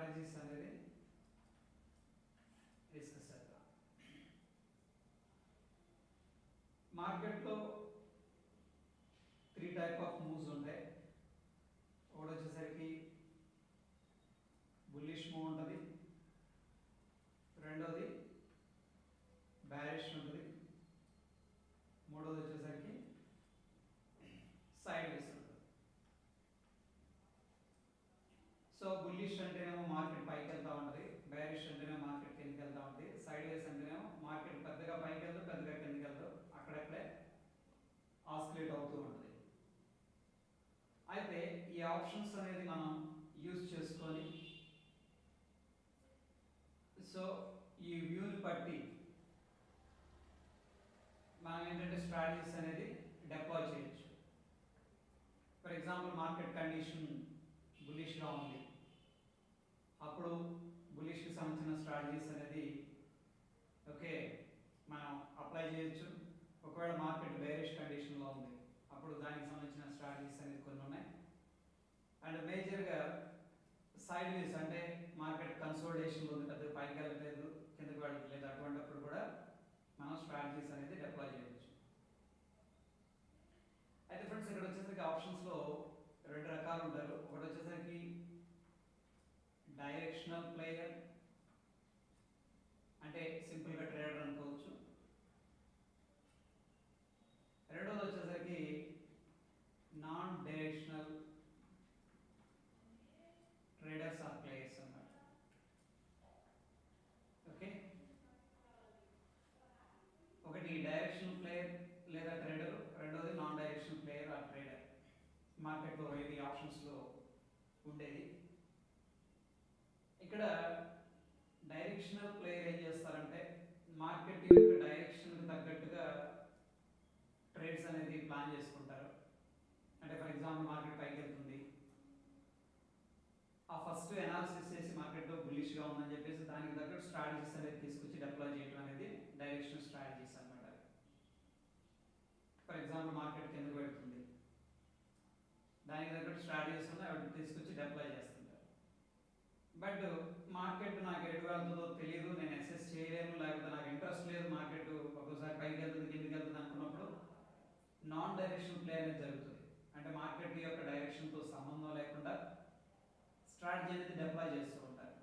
Strategies అనేది discuss చేద్దాం. మార్కెట్లో 3 టైప్ ఆఫ్ మూవ్స్ ఉంటాయి. ఒకటి వచ్చేసరికి బుల్లిష్ మూవ్ ఉంటుంది, రెండోది బ్యారిష్ ఉంటుంది, మూడోది వచ్చేసరికి సైడ్ వేస్ ఉంటుంది. సో బుల్లిష్ అంటేనేమో మార్కెట్ పైకి వెళ్తూ ఉంటుంది, బ్యారిష్ అంటేనేమో మార్కెట్ కిందకి వెళ్తూ ఉంటుంది, సైడ్ వేస్ అంటేనేమో మార్కెట్ పెద్దగా పైకి వెళ్తూ పెద్దగా కిందకి వెళ్తూ అక్కడక్కడే ఆసిలేట్ అవుతూ ఉంటుంది. అయితే ఈ ఆప్షన్స్ అనేది మనం యూజ్ చేసుకొని సో ఈ వ్యూని బట్టి మనం ఏంటంటే స్ట్రాటజీస్ అనేది డిప్లాయ్ చేయొచ్చు. ఫర్ ఎగ్జాంపుల్ మార్కెట్ కండిషన్ బుల్లిష్గా ఉంది, అప్పుడు బుల్లిష్కి సంబంధించిన స్ట్రాటజీస్ అనేది ఓకే మనం అప్లై చేయొచ్చు. ఒకవేళ మార్కెట్ బేరిష్ కండిషన్లో ఉంది, అప్పుడు దానికి సంబంధించిన స్ట్రాటజీస్ అనేది కొన్ని ఉన్నాయి. అండ్ మేజర్గా సైడ్ వేస్ అంటే మార్కెట్ కన్సోలిడేషన్ ఉంది, పెద్దగా పైకి వెళ్ళట్లేదు కిందకి వెళ్ళట్లేదు, అటువంటిప్పుడు కూడా మనం స్ట్రాటజీస్ అనేది డిప్లాయ్ చేయవచ్చు. అయితే ఫ్రెండ్స్ ఇక్కడ వచ్చేసరికి ఆప్షన్స్లో 2 రకాలు ఉంటారు. ఒకటి వచ్చేసరికి డైరెక్షనల్ ప్లేయర్ అంటే సింపుల్గా ట్రేడర్ అనుకోవచ్చు, రెండోది వచ్చేసరికి non directional traders or players అన్నమాట. ఓకే, ఒకటి డైరెక్షనల్ ప్లేయర్ లేదా ట్రేడర్, రెండోది non directional player or trader. మార్కెట్లో ఇది ఆప్షన్స్లో ఉండేది. ఇక్కడ డైరెక్షనల్ ప్లేయర్ ఏం చేస్తారంటే మార్కెట్ యొక్క డైరెక్షన్కి తగ్గట్టుగా ట్రేడ్స్ అనేది ప్లాన్ చేసుకుంటారు. అంటే ఫర్ ఎగ్జాంపుల్ మార్కెట్ పైకి వెళ్తుంది, ఆ ఫస్ట్ అనాలిసిస్ చేసి మార్కెట్ బుల్లిష్గా ఉందని చెప్పేసి దానికి తగ్గట్టు స్ట్రాటజీస్ అనేది తీసుకొచ్చి డిప్లాయ్ చేయడం అనేది డైరెక్షనల్ స్ట్రాటజీస్ అన్నమాట. ఫర్ ఎగ్జాంపుల్ మార్కెట్ కిందకు వెళ్తుంది, దానికి తగ్గట్టు స్ట్రాటజీస్ ఉన్నాయి, అవి తీసుకొచ్చి డిప్లాయ్ చేస్తుంటారు. బట్ మార్కెట్ నాకు ఎటు వెళ్తుందో తెలియదు, నేను అసెస్ చేయలేను, లేకపోతే నాకు ఇంట్రెస్ట్ లేదు, మార్కెట్ ఒక్కోసారి పైకి వెళ్తుంది కిందకి వెళ్తుంది అనుకున్నప్పుడు నాన్ డైరెక్షనల్ ప్లే అనేది జరుగుతుంది. అంటే మార్కెట్ యొక్క డైరెక్షన్తో సంబంధం లేకుండా స్ట్రాటజీ అనేది డిప్లాయ్ చేస్తూ ఉంటారు.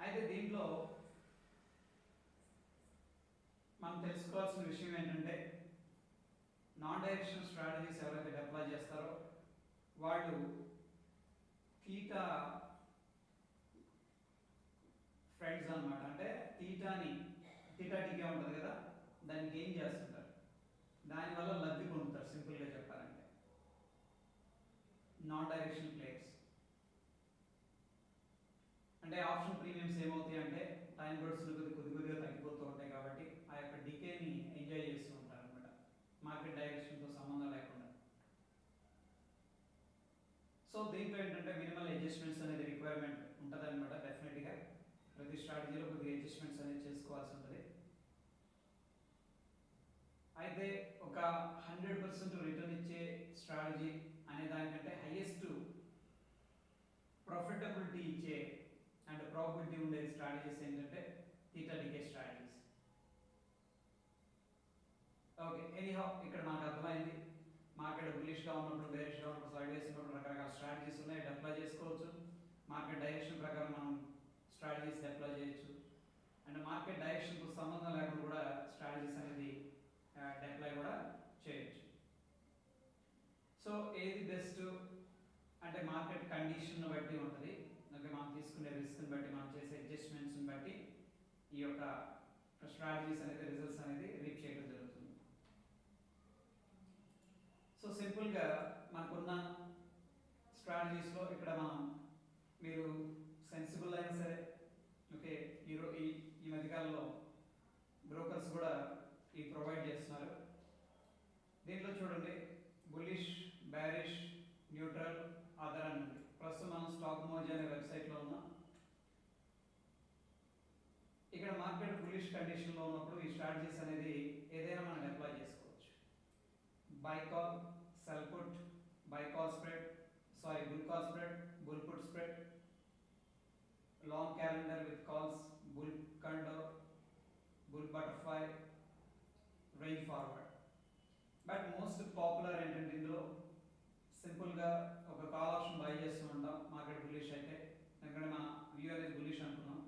అయితే దీంట్లో మనం తెలుసుకోవాల్సిన విషయం ఏంటంటే నాన్ డైరెక్షనల్ స్ట్రాటజీస్ ఎవరైతే డిప్లాయ్ చేస్తారో వాళ్ళు థీటా ఫ్రెండ్స్ అన్నమాట. అంటే థీటా టీకే ఉంటుంది కదా, దానికి ఏం చేస్తుంటారు, దానివల్ల లబ్ధి పొందుతారు. సింపుల్గా చెప్పాలంటే నాన్ డైరెక్షనల్ ప్లేయర్స్ అంటే ఆప్షన్ ప్రీమియమ్స్ ఏమవుతాయి అంటే టైం బర్డ్స్ కొద్దిగా తగ్గిపోతూ ఉంటాయి కాబట్టి ఆ యొక్క డికేని ఎంజాయ్ చేస్తూ ఉంటారు అనమాట, మార్కెట్ డైరెక్షన్తో సంబంధం లేకుండా. సో దీంట్లో ఏంటంటే మినిమల్ అడ్జస్ట్మెంట్స్ అనేది రిక్వైర్మెంట్ ఉంటుంది అనమాట. డెఫినెట్గా ప్రతి స్ట్రాటజీలో కొద్దిగా అడ్జస్ట్మెంట్స్ అనేది చేసుకోవాల్సి ఉంటుంది. అయితే ఒక 100% రిటర్న్ ఇచ్చే స్ట్రాటజీ అనే దానికంటే హైయెస్ట్ ప్రాఫిటబిలిటీ ఇచ్చే అండ్ ప్రాబిలిటీ ఉండే స్ట్రాటజీస్ ఏంటంటే theta decay strategies. Okay, anyhow ఇక్కడ నాకు అర్థమైంది మార్కెట్ బుల్లిష్గా ఉన్నప్పుడు, బేరిష్గా ఉన్నప్పుడు, సైడ్ వేస్ ఉన్నప్పుడు రకరకాల స్ట్రాటజీస్ ఉన్నాయి, డిప్లాయ్ చేసుకోవచ్చు. మార్కెట్ డైరెక్షన్ ప్రకారం మనం స్ట్రాటజీస్ డిప్లాయ్ చేయొచ్చు. అండ్ మార్కెట్ డైరెక్షన్కు సంబంధం లేకుండా కూడా స్ట్రాటజీస్ అనేది డిప్లాయ్ కూడా చేయొచ్చు. సో ఏది బెస్ట్ అంటే మార్కెట్ కండిషన్ బట్టి ఉంటుంది. ఓకే, మనం తీసుకునే రిస్క్ని బట్టి, మనం చేసే అడ్జస్ట్మెంట్స్ని బట్టి ఈ యొక్క స్ట్రాటజీస్ అనేది రిజల్ట్స్ అనేది రీచ్ చేయడం జరుగుతుంది. సో సింపుల్గా మనకున్న స్ట్రాటజీస్లో ఇక్కడ మనం మీరు సెన్సిబుల్ అయినా సరే ఓకే, ఈ మధ్యకాలంలో బ్రోకర్స్ కూడా ఈ ప్రొవైడ్ చేస్తున్నారు. దీంట్లో చూడండి బుల్లిష్, బ్యారిష్, న్యూట్రల్, అదర్ అని ఉంది. ప్రస్తుతం మనం స్టాక్ మోజీ అనే వెబ్సైట్లో ఉన్నాం. ఇక్కడ మార్కెట్ బుల్లిష్ కండిషన్లో ఉన్నప్పుడు ఈ స్ట్రాటజీస్ అనేది ఏదైనా మనం అప్లై చేసుకోవచ్చు. By call, cell put, by call spread, bull call spread, bull put spread, long calendar with calls bull condor, bull butterfly, range forward. But most popular ఏంటంటే ఇందులో సింపుల్గా ఒక కాల్ ఆప్షన్ బై చేస్తూ ఉంటాం మార్కెట్ బుల్లిష్ అయితే, ఎందుకంటే మన view అనేది బుల్లిష్ అనుకున్నాం.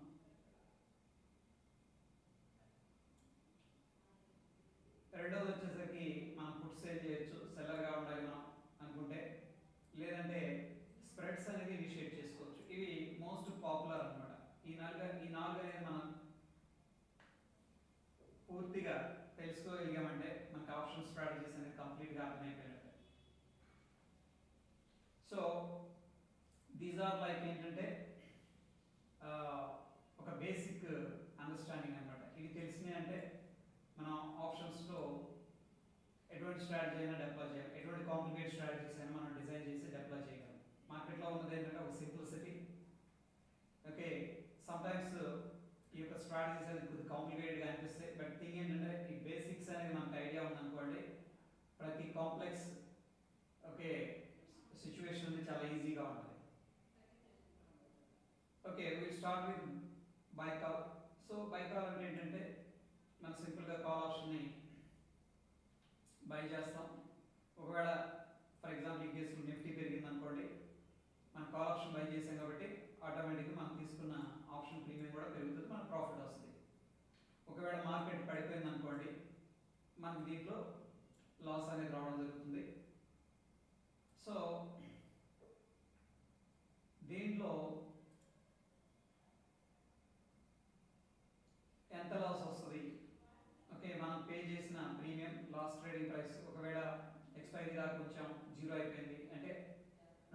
రెండోది వచ్చేసరికి మనం పుట్ సేల్ చేయొచ్చు, సెల్లర్గా ఉండాలి మనం అనుకుంటే, లేదంటే స్ప్రెడ్స్ అనేది ఇనిషియేట్ చేసుకోవచ్చు. ఇవి మోస్ట్ పాపులర్ అనమాట. ఈ నాలుగు అనేది మనం పూర్తిగా తెలుసుకోగలిగామంటే మనకి ఆప్షన్ స్ట్రాటజీస్ అనేది కంప్లీట్గా అర్థమైపోయినట్టే. సో దీస్ ఆర్ లైక్ ఏంటంటే ఒక బేసిక్ అండర్స్టాండింగ్ అనమాట. ఇవి తెలిసినాయి అంటే మనం ఆప్షన్స్లో ఎటువంటి స్ట్రాటజీ అయినా డెప్లాయ్ చేయాలి, ఎటువంటి కాంప్లికేట్ స్ట్రాటజీస్ అయినా మనం డిజైన్ చేసి డెప్లాయ్ చేయగలం. మార్కెట్లో ఉన్నది ఏంటంటే ఒక సింప్లిసిటీ. ఓకే, సమ్టైమ్స్ ఈ యొక్క స్ట్రాటజీస్ అనేది కొద్దిగా కాంప్లికేటెడ్గా అనిపిస్తాయి, బట్ థింగ్ ఏంటంటే ఈ బేసిక్స్ అనేది మనకు ఐడియా ఉందనుకోండి, ప్రతి కాంప్లెక్స్ ఓకే సిచ్యువేషన్ అనేది చాలా ఈజీగా ఉంటుంది. Okay, will start with by call. So by call అంటే ఏంటంటే మనం సింపుల్గా కాల్ ఆప్షన్ని బై చేస్తాం. ఒకవేళ ఫర్ ఎగ్జాంపుల్ ఈ కేసు నిఫ్టీ పెరిగింది అనుకోండి, మనం కాల్ ఆప్షన్ బై చేసాం కాబట్టి ఆటోమేటిక్గా మనం తీసుకున్న ఆప్షన్ ప్రీమియం కూడా పెరుగుతుంది, మనకు ప్రాఫిట్ వస్తుంది. ఒకవేళ మార్కెట్ పడిపోయింది అనుకోండి, మనకి దీంట్లో లాస్ అనేది రావడం జరుగుతుంది. సో దీంట్లో ఎంత లాస్ వస్తుంది, ఓకే మనం పే చేసిన ప్రీమియం లాస్ట్ ట్రేడింగ్ ప్రైస్ ఒకవేళ ఎక్స్పైరీ దాకా వచ్చాం, జీరో అయిపోయింది అంటే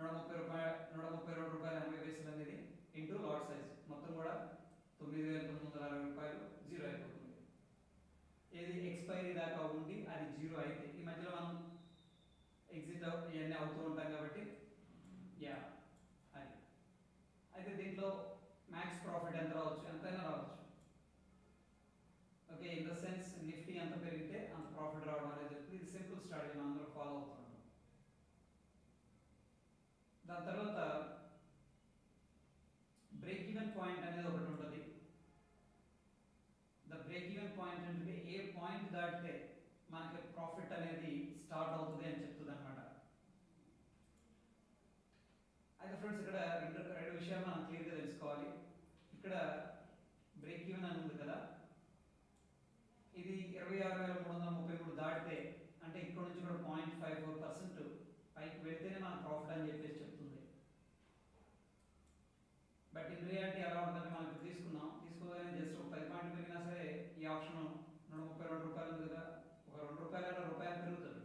132 రూపాయలు 80 పైసలు అనేది ఇంటూ లాట్ సైజ్ మొత్తం కూడా 9,960 రూపాయలు జీరో అయిపోతుంది. ఏది ఎక్స్పైరీ దాకా ఉండి అది జీరో అయితే, ఈ మధ్యలో మనం ఎగ్జిట్ ఇవన్నీ అవుతూ ఉంటాం కాబట్టి యా అది అయితే దీంట్లో మ్యాక్స్ ప్రాఫిట్ ఎంత రావచ్చు, ఎంతైనా రావచ్చు. Okay, in the sense Nifty ఎంత పెరిగితే అంత ప్రాఫిట్ రావడం అనేది జరుగుతుంది. ఇది సింపుల్ స్ట్రాటజీ మనం అందరూ ఫాలో అవుతున్నాం. దాని తర్వాత బ్రేక్ ఈవెన్ పాయింట్ అనేది ఒకటి ఉంటుంది. ద బ్రేక్ ఈవెన్ పాయింట్ అంటే ఏ పాయింట్ దాటితే మనకి ప్రాఫిట్ అనేది స్టార్ట్ అవుతుంది అని చెప్తుంది అనమాట. అయితే ఫ్రెండ్స్ ఇక్కడ రెండు విషయాలు మనం క్లియర్గా తెలుసుకోవాలి. ఇక్కడ బ్రేక్ ఈవెన్ అని ఉంది కదా, ఇది 26,333 దాటితే అంటే ఇక్కడ నుంచి కూడా 0.54% పైకి వెళ్తేనే మన ప్రాఫిట్ అని చెప్పేసి చెప్తుంది. బట్ ఇన్ రియాలిటీ ఎలా ఉంటుందంటే మనం ఇప్పుడు తీసుకోగానే జస్ట్ ఒక 10 పాయింట్లు పెరిగినా సరే ఈ ఆప్షన్ 132 రూపాయలు ఉంది కదా, ఒక 2 రూపాయలు పెరుగుతుంది.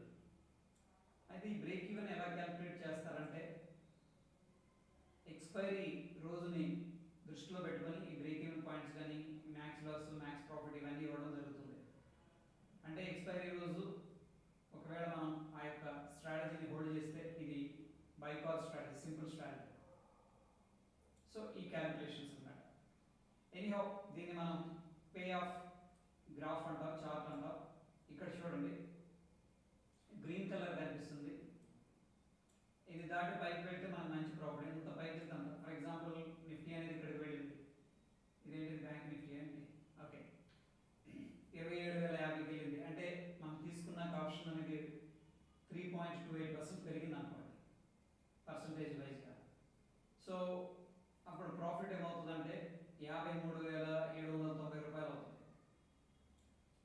అయితే ఈ బ్రేక్ ఈవెన్ ఎలా క్యాలిక్యులేట్ చేస్తారంటే ఎక్స్పైరీ రోజుని దృష్టిలో పెట్టుకొని ఈ బ్రేక్ ఈవెన్ పాయింట్స్ కానీ మ్యాక్స్ లాస్ మ్యాక్స్ ప్రాఫిట్ ఇవన్నీ ఇవ్వడం జరుగుతుంది. అంటే ఎక్స్పైరీ రోజు ఒకవేళ మనం ఆ యొక్క స్ట్రాటజీని హోల్డ్ చేస్తే ఇది by call strategy, simple strategy. So ఈ క్యాలిక్యులేషన్స్ అన్నమాట. ఎనీహౌ దీన్ని మనం పే ఆఫ్ గ్రాఫ్ అంటాం, చార్ట్ అంటాం. ఇక్కడ చూడండి గ్రీన్ కలర్ కనిపిస్తుంది, ఇది దాటి పైకి వెళ్తే మనకు మంచి ప్రాఫిట్. ఎంత పైకి వెళ్తాం, ఫర్ ఎగ్జాంపుల్ నిఫ్టీ అనేది ఇక్కడికి వెళ్ళింది, ఇదేంటి బ్యాంక్ నిఫ్టీ అండి, ఓకే 27,050కి వెళ్ళింది అంటే మనం తీసుకున్న ఆప్షన్ అనేది 3.28% పెరిగింది అనుకోండి పర్సంటేజ్ వైజ్గా. సో అప్పుడు ప్రాఫిట్ ఏమవుతుందంటే 53,790 రూపాయలు అవుతుంది.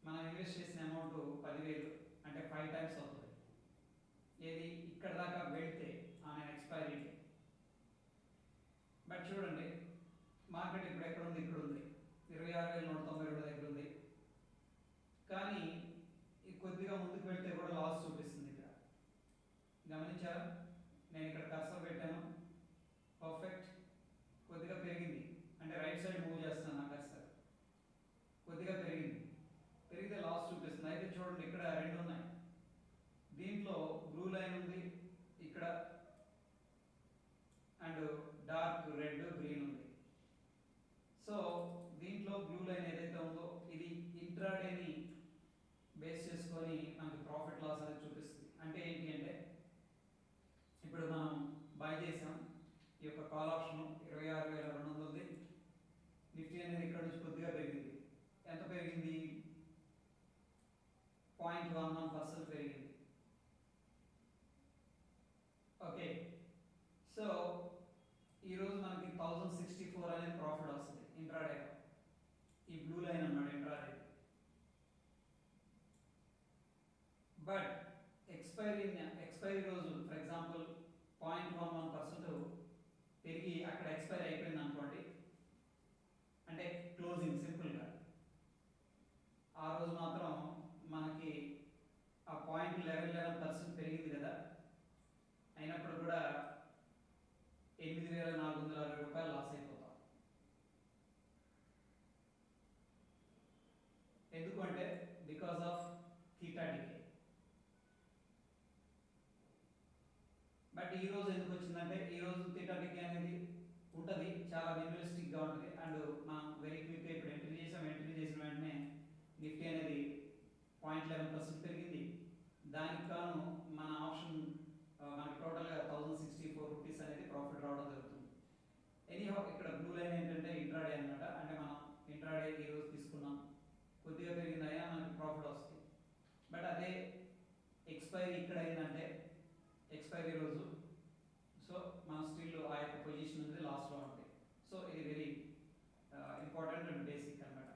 మనం ఇన్వెస్ట్ చేసిన అమౌంట్ 10,000 అంటే 5 టైమ్స్ అవుతుంది. ఏది ఇక్కడ దాకా వెళ్తే ఆన్ ఎక్స్పైరీ. బట్ చూడండి మార్కెట్ ఇప్పుడు ఎక్కడ ఉంది, ఇక్కడ ఉంది 26,192 దగ్గర ఉంది. కానీ కొద్దిగా ముందుకు వెళ్తే కూడా లాస్ చూపిస్తుంది. ఇక్కడ గమనించారా, నేను ఇక్కడ కర్సర్ పెట్టాను, పర్ఫెక్ట్ కొద్దిగా పెరిగింది అంటే రైట్ సైడ్ మూవ్ చేస్తున్నాను నా కర్సర్, కొద్దిగా పెరిగితే లాస్ చూపిస్తుంది. అయితే చూడండి ఇక్కడ రెండు ఉన్నాయి, దీంట్లో బ్లూ లైన్ ఉంది ఇక్కడ అండ్ డార్క్ రెడ్ గ్రీన్ ఉంది. సో దీంట్లో బ్లూ లైన్ ఏదైతే ఉందో ఇది ఇంట్రాడేని బేస్ చేసుకొని మనకి ప్రాఫిట్ లాస్ అనేది చూపిస్తుంది. అంటే ఏంటి అంటే ఇప్పుడు మనం బై చేసాం ఈ యొక్క కాల్ ఆప్షన్ 26,200 ఉంది, నిఫ్టీ అనేది ఇక్కడ నుంచి కొద్దిగా పెరిగింది. ఎంత పెరిగింది? 0.11% పెరిగింది. ఓకే, సో ఈరోజు మనకి 1064 అనేది ప్రాఫిట్ వస్తుంది ఇంట్రాడే. ఈ బ్లూ లైన్ అన్నమాట ఇంట్రాడే. బట్ ఎక్స్పైరీ రోజు ఫర్ ఎగ్జాంపుల్ 0.11% పెరిగి అక్కడ ఎక్స్పైరీ అయిపోయింది అనుకోండి, అంటే క్లోజింగ్ సింపుల్గా ఆ రోజు మాత్రం మనకి ఆ 0.11% పెరిగింది కదా, అయినప్పుడు కూడా 8,460 రూపాయలు లాస్ అయిపోతాం. ఎందుకంటే because of theta decay. But ఈ రోజు ఎందుకు వచ్చిందంటే, ఈ రోజు థీటా డికే అనేది ఉంటుంది, చాలా మినిమలిస్టిక్గా ఉంటుంది. అండ్ మనం వెరీ క్విక్గా ఇప్పుడు ఎంట్రీ చేసిన వెంటనే నిఫ్టీ అనేది 0.11% పెరిగింది. దానికి గాను మన ఆప్షన్ మనకి టోటల్గా 1064 రూపీస్ అనేది ప్రాఫిట్ రావడం జరుగుతుంది. ఎనీహౌ ఇక్కడ బ్లూ లైన్ ఏంటంటే ఇంట్రాడే అనమాట. అంటే మనం ఇంట్రాడే ఈ రోజు తీసుకున్నాం, కొద్దిగా పెరిగింది అయినా మనకి ప్రాఫిట్ వస్తుంది. బట్ అదే ఎక్స్పైరీ ఇక్కడ ఏంటంటే ఎక్స్పైరీ రోజు, సో మన స్టిల్ ఆ యొక్క పొజిషన్ అనేది లాస్ట్లో ఉంటుంది. సో ఇది వెరీ ఇంపార్టెంట్ అండ్ బేసిక్ అనమాట.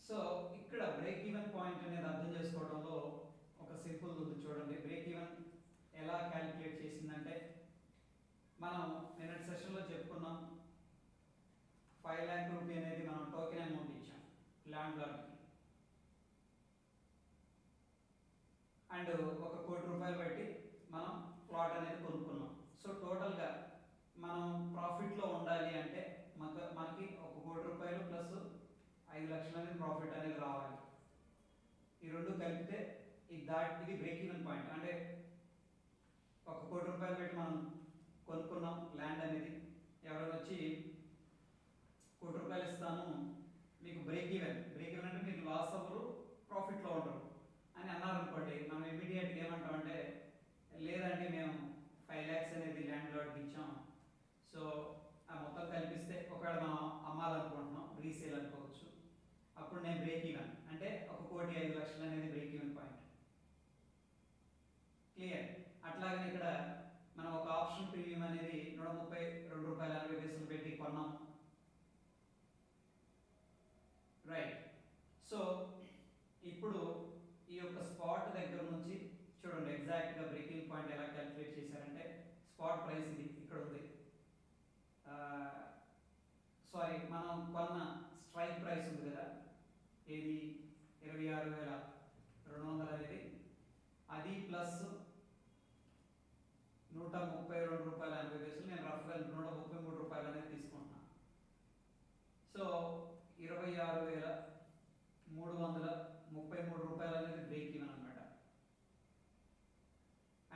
సో ఇక్కడ బ్రేక్ ఈవెన్ పాయింట్ అనేది అర్థం చేసుకోవడంలో ఒక సింపుల్ ఉంది చూడండి. బ్రేక్ ఈవెన్ ఎలా క్యాలిక్యులేట్ చేసిందంటే, మనం నిన్నటి సెషన్లో చెప్పుకున్నాం 5 lakh రూపీ అనేది మనం టోకెన్ అమౌంట్ ఇచ్చాం ల్యాండ్ లార్డ్కి, అండ్ 1 కోటి రూపాయలు పెట్టి మనం ప్లాట్ అనేది కొనుక్కున్నాం. సో టోటల్గా మనం ప్రాఫిట్లో ఉండాలి అంటే మనకి 1 కోటి రూపాయలు ప్లస్ 5 లక్షలు అనేది ప్రాఫిట్ అనేది రావాలి. ఈ రెండు కలిపితే ఇది బ్రేక్ ఈవెన్ పాయింట్. అంటే 1 కోటి రూపాయలు పెట్టి మనం కొనుక్కున్నాం ల్యాండ్ అనేది, ఎవరైనా వచ్చి 1 కోటి రూపాయలు ఇస్తాను మీకు బ్రేక్ ఈవెన్ అంటే మీకు లాస్ అవ్వరు, ప్రాఫిట్లో ఉండరు అని అన్నారు అనుకోండి, మనం ఇమీడియట్గా ఏమంటామంటే, లేదండి మేము 5 lakhs అనేది ల్యాండ్ లార్డ్కి ఇచ్చాం, సో ఆ మొత్తం కల్పిస్తే ఒకవేళ మనం అమ్మాలనుకుంటున్నాం, రీసేల్ అనుకోవచ్చు, అప్పుడు నేను బ్రేక్ ఈవెన్ అంటే 1,05,00,000 అనేది బ్రేక్ ఈవెన్ పాయింట్. క్లియర్? అట్లాగనే ఇక్కడ మనం ఒక ఆప్షన్ ప్రీమియం అనేది 132 రూపాయల 80 పైసలు పెట్టి కొన్నాం, రైట్? సో ఇప్పుడు ఈ యొక్క స్పాట్ దగ్గర నుంచి చూడండి ఎగ్జాక్ట్గా బ్రేకింగ్ పాయింట్ ఎలా క్యాలిక్యులేట్ చేశారంటే, స్పాట్ ప్రైస్ ఇది ఇక్కడ ఉంది, సారీ మనం కొన్న స్ట్రైక్ ప్రైస్ ఉంది కదా, ఏది 26,200 అనేది, అది ప్లస్ 132 రూపాయల 80 పైసలు, నేను రఫ్గా 133 రూపాయలు అనేది తీసుకుంటున్నాను. సో 26,333 రూపాయలు అనేది బ్రేక్ ఈవెన్ అనమాట.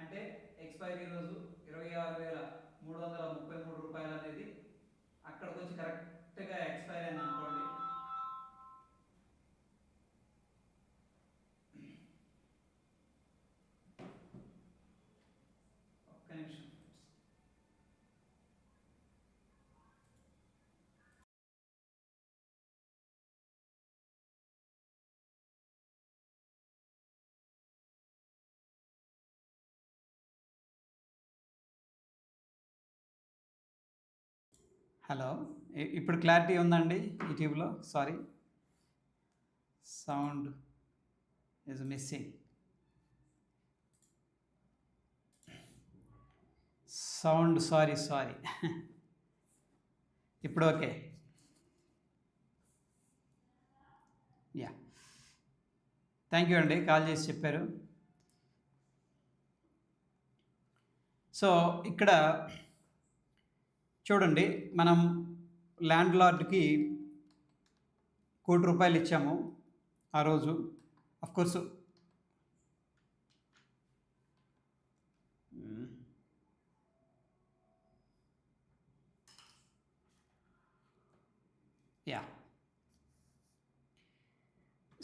అంటే ఎక్స్పైరీ రోజు 26,333 రూపాయలు అనేది అక్కడికి వచ్చి కరెక్ట్గా ఎక్స్పైర్ అయింది అనుకోండి, ఒక్క నిమిషం. హలో, ఇప్పుడు క్లారిటీ ఉందండి యూట్యూబ్లో? Sorry, sound is missing. Sound sorry ఇప్పుడు ఓకే. యా, థ్యాంక్ యూ అండి, కాల్ చేసి చెప్పారు. సో ఇక్కడ చూడండి, మనం ల్యాండ్ లార్డ్కి 1 కోటి రూపాయలు ఇచ్చాము ఆ రోజు. Of course yeah,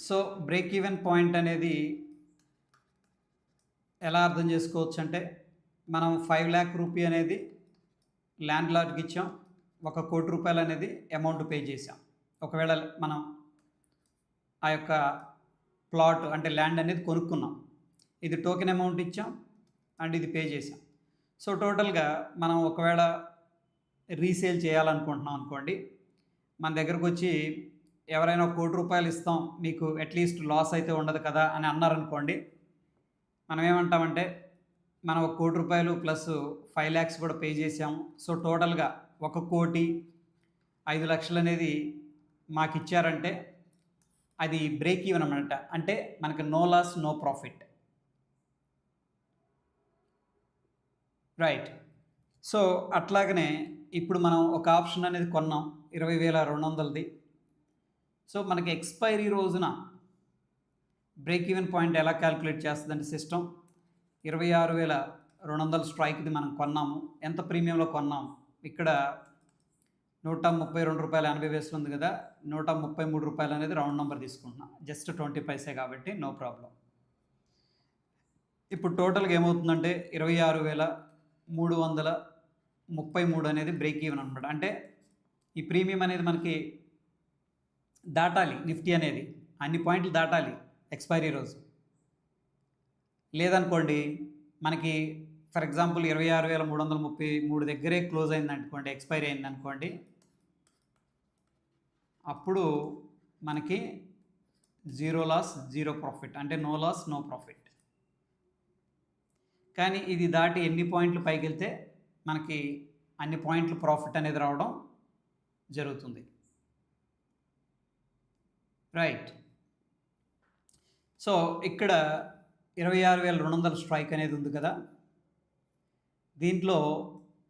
so break even point అనేది ఎలా అర్థం చేసుకోవచ్చు అంటే, మనం 5 lakh రూపీ అనేది ల్యాండ్ లార్డ్కి ఇచ్చాం, 1 కోటి రూపాయలు అనేది అమౌంట్ పే చేసాం. ఒకవేళ మనం ఆ యొక్క ప్లాట్ అంటే ల్యాండ్ అనేది కొనుక్కున్నాం, ఇది టోకెన్ అమౌంట్ ఇచ్చాం అండ్ ఇది పే చేసాం. సో టోటల్గా మనం ఒకవేళ రీసేల్ చేయాలనుకుంటున్నాం అనుకోండి, మన దగ్గరకు వచ్చి ఎవరైనా 1 కోటి రూపాయలు ఇస్తాం మీకు అట్లీస్ట్ లాస్ అయితే ఉండదు కదా అని అన్నారనుకోండి, మనం ఏమంటామంటే మనం 1 కోటి రూపాయలు ప్లస్ 5 lakhs కూడా పే చేసాము, సో టోటల్గా 1,05,00,000 అనేది మాకు ఇచ్చారంటే అది బ్రేక్ ఈవెన్ అన్నమాట. అంటే మనకి no loss no profit, right. So అట్లాగనే ఇప్పుడు మనం ఒక ఆప్షన్ అనేది కొన్నాం 20,200ది. సో మనకి ఎక్స్పైరీ రోజున బ్రేక్ ఈవెన్ పాయింట్ ఎలా క్యాలిక్యులేట్ చేస్తుందంటే సిస్టమ్ 26,200 స్ట్రైక్ది మనం కొన్నాము. ఎంత ప్రీమియంలో కొన్నాము? ఇక్కడ ₹132.80 ఉంది కదా, ₹133 అనేది రౌండ్ నెంబర్ తీసుకుంటున్నాం, జస్ట్ 20 పైసే కాబట్టి నో ప్రాబ్లం. ఇప్పుడు టోటల్గా ఏమవుతుందంటే 26,333 అనేది బ్రేక్ ఈవెన్ అనమాట. అంటే ఈ ప్రీమియం అనేది మనకి దాటాలి, నిఫ్టీ అనేది అన్ని పాయింట్లు దాటాలి ఎక్స్పైరీ రోజు. లేదనుకోండి మనకి ఫర్ ఎగ్జాంపుల్ 26,333 దగ్గరే క్లోజ్ అయిందనుకోండి, ఎక్స్పైరీ అయిందనుకోండి, అప్పుడు మనకి 0 లాస్ 0 ప్రాఫిట్, అంటే నో లాస్ నో ప్రాఫిట్. కానీ ఇది దాటి ఎన్ని పాయింట్లు పైకి వెళ్తే మనకి అన్ని పాయింట్లు ప్రాఫిట్ అనేది రావడం జరుగుతుంది, రైట్. సో ఇక్కడ 26,200 స్ట్రైక్ అనేది ఉంది కదా, దీంట్లో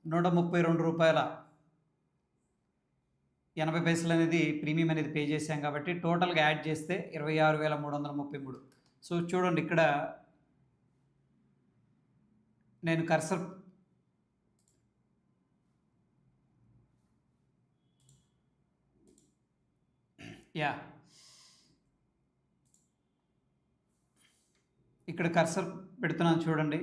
₹132.80 అనేది ప్రీమియం అనేది పే చేశాం కాబట్టి టోటల్గా యాడ్ చేస్తే 26,333. సో చూడండి ఇక్కడ నేను కర్సర్ ఇక్కడ కర్సర్ పెడుతున్నాను చూడండి.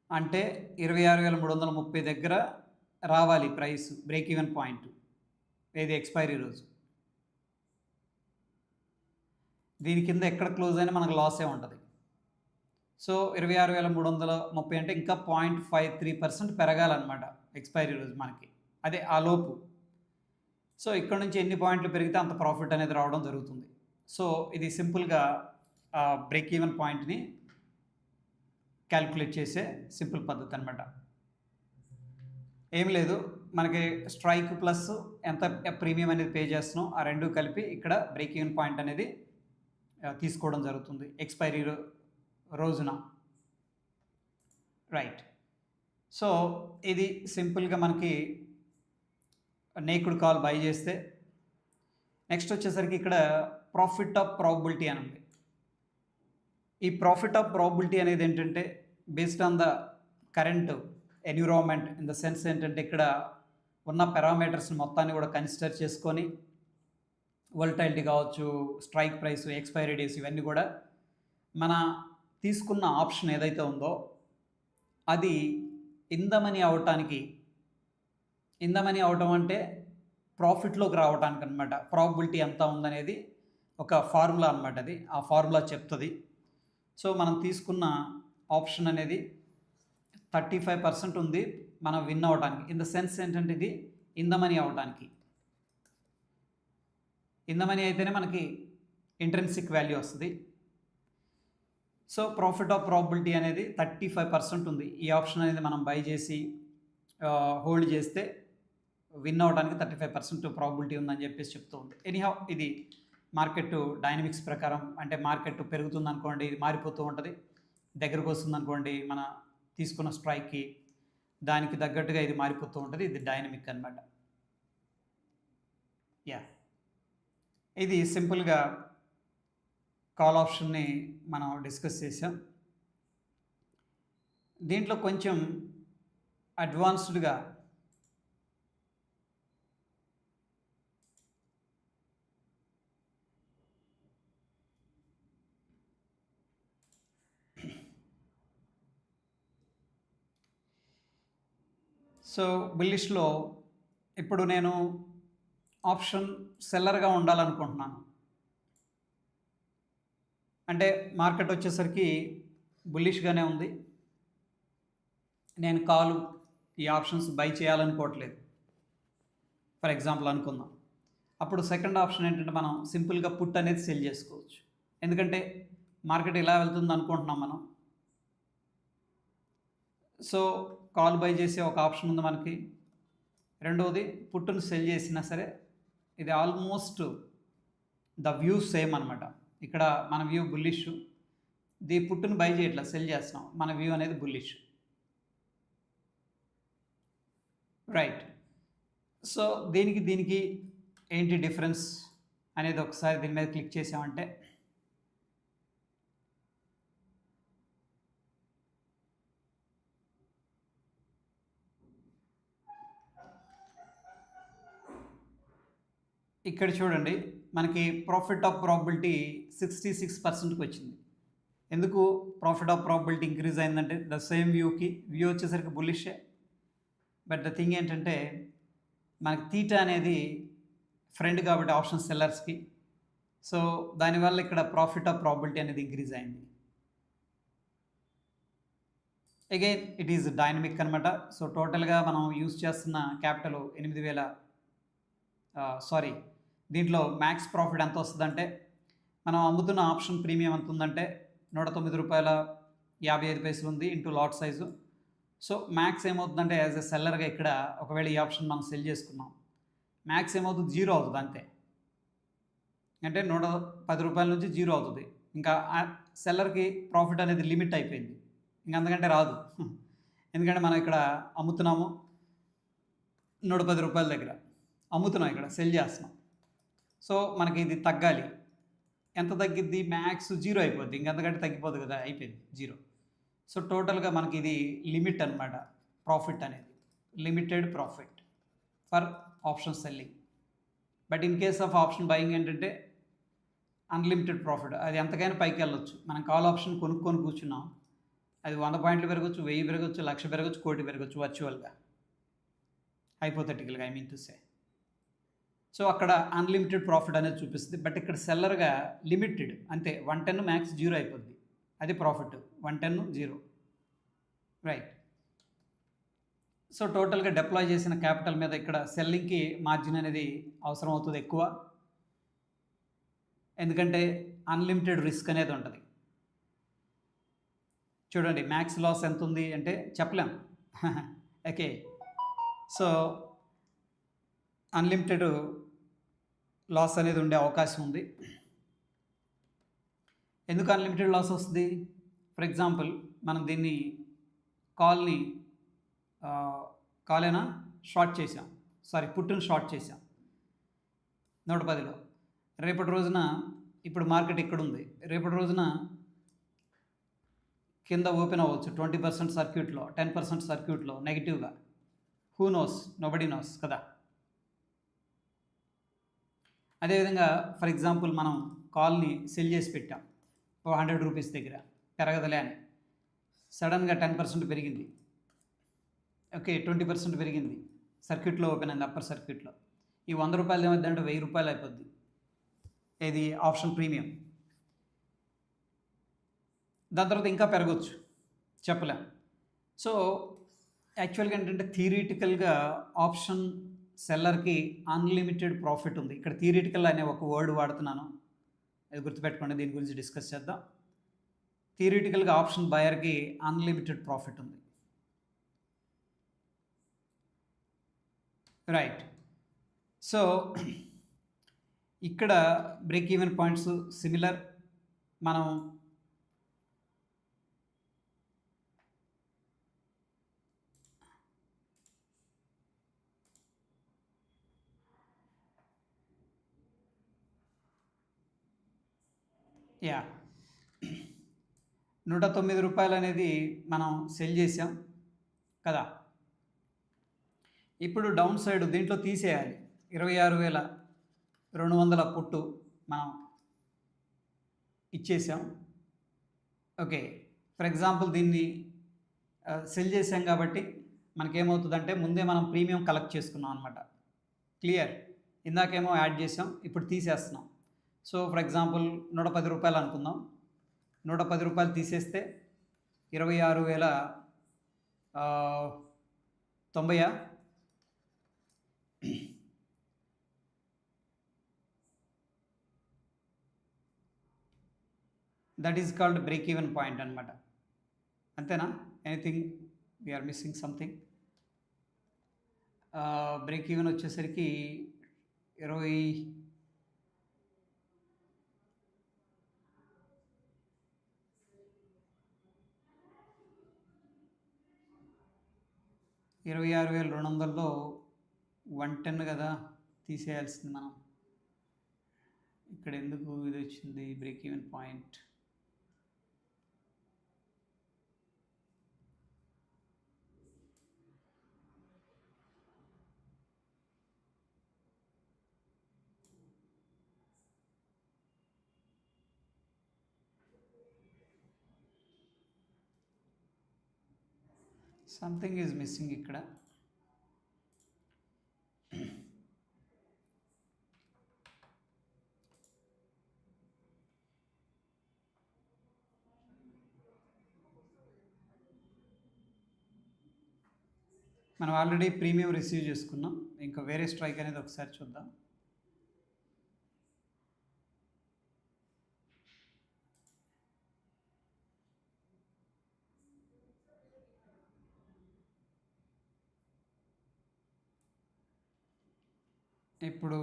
అంటే 26,330 దగ్గర రావాలి ప్రైస్ బ్రేక్ ఈవెన్ పాయింట్, ఏది ఎక్స్పైరీ రోజు. దీని కింద ఎక్కడ క్లోజ్ అయినా మనకు లాసే ఉంటుంది. సో 26,330 అంటే ఇంకా 0.53% పెరగాలన్నమాట ఎక్స్పైరీ రోజు మనకి, అదే ఆ లోపు. సో ఇక్కడ నుంచి ఎన్ని పాయింట్లు పెరిగితే అంత ప్రాఫిట్ అనేది రావడం జరుగుతుంది. సో ఇది సింపుల్గా బ్రేక్ ఈవెన్ పాయింట్ని క్యాల్కులేట్ చేసే సింపుల్ పద్ధతి అనమాట. ఏం లేదు, మనకి స్ట్రైక్ ప్లస్ ఎంత ప్రీమియం అనేది పే చేస్తున్నాం ఆ రెండు కలిపి ఇక్కడ బ్రేక్ ఈవెన్ పాయింట్ అనేది తీసుకోవడం జరుగుతుంది ఎక్స్పైరీ రోజున, రైట్. సో ఇది సింపుల్గా మనకి నేకుడ్ కాల్ బై చేస్తే. నెక్స్ట్ వచ్చేసరికి ఇక్కడ ప్రాఫిట్ ఆఫ్ ప్రాబబిలిటీ అని ఉంది. ఈ ప్రాఫిట్ ఆఫ్ ప్రాబబిలిటీ అనేది ఏంటంటే based on the current environment, in the sense ఏంటంటే ఇక్కడ ఉన్న పారామీటర్స్ని మొత్తాన్ని కూడా కన్సిడర్ చేసుకొని వోల్టైలిటీ కావచ్చు, స్ట్రైక్ ప్రైస్, ఎక్స్పైరీ డేస్, ఇవన్నీ కూడా మన తీసుకున్న ఆప్షన్ ఏదైతే ఉందో అది ఇందమని అవటం అంటే ప్రాఫిట్లోకి రావడానికి అనమాట. ప్రాబబిలిటీ ఎంత ఉందనేది ఒక ఫార్ములా అనమాట, అది ఆ ఫార్ములా చెప్తుంది. సో మనం తీసుకున్న ఆప్షన్ అనేది 35% ఉంది మనం విన్ అవ్వడానికి. ఇన్ ద సెన్స్ ఏంటంటే ఇది ఇందమని అవడానికి, ఇందమని అయితేనే మనకి ఇంట్రెన్సిక్ వాల్యూ వస్తుంది. సో ప్రాఫిట్ ఆఫ్ ప్రాబబిలిటీ అనేది 35% ఉంది. ఈ ఆప్షన్ అనేది మనం బై చేసి హోల్డ్ చేస్తే విన్ అవ్వడానికి 35% ప్రాబబిలిటీ ఉందని చెప్పేసి చెప్తూ ఉంది. ఎనీహౌ ఇది మార్కెట్ డైనమిక్స్ ప్రకారం, అంటే మార్కెట్ పెరుగుతుంది అనుకోండి ఇది మారిపోతూ ఉంటుంది, దగ్గరకు వస్తుంది అనుకోండి మన తీసుకున్న స్ట్రైక్కి దానికి తగ్గట్టుగా ఇది మారిపోతూ ఉంటుంది. ఇది డైనమిక్ అనమాట. ఇది సింపుల్గా కాల్ ఆప్షన్ని మనం డిస్కస్ చేసాం. దీంట్లో కొంచెం అడ్వాన్స్డ్గా సో బుల్లిష్లో ఇప్పుడు నేను ఆప్షన్ సెల్లర్గా ఉండాలనుకుంటున్నాను. అంటే మార్కెట్ వచ్చేసరికి బుల్లిష్గానే ఉంది, నేను కాలు ఈ ఆప్షన్స్ బై చేయాలనుకోవట్లేదు ఫర్ ఎగ్జాంపుల్ అనుకుందాం. అప్పుడు సెకండ్ ఆప్షన్ ఏంటంటే మనం సింపుల్గా పుట్ అనేది సెల్ చేసుకోవచ్చు. ఎందుకంటే మార్కెట్ ఇలా వెళ్తుంది అనుకుంటున్నాం మనం. సో కాల్ బై చేసే ఒక ఆప్షన్ ఉంది మనకి. రెండవది పుట్టును సెల్ చేసినా సరే ఇది ఆల్మోస్ట్ ద వ్యూ సేమ్ అనమాట. ఇక్కడ మన వ్యూ బుల్లిష్, ది పుట్టును బై చేయట్లా, సెల్ చేస్తున్నాం, మన వ్యూ అనేది బుల్లిష్. రైట్. సో దీనికి ఏంటి డిఫరెన్స్ అనేది ఒకసారి దీని మీద క్లిక్ చేసామంటే ఇక్కడ చూడండి మనకి ప్రాఫిట్ ఆఫ్ ప్రాబిలిటీ 66%కి వచ్చింది. ఎందుకు ప్రాఫిట్ ఆఫ్ ప్రాబిలిటీ ఇంక్రీజ్ అయిందంటే ద సేమ్ వ్యూ వచ్చేసరికి బుల్లిషే, బట్ ద థింగ్ ఏంటంటే మనకి తీటా అనేది ఫ్రెండ్ కాబట్టి ఆప్షన్ సెల్లర్స్కి, సో దానివల్ల ఇక్కడ ప్రాఫిట్ ఆఫ్ ప్రాబిలిటీ అనేది ఇంక్రీజ్ అయింది. అగైన్ ఇట్ ఈజ్ డైనమిక్ అనమాట. సో టోటల్గా మనం యూజ్ చేస్తున్న క్యాపిటల్ 8,000 దీంట్లో మ్యాక్స్ ప్రాఫిట్ ఎంత వస్తుందంటే మనం అమ్ముతున్న ఆప్షన్ ప్రీమియం ఎంత ఉందంటే ₹109.55 ఉంది into lot size. So max ఏమవుతుందంటే యాజ్ ఎ సెల్లర్గా ఇక్కడ ఒకవేళ ఈ ఆప్షన్ మనం సెల్ చేసుకున్నాం, మ్యాక్స్ ఏమవుతుంది, 0 అవుతుంది అంతే. అంటే ₹110 నుంచి 0 అవుతుంది. ఇంకా సెల్లర్కి ప్రాఫిట్ అనేది లిమిట్ అయిపోయింది, ఇంకా అంతకంటే రాదు. ఎందుకంటే మనం ఇక్కడ అమ్ముతున్నాము ₹110 దగ్గర అమ్ముతున్నాం, ఇక్కడ సెల్ చేస్తున్నాం. సో మనకి ఇది తగ్గాలి, ఎంత తగ్గిద్ది, మ్యాక్స్ 0 అయిపోద్ది, ఇంకంతకంటే తగ్గిపోదు కదా, అయిపోయింది 0. సో టోటల్గా మనకి ఇది లిమిట్ అనమాట, ప్రాఫిట్ అనేది limited profit for option selling. But in case of option buying ఏంటంటే అన్లిమిటెడ్ ప్రాఫిట్, అది ఎంతకైనా పైకి వెళ్ళొచ్చు. మనం కాల్ ఆప్షన్ కొనుక్కొని కూర్చున్నాం, అది 100 పాయింట్లు పెరగచ్చు, 1000 పెరగచ్చు, 1,00,000 పెరగచ్చు, 1,00,00,000 పెరగచ్చు వర్చువల్గా, హైపోథెటికల్గా I mean to say. So అక్కడ అన్లిమిటెడ్ ప్రాఫిట్ అనేది చూపిస్తుంది. బట్ ఇక్కడ సెల్లర్గా లిమిటెడ్ అంతే, 110 మ్యాక్స్ 0 అయిపోద్ది, అది ప్రాఫిట్ 110 0. రైట్. సో టోటల్గా డిప్లాయ్ చేసిన క్యాపిటల్ మీద ఇక్కడ సెల్లింగ్కి మార్జిన్ అనేది అవసరం అవుతుంది ఎక్కువ, ఎందుకంటే అన్లిమిటెడ్ రిస్క్ అనేది ఉంటుంది. చూడండి మ్యాక్స్ లాస్ ఎంత ఉంది అంటే చెప్పలేం. ఓకే, సో అన్లిమిటెడ్ లాస్ అనేది ఉండే అవకాశం ఉంది. ఎందుకు అన్లిమిటెడ్ లాస్ వస్తుంది? ఫర్ ఎగ్జాంపుల్ మనం దీన్ని కాలేనా షార్ట్ చేసాం, పుట్టును షార్ట్ చేసాం 110లో. రేపటి రోజున ఇప్పుడు మార్కెట్ ఇక్కడ ఉంది, రేపటి రోజున కింద ఓపెన్ అవ్వచ్చు 20% సర్క్యూట్లో, 10% సర్క్యూట్లో నెగిటివ్గా. హూ నోస్, నోబడీ నోస్ కదా. అదేవిధంగా ఫర్ ఎగ్జాంపుల్ మనం కాల్ని సెల్ చేసి పెట్టాం ₹100 దగ్గర, పెరగదలే అని. సడన్గా 10% పెరిగింది, ఓకే 20% పెరిగింది, సర్క్యూట్లో ఓపెన్ అయింది, అప్పర్ సర్క్యూట్లో. ఈ ₹100 ఏమైందంటే ₹1000 అయిపోద్ది, ఇది ఆప్షన్ ప్రీమియం. దాని తర్వాత ఇంకా పెరగచ్చు, చెప్పలేం. సో యాక్చువల్గా ఏంటంటే థియరిటికల్గా ఆప్షన్ సెల్లర్కి అన్లిమిటెడ్ ప్రాఫిట్ ఉంది. ఇక్కడ థియరిటికల్ అనే ఒక వర్డ్ వాడుతున్నాను, అది గుర్తుపెట్టుకోండి, దీని గురించి డిస్కస్ చేద్దాం. థియరిటికల్గా ఆప్షన్ బయర్కి అన్లిమిటెడ్ ప్రాఫిట్ ఉంది. రైట్. సో ఇక్కడ బ్రేక్ ఈవెన్ పాయింట్స్ సిమిలర్. మనం ₹109 అనేది మనం సెల్ చేసాం కదా. ఇప్పుడు డౌన్ సైడ్ దీంట్లో తీసేయాలి, 26,200 పుట్టు మనం ఇచ్చేసాం. ఓకే, ఫర్ ఎగ్జాంపుల్ దీన్ని సెల్ చేసాం కాబట్టి మనకేమవుతుందంటే ముందే మనం ప్రీమియం కలెక్ట్ చేసుకున్నాం అనమాట. క్లియర్? ఇందాకేమో యాడ్ చేసాం, ఇప్పుడు తీసేస్తున్నాం. సో ఫర్ ఎగ్జాంపుల్ రూ. 110 అనుకుందాం. రూ. 110 తీసేస్తే 26,090 that is called break even point అనమాట. అంతేనా? Anything we are missing something? Break even వచ్చేసరికి 26,200లో 110 కదా తీసేయాల్సింది మనం. ఇక్కడ ఎందుకు ఇది వచ్చింది break even point? Something is missing ఇక్కడ. మనం ఆల్రెడీ ప్రీమియం రిసీవ్ చేసుకున్నాం. ఇంకా వేరే స్ట్రైక్ అనేది ఒకసారి చూద్దాం. ఇప్పుడు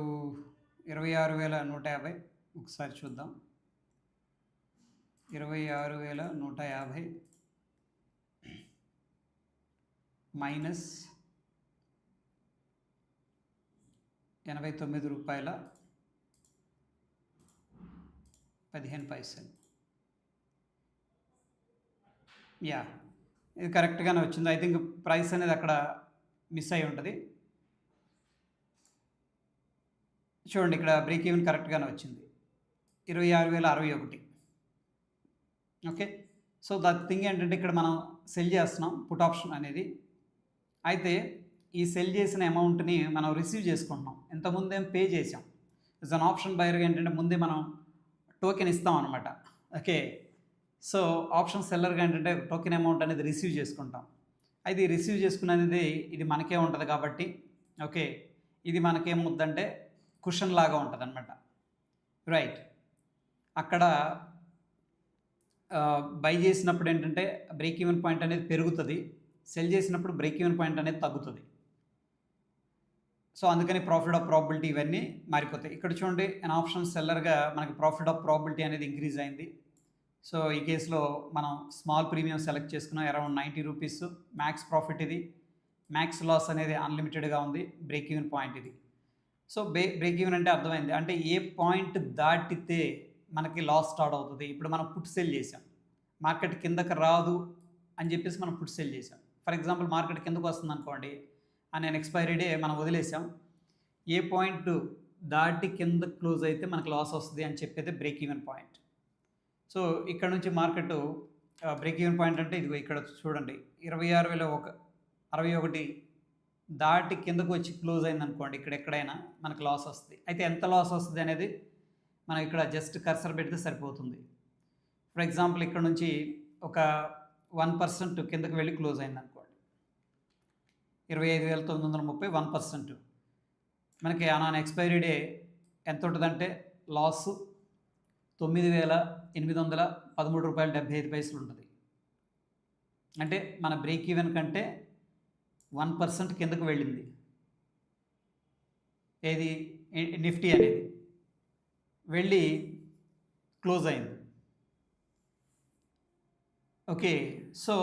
26,150 ఒకసారి చూద్దాం. 26,150 మైనస్ ₹89.15. యా, ఇది కరెక్ట్గానే వచ్చింది. ఐ థింక్ ప్రైస్ అనేది అక్కడ మిస్ అయి ఉంటుంది. చూడండి, ఇక్కడ బ్రేక్ ఈవెన్ కరెక్ట్గానే వచ్చింది, 26,061. ఓకే, సో ద థింగ్ ఏంటంటే ఇక్కడ మనం సెల్ చేస్తున్నాం పుట్ ఆప్షన్ అనేది. అయితే ఈ సెల్ చేసిన అమౌంట్ని మనం రిసీవ్ చేసుకుంటున్నాం. ఇంతకుముందు ఏం పే చేసాం. ఇట్స్ అన్ ఆప్షన్ బయర్ ఏంటంటే ముందే మనం టోకెన్ ఇస్తాం అనమాట. ఓకే, సో ఆప్షన్ సెల్లర్గా ఏంటంటే టోకెన్ అమౌంట్ అనేది రిసీవ్ చేసుకుంటాం. అయితే ఈ రిసీవ్ చేసుకునేది ఇది మనకే ఉంటుంది కాబట్టి, ఓకే, ఇది మనకేమవుద్దంటే కుషన్ లాగా ఉంటుంది అనమాట. రైట్, అక్కడ బై చేసినప్పుడు ఏంటంటే బ్రేక్ ఈవెన్ పాయింట్ అనేది పెరుగుతుంది, సెల్ చేసినప్పుడు బ్రేక్ ఈవెన్ పాయింట్ అనేది తగ్గుతుంది. సో అందుకని ప్రాఫిట్ ఆఫ్ ప్రాబిలిటీ ఇవన్నీ మారిపోతాయి. ఇక్కడ చూడండి, అన్ ఆప్షన్ సెల్లర్గా మనకి ప్రాఫిట్ ఆఫ్ ప్రాబిలిటీ అనేది ఇంక్రీజ్ అయింది. సో ఈ కేసులో మనం స్మాల్ ప్రీమియం సెలెక్ట్ చేసుకున్నాం, అరౌండ్ ₹90. మ్యాక్స్ ప్రాఫిట్ ఇది, మ్యాక్స్ లాస్ అనేది అన్లిమిటెడ్గా ఉంది. బ్రేక్ ఈవెన్ పాయింట్ ఇది. సో బ్రేక్ ఈవెన్ అంటే అర్థమైంది, అంటే ఏ పాయింట్ దాటితే మనకి లాస్ స్టార్ట్ అవుతుంది. ఇప్పుడు మనం పుట్ సెల్ చేసాం, మార్కెట్ కిందకి రాదు అని చెప్పేసి మనం పుట్ సెల్ చేసాం. ఫర్ ఎగ్జాంపుల్ మార్కెట్ కిందకు వస్తుంది అనుకోండి, నేను ఎక్స్పైరీ డే మనం వదిలేసాం. ఏ పాయింట్ దాటి కింద క్లోజ్ అయితే మనకు లాస్ వస్తుంది అని చెప్పేది బ్రేక్ ఈవెన్ పాయింట్. సో ఇక్కడ నుంచి మార్కెట్ బ్రేక్ ఈవెన్ పాయింట్ అంటే ఇదిగో ఇక్కడ చూడండి, 26,061 దాటి కిందకు వచ్చి క్లోజ్ అయింది అనుకోండి, ఇక్కడ ఎక్కడైనా మనకు లాస్ వస్తుంది. అయితే ఎంత లాస్ వస్తుంది అనేది మనం ఇక్కడ జస్ట్ కర్సర్ పెడితే సరిపోతుంది. ఫర్ ఎగ్జాంపుల్ ఇక్కడ నుంచి ఒక 1% కిందకు వెళ్ళి క్లోజ్ అయింది అనుకోండి, 25,930, 1%. మనకి ఆన్ ఎక్స్పైరీ డే ఎంత ఉంటుందంటే లాస్ ₹9,813.75 ఉంటుంది. అంటే మన బ్రేక్ ఈవెన్ కంటే 1% కిందకు వెళ్ళింది ఏది, నిఫ్టీ అనేది వెళ్ళి క్లోజ్ అయింది. ఓకే, సో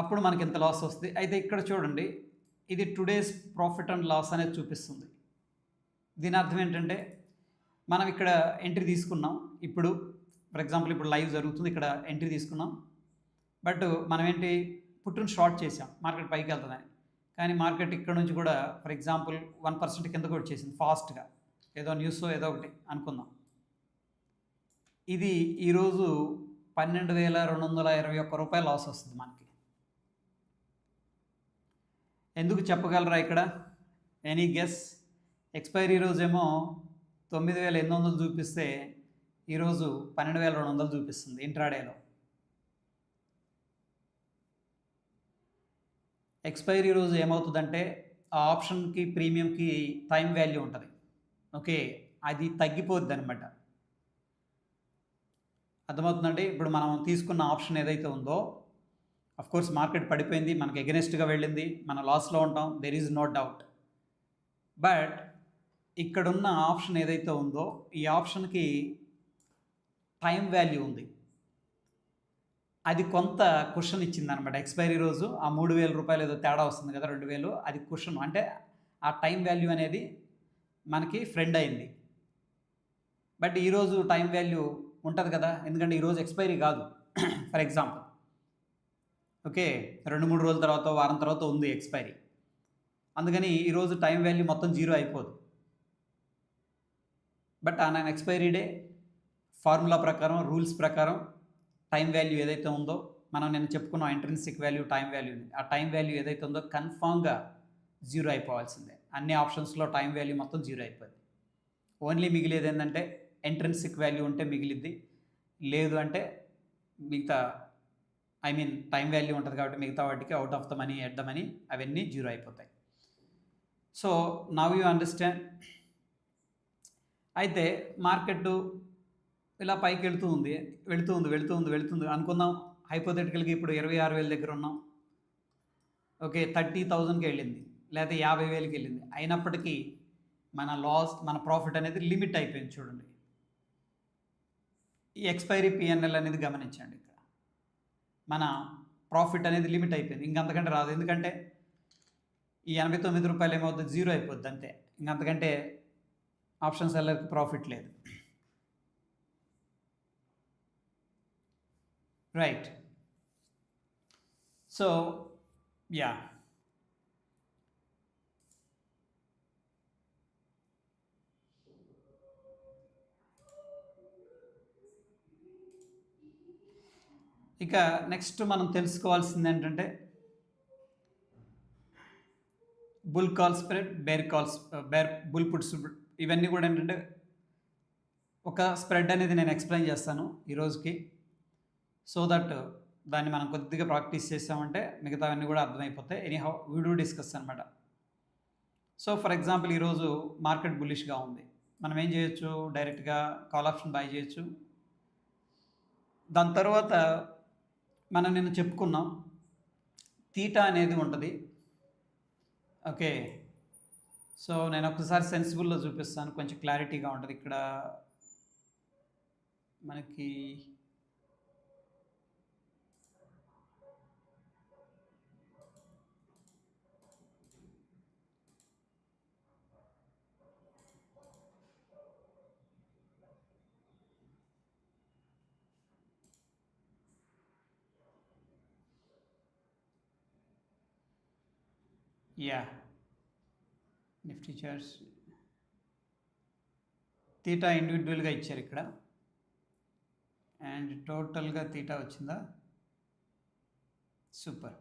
అప్పుడు మనకి ఎంత లాస్ వస్తుంది. అయితే ఇక్కడ చూడండి, ఇది టుడేస్ ప్రాఫిట్ అండ్ లాస్ అనేది చూపిస్తుంది. దీని అర్థం ఏంటంటే మనం ఇక్కడ ఎంట్రీ తీసుకున్నాం, ఇప్పుడు ఫర్ ఎగ్జాంపుల్ ఇప్పుడు లైవ్ జరుగుతుంది, ఇక్కడ ఎంట్రీ తీసుకున్నాం. బట్ మనం ఏంటి, పుట్టును షార్ట్ చేసాం మార్కెట్ పైకి వెళ్తుందని. కానీ మార్కెట్ ఇక్కడ నుంచి కూడా ఫర్ ఎగ్జాంపుల్ 1% కిందకు వచ్చేసింది ఫాస్ట్గా, ఏదో న్యూస్ ఏదో ఒకటి అనుకుందాం. ఇది ఈరోజు ₹12,221 లాస్ వస్తుంది మనకి. ఎందుకు చెప్పగలరా ఇక్కడ? Any guess? ఎక్స్పైరీ రోజేమో 9,800 చూపిస్తే ఈరోజు 12,200 చూపిస్తుంది ఇంట్రాడేలో. ఎక్స్పైరీ రోజు ఏమవుతుందంటే ఆ ఆప్షన్కి ప్రీమియంకి టైం వాల్యూ ఉంటుంది. ఓకే, అది తగ్గిపోద్ది అనమాట. అర్థమవుతుందండి? ఇప్పుడు మనం తీసుకున్న ఆప్షన్ ఏదైతే ఉందో, కోర్స్ మార్కెట్ పడిపోయింది, మనకి ఎగెనెస్ట్గా వెళ్ళింది, మన లాస్లో ఉంటాం, there is no doubt. But ఇక్కడున్న ఆప్షన్ ఏదైతే ఉందో ఈ ఆప్షన్కి టైం వాల్యూ ఉంది. అది కొంత కుషన్ ఇచ్చింది అనమాట. ఎక్స్పైరీ రోజు ఆ 3,000 రూపాయలు ఏదో తేడా వస్తుంది కదా, 2,000, అది కుషన్. అంటే ఆ టైం వాల్యూ అనేది మనకి ఫ్రెండ్ అయింది. బట్ ఈరోజు టైం వాల్యూ ఉంటుంది కదా, ఎందుకంటే ఈరోజు ఎక్స్పైరీ కాదు. ఫర్ ఎగ్జాంపుల్, ఓకే, 2-3 రోజుల తర్వాత, వారం తర్వాత ఉంది ఎక్స్పైరీ. అందుకని ఈరోజు టైం వాల్యూ మొత్తం జీరో అయిపోదు. బట్ ఆ ఎక్స్పైరీ డే ఫార్ములా ప్రకారం, రూల్స్ ప్రకారం టైం వాల్యూ ఏదైతే ఉందో, మనం నేను చెప్పుకున్నాం ఇంట్రిన్సిక్ వాల్యూ, టైం వాల్యూ, ఆ టైం వాల్యూ ఏదైతే ఉందో కన్ఫామ్గా జీరో అయిపోవాల్సిందే. అన్ని ఆప్షన్స్లో టైం వాల్యూ మొత్తం జీరో అయిపోద్ది. ఓన్లీ మిగిలేది ఏంటంటే ఇంట్రిన్సిక్ వాల్యూ ఉంటే మిగిలిద్ది, లేదు అంటే మిగతా టైం వాల్యూ ఉంటుంది కాబట్టి మిగతా వాటికి out of the money, at the money, అవన్నీ జీరో అయిపోతాయి. So now you understand. అయితే మార్కెట్ ఇలా పైకి వెళుతుంది అనుకుందాం. హైపోథెటికల్గా ఇప్పుడు 26,000 దగ్గర ఉన్నాం. ఓకే, 30,000కి వెళ్ళింది, లేదా 50,000కి వెళ్ళింది. అయినప్పటికీ మన లాస్, మన ప్రాఫిట్ అనేది లిమిట్ అయిపోయింది. చూడండి, ఈ ఎక్స్పైరీ పిఎన్ఎల్ అనేది గమనించండి. ఇక్కడ మన ప్రాఫిట్ అనేది లిమిట్ అయిపోయింది, ఇంకంతకంటే రాదు. ఎందుకంటే ఈ 89 రూపాయలు ఏమవుతుంది, జీరో అయిపోద్ది అంతే. ఇంకంతకంటే ఆప్షన్ సెల్లర్కి ప్రాఫిట్ లేదు. రైట్. సో యా, ఇక నెక్స్ట్ మనం తెలుసుకోవాల్సింది ఏంటంటే bull call spread, bull put spread. ఇవన్నీ కూడా ఏంటంటే ఒక స్ప్రెడ్ అనేది నేను ఎక్స్ప్లెయిన్ చేస్తాను ఈరోజుకి. సో దట్ దాన్ని మనం కొద్దిగా ప్రాక్టీస్ చేసామంటే మిగతావన్నీ కూడా అర్థమైపోతాయి. ఎనీహౌ వీ డూ డిస్కస్ అనమాట. సో ఫర్ ఎగ్జాంపుల్, ఈరోజు మార్కెట్ బుల్లిష్గా ఉంది. మనం ఏం చేయొచ్చు, డైరెక్ట్గా కాల్ ఆప్షన్ బై చేయొచ్చు. దాని తర్వాత మనం నిన్న చెప్పుకున్నాం తీటా అనేది ఉంటుంది. ఓకే, సో నేను ఒకసారి సెన్సిబుల్లో చూపిస్తాను, కొంచెం క్లారిటీగా ఉంటుంది. ఇక్కడ మనకి యా నిఫ్టీ చార్ట్స్ తీటా ఇండివిజువల్గా ఇచ్చారు ఇక్కడ, అండ్ టోటల్గా తీటా వచ్చిందా? సూపర్.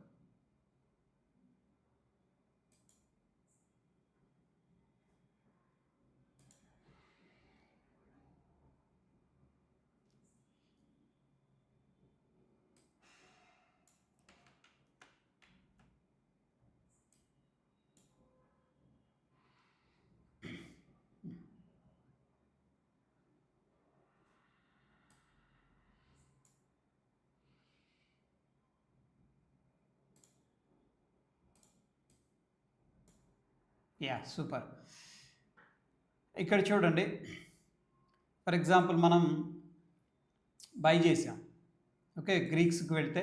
Yeah super. ఇక్కడ చూడండి, ఫర్ ఎగ్జాంపుల్ మనం బై చేసాం. ఓకే, గ్రీక్స్కి వెళ్తే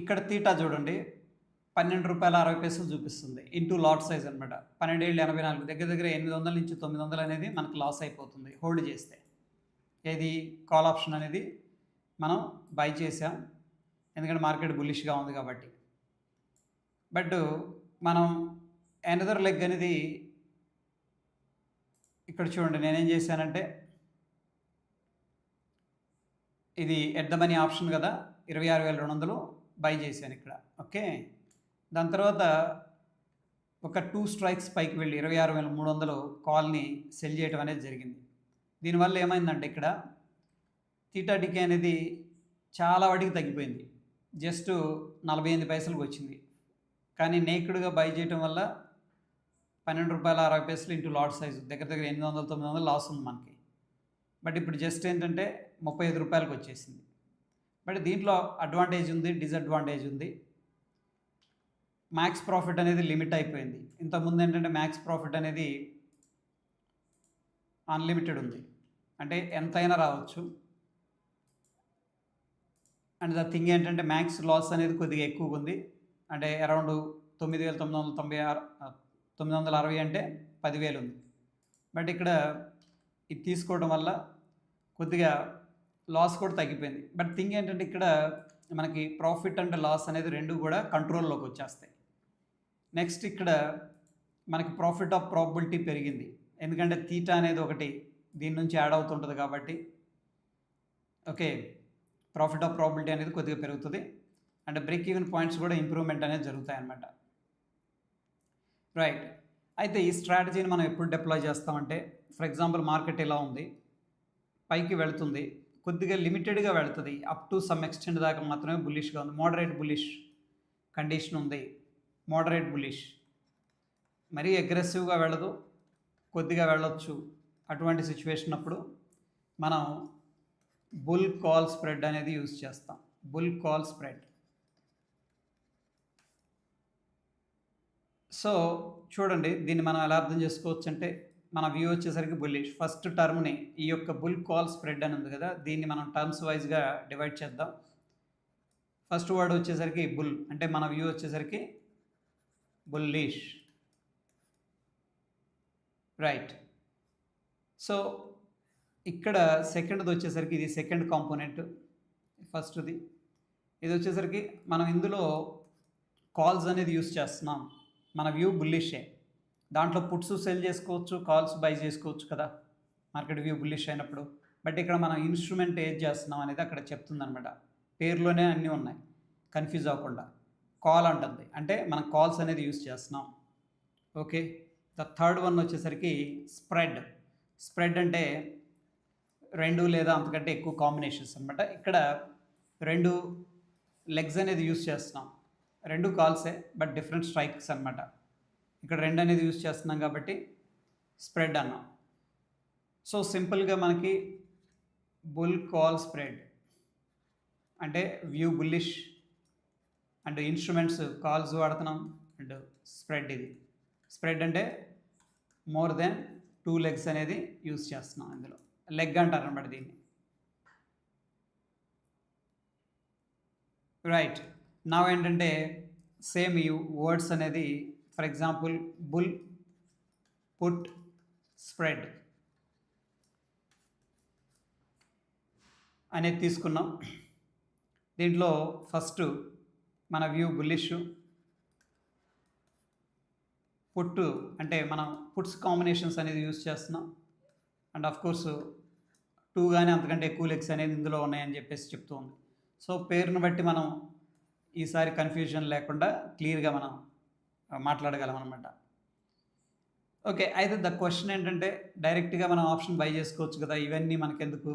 ఇక్కడ తీటా చూడండి, 12 రూపాయల 60 పైసలు చూపిస్తుంది. ఇంటూ లాట్ సైజ్ అనమాట. 12,84 దగ్గర 800 నుంచి 900 అనేది మనకు లాస్ అయిపోతుంది హోల్డ్ చేస్తే. ఏది, కాల్ ఆప్షన్ అనేది మనం బై చేసాం, ఎందుకంటే మార్కెట్ బుల్లిష్గా ఉంది కాబట్టి. బట్ మనం ఎనదర్ లెగ్ అనేది ఇక్కడ చూడండి, నేనేం చేశానంటే ఇది ఎట్ ద మనీ ఆప్షన్ కదా, 26,200 బై చేశాను ఇక్కడ. ఓకే, దాని తర్వాత ఒక 2 స్ట్రైక్స్ పైకి వెళ్ళి 26,300 కాల్ని సెల్ చేయడం అనేది జరిగింది. దీనివల్ల ఏమైందంటే ఇక్కడ థీటా డికే అనేది చాలా వాటికి తగ్గిపోయింది, జస్ట్ 48 పైసలకు వచ్చింది. కానీ నేకుడ్గా బై చేయడం వల్ల ₹12.60 ఇంటూ లాట్ సైజు దగ్గర దగ్గర 800-900 లాస్ ఉంది మనకి. బట్ ఇప్పుడు జస్ట్ ఏంటంటే ₹35 వచ్చేసింది. బట్ దీంట్లో అడ్వాంటేజ్ ఉంది, డిసడ్వాంటేజ్ ఉంది. మ్యాక్స్ ప్రాఫిట్ అనేది లిమిట్ అయిపోయింది. ఇంతకుముందు ఏంటంటే మ్యాక్స్ ప్రాఫిట్ అనేది అన్లిమిటెడ్ ఉంది, అంటే ఎంతైనా రావచ్చు. అండ్ ద థింగ్ ఏంటంటే మ్యాక్స్ లాస్ అనేది కొద్దిగా ఎక్కువగా ఉంది, అంటే అరౌండ్ 9,960 అంటే 10,000 ఉంది. బట్ ఇక్కడ ఇది తీసుకోవడం వల్ల కొద్దిగా లాస్ కూడా తగ్గిపోయింది. బట్ థింగ్ ఏంటంటే ఇక్కడ మనకి ప్రాఫిట్ అండ్ లాస్ అనేది రెండు కూడా కంట్రోల్లోకి వచ్చేస్తాయి. నెక్స్ట్ ఇక్కడ మనకి ప్రాఫిట్ ఆఫ్ ప్రాబబిలిటీ పెరిగింది, ఎందుకంటే థీటా అనేది ఒకటి దీని నుంచి యాడ్ అవుతుంటుంది కాబట్టి. ఓకే, ప్రాఫిట్ ఆఫ్ ప్రాబబిలిటీ అనేది కొద్దిగా పెరుగుతుంది, అండ్ బ్రేక్ ఈవెన్ పాయింట్స్ కూడా ఇంప్రూవ్మెంట్ అనేది జరుగుతాయి అన్నమాట. రైట్, అయితే ఈ స్ట్రాటజీని మనం ఎప్పుడు డిప్లాయ్ చేస్తామంటే, ఫర్ ఎగ్జాంపుల్ మార్కెట్ ఇలా ఉంది, పైకి వెళుతుంది, కొద్దిగా లిమిటెడ్గా వెళుతుంది, అప్ టు సమ్ ఎక్స్టెంట్ దాకా మాత్రమే బుల్లిష్గా ఉంది, మోడరేట్ బుల్లిష్ కండిషన్ ఉంది, మోడరేట్ బుల్లిష్, మరీ అగ్రెసివ్గా వెళ్ళదు, కొద్దిగా వెళ్ళొచ్చు. అటువంటి సిచ్యువేషన్ అప్పుడు మనం బుల్ కాల్ స్ప్రెడ్ అనేది యూజ్ చేస్తాం. Bull call spread. సో చూడండి, దీన్ని మనం ఎలా అర్థం చేసుకోవచ్చు అంటే, మన వ్యూ వచ్చేసరికి బుల్లిష్. ఫస్ట్ టర్మ్ని ఈ యొక్క బుల్ కాల్ స్ప్రెడ్ అని ఉంది కదా, దీన్ని మనం టర్మ్స్ వైజ్గా డివైడ్ చేద్దాం. ఫస్ట్ వర్డ్ వచ్చేసరికి బుల్, అంటే మన వ్యూ వచ్చేసరికి బుల్లిష్. రైట్, సో ఇక్కడ సెకండ్ది వచ్చేసరికి ఇది సెకండ్ కాంపోనెంట్, ఫస్ట్ది ఇది వచ్చేసరికి మనం ఇందులో కాల్స్ అనేది యూస్ చేస్తున్నాం. మన వ్యూ బుల్లిషే, దాంట్లో పుట్స్ సెల్ చేసుకోవచ్చు, కాల్స్ బై చేసుకోవచ్చు కదా మార్కెట్ వ్యూ బుల్లిష్ అయినప్పుడు. బట్ ఇక్కడ మనం ఇన్స్ట్రుమెంట్ ఏది చేస్తున్నాం అనేది అక్కడ చెప్తుంది అనమాట. పేరులోనే అన్నీ ఉన్నాయి, కన్ఫ్యూజ్ అవ్వకుండా. కాల్ అంటుంది, అంటే మనం కాల్స్ అనేది యూస్ చేస్తున్నాం. ఓకే, ద థర్డ్ వన్ వచ్చేసరికి స్ప్రెడ్. స్ప్రెడ్ అంటే రెండు లేదా అంతకంటే ఎక్కువ కాంబినేషన్స్ అనమాట. ఇక్కడ రెండు లెగ్స్ అనేది యూస్ చేస్తున్నాం, రెండు కాల్సే బట్ డిఫరెంట్ స్ట్రైక్స్ అనమాట. ఇక్కడ రెండు అనేది యూస్ చేస్తున్నాం కాబట్టి స్ప్రెడ్ అన్నాం. సో సింపుల్గా మనకి బుల్ కాల్ స్ప్రెడ్ అంటే view bullish and instruments calls వాడుతున్నాం, అండ్ స్ప్రెడ్ ఇది. స్ప్రెడ్ అంటే మోర్ దెన్ 2 లెగ్స్ అనేది యూస్ చేస్తున్నాం, ఇందులో లెగ్ అంటారు అనమాట దీన్ని. రైట్, నా ఏంటంటే సేమ్ ఈ వర్డ్స్ అనేది, for example bull, put, spread అనేది తీసుకున్నాం. దీంట్లో ఫస్ట్ మన వ్యూ బుల్లిష్, పుట్ అంటే మనం పుట్స్ కాంబినేషన్స్ అనేది యూస్ చేస్తున్నాం, అండ్ ఆఫ్ కోర్స్ 2 కానీ అంతకంటే ఎక్కువ లెగ్స్ అనేది ఇందులో ఉన్నాయని చెప్పేసి చెప్తూ ఉంది. సో పేరును బట్టి మనం ఈసారి కన్ఫ్యూజన్ లేకుండా క్లియర్గా మనం మాట్లాడగలం అనమాట. ఓకే, అయితే ద క్వశ్చన్ ఏంటంటే, డైరెక్ట్గా మనం ఆప్షన్ బై చేసుకోవచ్చు కదా, ఇవన్నీ మనకెందుకు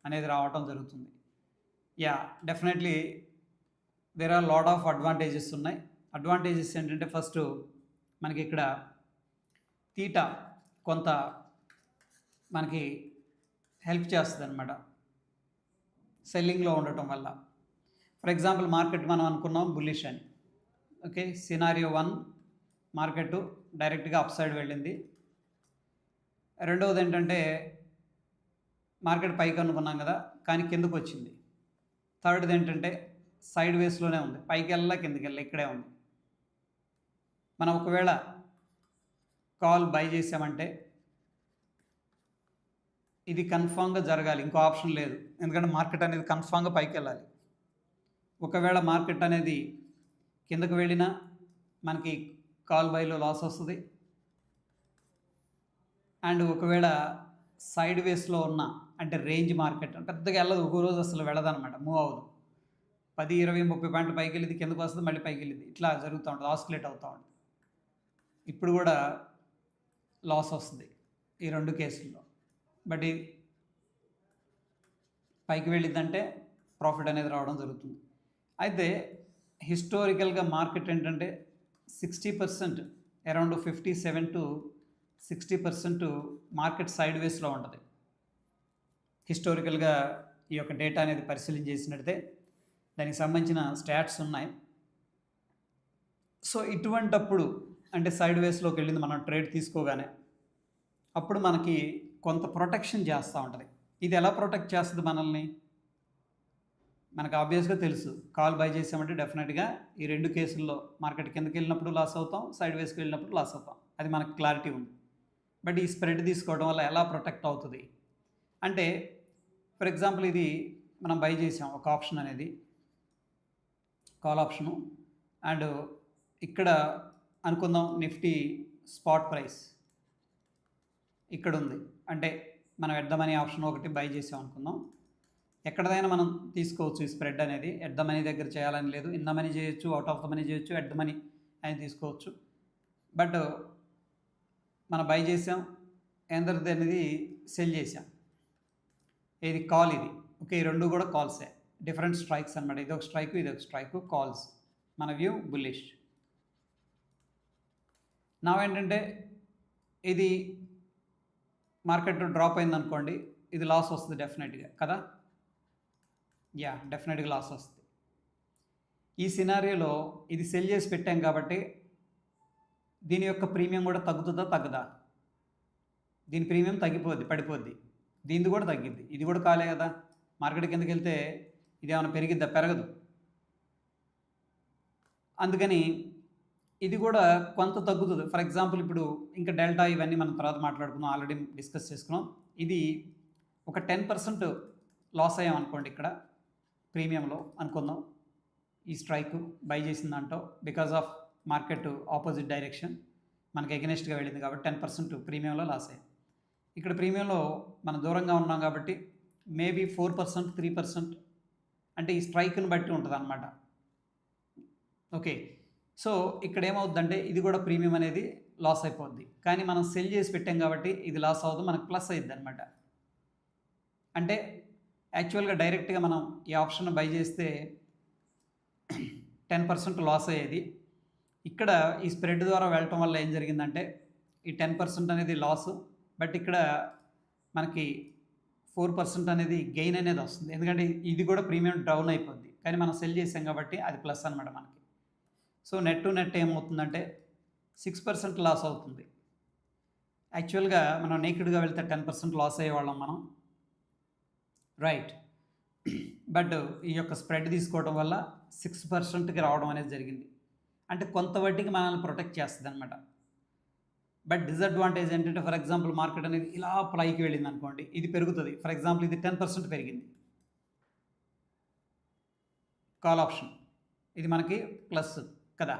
అనేది రావటం జరుగుతుంది. Yeah, definitely there are lot of advantages ఉన్నాయి. అడ్వాంటేజెస్ ఏంటంటే, ఫస్ట్ మనకి ఇక్కడ థీటా కొంత మనకి హెల్ప్ చేస్తుంది అనమాట సెల్లింగ్లో ఉండటం వల్ల. ఫర్ ఎగ్జాంపుల్ మార్కెట్ మనం అనుకున్నాం బుల్లిష్ అని. ఓకే, సినారియో 1 మార్కెట్ డైరెక్ట్గా అప్ సైడ్ వెళ్ళింది. రెండవది ఏంటంటే మార్కెట్ పైకి అనుకున్నాం కదా, కానీ కిందకు వచ్చింది. థర్డ్ది ఏంటంటే సైడ్ వేస్లోనే ఉంది, పైకి వెళ్ళా కిందకి వెళ్ళా ఇక్కడే ఉంది. మనం ఒకవేళ కాల్ బై చేసామంటే ఇది కన్ఫామ్గా జరగాలి, ఇంకో ఆప్షన్ లేదు, ఎందుకంటే మార్కెట్ అనేది కన్ఫామ్గా పైకి వెళ్ళాలి. ఒకవేళ మార్కెట్ అనేది కిందకు వెళ్ళినా మనకి కాల్ బైలో లాస్ వస్తుంది, అండ్ ఒకవేళ సైడ్ వేస్లో ఉన్న అంటే రేంజ్ మార్కెట్ పెద్దగా వెళ్ళదు, ఒక రోజు అసలు వెళ్ళదన్నమాట, మూవ్ అవ్వదు. 10, 20, 30 పాయింట్లు పైకి వెళ్ళింది, కిందకు వస్తుంది, మళ్ళీ పైకి వెళ్ళింది, ఇట్లా జరుగుతూ ఉంటుంది, ఆస్కులేట్ అవుతూ ఉంటుంది. ఇప్పుడు కూడా లాస్ వస్తుంది ఈ 2 కేసుల్లో. బట్ ఇది పైకి వెళ్ళిందంటే ప్రాఫిట్ అనేది రావడం జరుగుతుంది. అయితే హిస్టారికల్గా మార్కెట్ ఏంటంటే 60%, అరౌండ్ 57 to 60% మార్కెట్ సైడ్ వేస్లో ఉంటుంది. హిస్టారికల్గా ఈ యొక్క డేటా అనేది పరిశీలన చేసినట్టే దానికి సంబంధించిన స్టాట్స్ ఉన్నాయి. సో ఇటువంటప్పుడు అంటే సైడ్ వేస్లోకి వెళ్ళింది మనం ట్రేడ్ తీసుకోగానే, అప్పుడు మనకి కొంత ప్రొటెక్షన్ చేస్తూ ఉంటుంది. ఇది ఎలా ప్రొటెక్ట్ చేస్తుంది మనల్ని? మనకు ఆబ్వియస్గా తెలుసు, కాల్ బై చేసామంటే డెఫినెట్గా ఈ 2 కేసుల్లో మార్కెట్ కిందకి వెళ్ళినప్పుడు లాస్ అవుతాం, సైడ్ వేస్కి వెళ్ళినప్పుడు లాస్ అవుతాం, అది మనకు క్లారిటీ ఉంది. బట్ ఈ స్ప్రెడ్ తీసుకోవడం వల్ల ఎలా ప్రొటెక్ట్ అవుతుంది అంటే, ఫర్ ఎగ్జాంపుల్ ఇది మనం బై చేసాం ఒక ఆప్షన్ అనేది, కాల్ ఆప్షను, అండ్ ఇక్కడ అనుకుందాం నిఫ్టీ స్పాట్ ప్రైస్ ఇక్కడ ఉంది, అంటే మనం ఎట్ ద మనీ ఆప్షన్ ఒకటి బై చేసాం అనుకుందాం. ఎక్కడదైనా మనం తీసుకోవచ్చు ఈ స్ప్రెడ్ అనేది, ఎట్ ద మనీ దగ్గర చేయాలని లేదు, ఇన్ ద మనీ చేయొచ్చు, అవుట్ ఆఫ్ ద మనీ చేయొచ్చు, ఎట్ ద మనీ అని తీసుకోవచ్చు. బట్ మనం బై చేసాం, ఎందరిది అనేది సెల్ చేసాం, ఇది కాల్, ఇది ఓకే, ఈ 2 కూడా కాల్సే, డిఫరెంట్ స్ట్రైక్స్ అనమాట, ఇది ఒక స్ట్రైక్, ఇది ఒక స్ట్రైక్, కాల్స్, మన వ్యూ బుల్లిష్. నా ఏంటంటే ఇది మార్కెట్ డ్రాప్ అయింది అనుకోండి, ఇది లాస్ వస్తుంది డెఫినెట్గా కదా, డెఫినెట్గా లాస్ వస్తుంది. ఈ సినారియోలో ఇది సెల్ చేసి పెట్టాం కాబట్టి దీని యొక్క ప్రీమియం కూడా తగ్గుతుందా తగ్గదా? దీని ప్రీమియం తగ్గిపోద్ది, పడిపోద్ది, దీనిది కూడా తగ్గిద్ది, ఇది కూడా కాలే కదా, మార్కెట్ కిందకి వెళ్తే ఇది ఏమైనా పెరిగిద్దా? పెరగదు. అందుకని ఇది కూడా కొంత తగ్గుతుంది. ఫర్ ఎగ్జాంపుల్ ఇప్పుడు ఇంకా డెల్టా ఇవన్నీ మనం తర్వాత మాట్లాడుకున్నాం, ఆల్రెడీ డిస్కస్ చేసుకున్నాం. ఇది ఒక 10% లాస్ అయ్యాం అనుకోండి, ఇక్కడ ప్రీమియంలో అనుకుందాం, ఈ స్ట్రైక్ బై చేసిన దాంట్లో because of market opposite direction మనకి ఎగనెస్ట్గా వెళ్ళింది కాబట్టి 10% ప్రీమియంలో లాస్ అయ్యాం. ఇక్కడ ప్రీమియంలో మనం దూరంగా ఉన్నాం కాబట్టి మేబీ 4%, 3%, అంటే ఈ స్ట్రైక్ని బట్టి ఉంటుంది అన్నమాట. ఓకే, సో ఇక్కడ ఏమవుద్దంటే ఇది కూడా ప్రీమియం అనేది లాస్ అయిపోద్ది, కానీ మనం సెల్ చేసి పెట్టాం కాబట్టి ఇది లాస్ అవ్వదు, మనకు ప్లస్ అయ్యిద్ది అనమాట. అంటే యాక్చువల్గా డైరెక్ట్గా మనం ఈ ఆప్షన్ బై చేస్తే 10% లాస్ అయ్యేది, ఇక్కడ ఈ స్ప్రెడ్ ద్వారా వెళ్ళటం వల్ల ఏం జరిగిందంటే ఈ 10% అనేది లాస్, బట్ ఇక్కడ మనకి 4% అనేది గెయిన్ అనేది వస్తుంది, ఎందుకంటే ఇది కూడా ప్రీమియం డౌన్ అయిపోద్ది, కానీ మనం సెల్ చేసాం కాబట్టి అది ప్లస్ అనమాట మనకి. సో నెట్ టు నెట్ ఏమవుతుందంటే 6% లాస్ అవుతుంది. యాక్చువల్గా మనం నేకెడ్గా వెళ్తే 10% లాస్ అయ్యేవాళ్ళం మనం, రైట్, బట్ ఈ యొక్క స్ప్రెడ్ తీసుకోవడం వల్ల 6%కి రావడం అనేది జరిగింది, అంటే కొంత వడ్డీకి మనల్ని ప్రొటెక్ట్ చేస్తుంది అనమాట. బట్ డిసడ్వాంటేజ్ ఏంటంటే, ఫర్ ఎగ్జాంపుల్ మార్కెట్ అనేది ఇలా పైకి వెళ్ళింది అనుకోండి, ఇది పెరుగుతుంది, ఫర్ ఎగ్జాంపుల్ ఇది 10% పెరిగింది కాల్ ఆప్షన్, ఇది మనకి ప్లస్ కదా,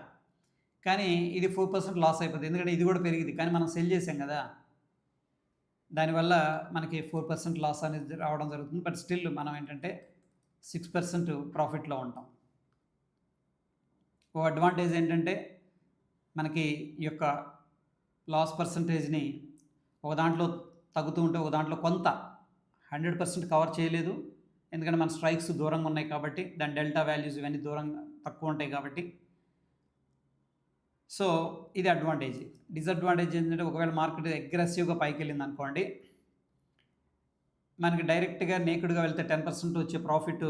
కానీ ఇది 4% లాస్ అయిపోతుంది, ఎందుకంటే ఇది కూడా పెరిగింది, కానీ మనం సెల్ చేసాం కదా, దానివల్ల మనకి 4% లాస్ అనేది రావడం జరుగుతుంది. బట్ స్టిల్ మనం ఏంటంటే 6% ప్రాఫిట్లో ఉంటాం. ఓ అడ్వాంటేజ్ ఏంటంటే మనకి ఈ యొక్క లాస్ పర్సంటేజ్ని ఒక దాంట్లో తగ్గుతూ ఉంటే ఒక దాంట్లో కొంత 100% కవర్ చేయలేదు, ఎందుకంటే మన స్ట్రైక్స్ దూరంగా ఉన్నాయి కాబట్టి, దాని డెల్టా వాల్యూస్ ఇవన్నీ దూరంగా తక్కువ ఉంటాయి కాబట్టి. సో ఇది అడ్వాంటేజ్. డిసడ్వాంటేజ్ ఏంటంటే ఒకవేళ మార్కెట్ అగ్రెసివ్గా పైకి వెళ్ళింది అనుకోండి, మనకి డైరెక్ట్గా నేకుడ్గా వెళ్తే 10% వచ్చే ప్రాఫిట్,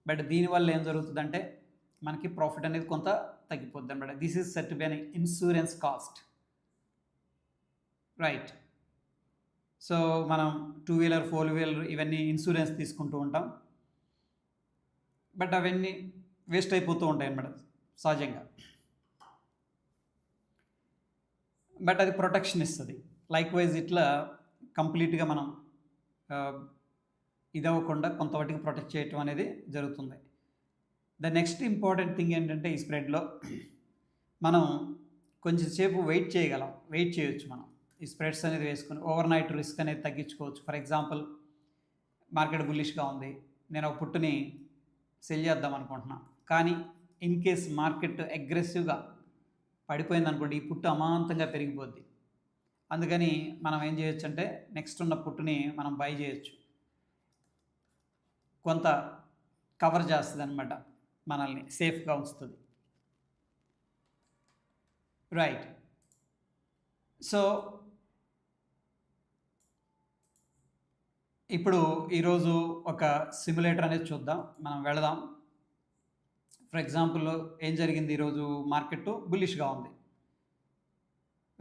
బట్ దీనివల్ల ఏం జరుగుతుందంటే మనకి ప్రాఫిట్ అనేది కొంత తగ్గిపోద్ది అనమాట. This is set to be an insurance cost, right. So మనం 2 వీలర్ 4 వీలర్ ఇవన్నీ ఇన్సూరెన్స్ తీసుకుంటూ ఉంటాం, బట్ అవన్నీ వేస్ట్ అయిపోతూ ఉంటాయి అన్నమాట సహజంగా, బట్ అది ప్రొటెక్షన్ ఇస్తుంది. లైక్ వైజ్ ఇట్లా కంప్లీట్గా మనం ఇది అవ్వకుండా కొంత వాటికి ప్రొటెక్ట్ చేయటం అనేది జరుగుతుంది. ద నెక్స్ట్ ఇంపార్టెంట్ థింగ్ ఏంటంటే ఈ స్ప్రెడ్లో మనం కొంచెం సేపు వెయిట్ చేయగలం, వెయిట్ చేయొచ్చు మనం. ఈ స్ప్రెడ్స్ అనేది వేసుకొని ఓవర్ నైట్ రిస్క్ అనేది తగ్గించుకోవచ్చు. ఫర్ ఎగ్జాంపుల్ మార్కెట్ బుల్లిష్గా ఉంది, నేను ఒక పుట్టుని సెల్ చేద్దాం అనుకుంటున్నా, కానీ ఇన్ కేస్ మార్కెట్ అగ్రెసివ్గా పడిపోయింది అనుకోండి, ఈ పుట్టు అమాంతంగా పెరిగిపోద్ది. అందుకని మనం ఏం చేయొచ్చు అంటే నెక్స్ట్ ఉన్న పుట్టుని మనం బై చేయొచ్చు, కొంత కవర్ చేస్తుంది అనమాట, మనల్ని సేఫ్గా ఉంచుతుంది. రైట్. సో ఇప్పుడు ఈరోజు ఒక సిమ్యులేటర్ అనేది చూద్దాం, మనం వెళదాం. ఫర్ ఎగ్జాంపుల్ ఏం జరిగింది, ఈరోజు మార్కెట్ బుల్లిష్గా ఉంది.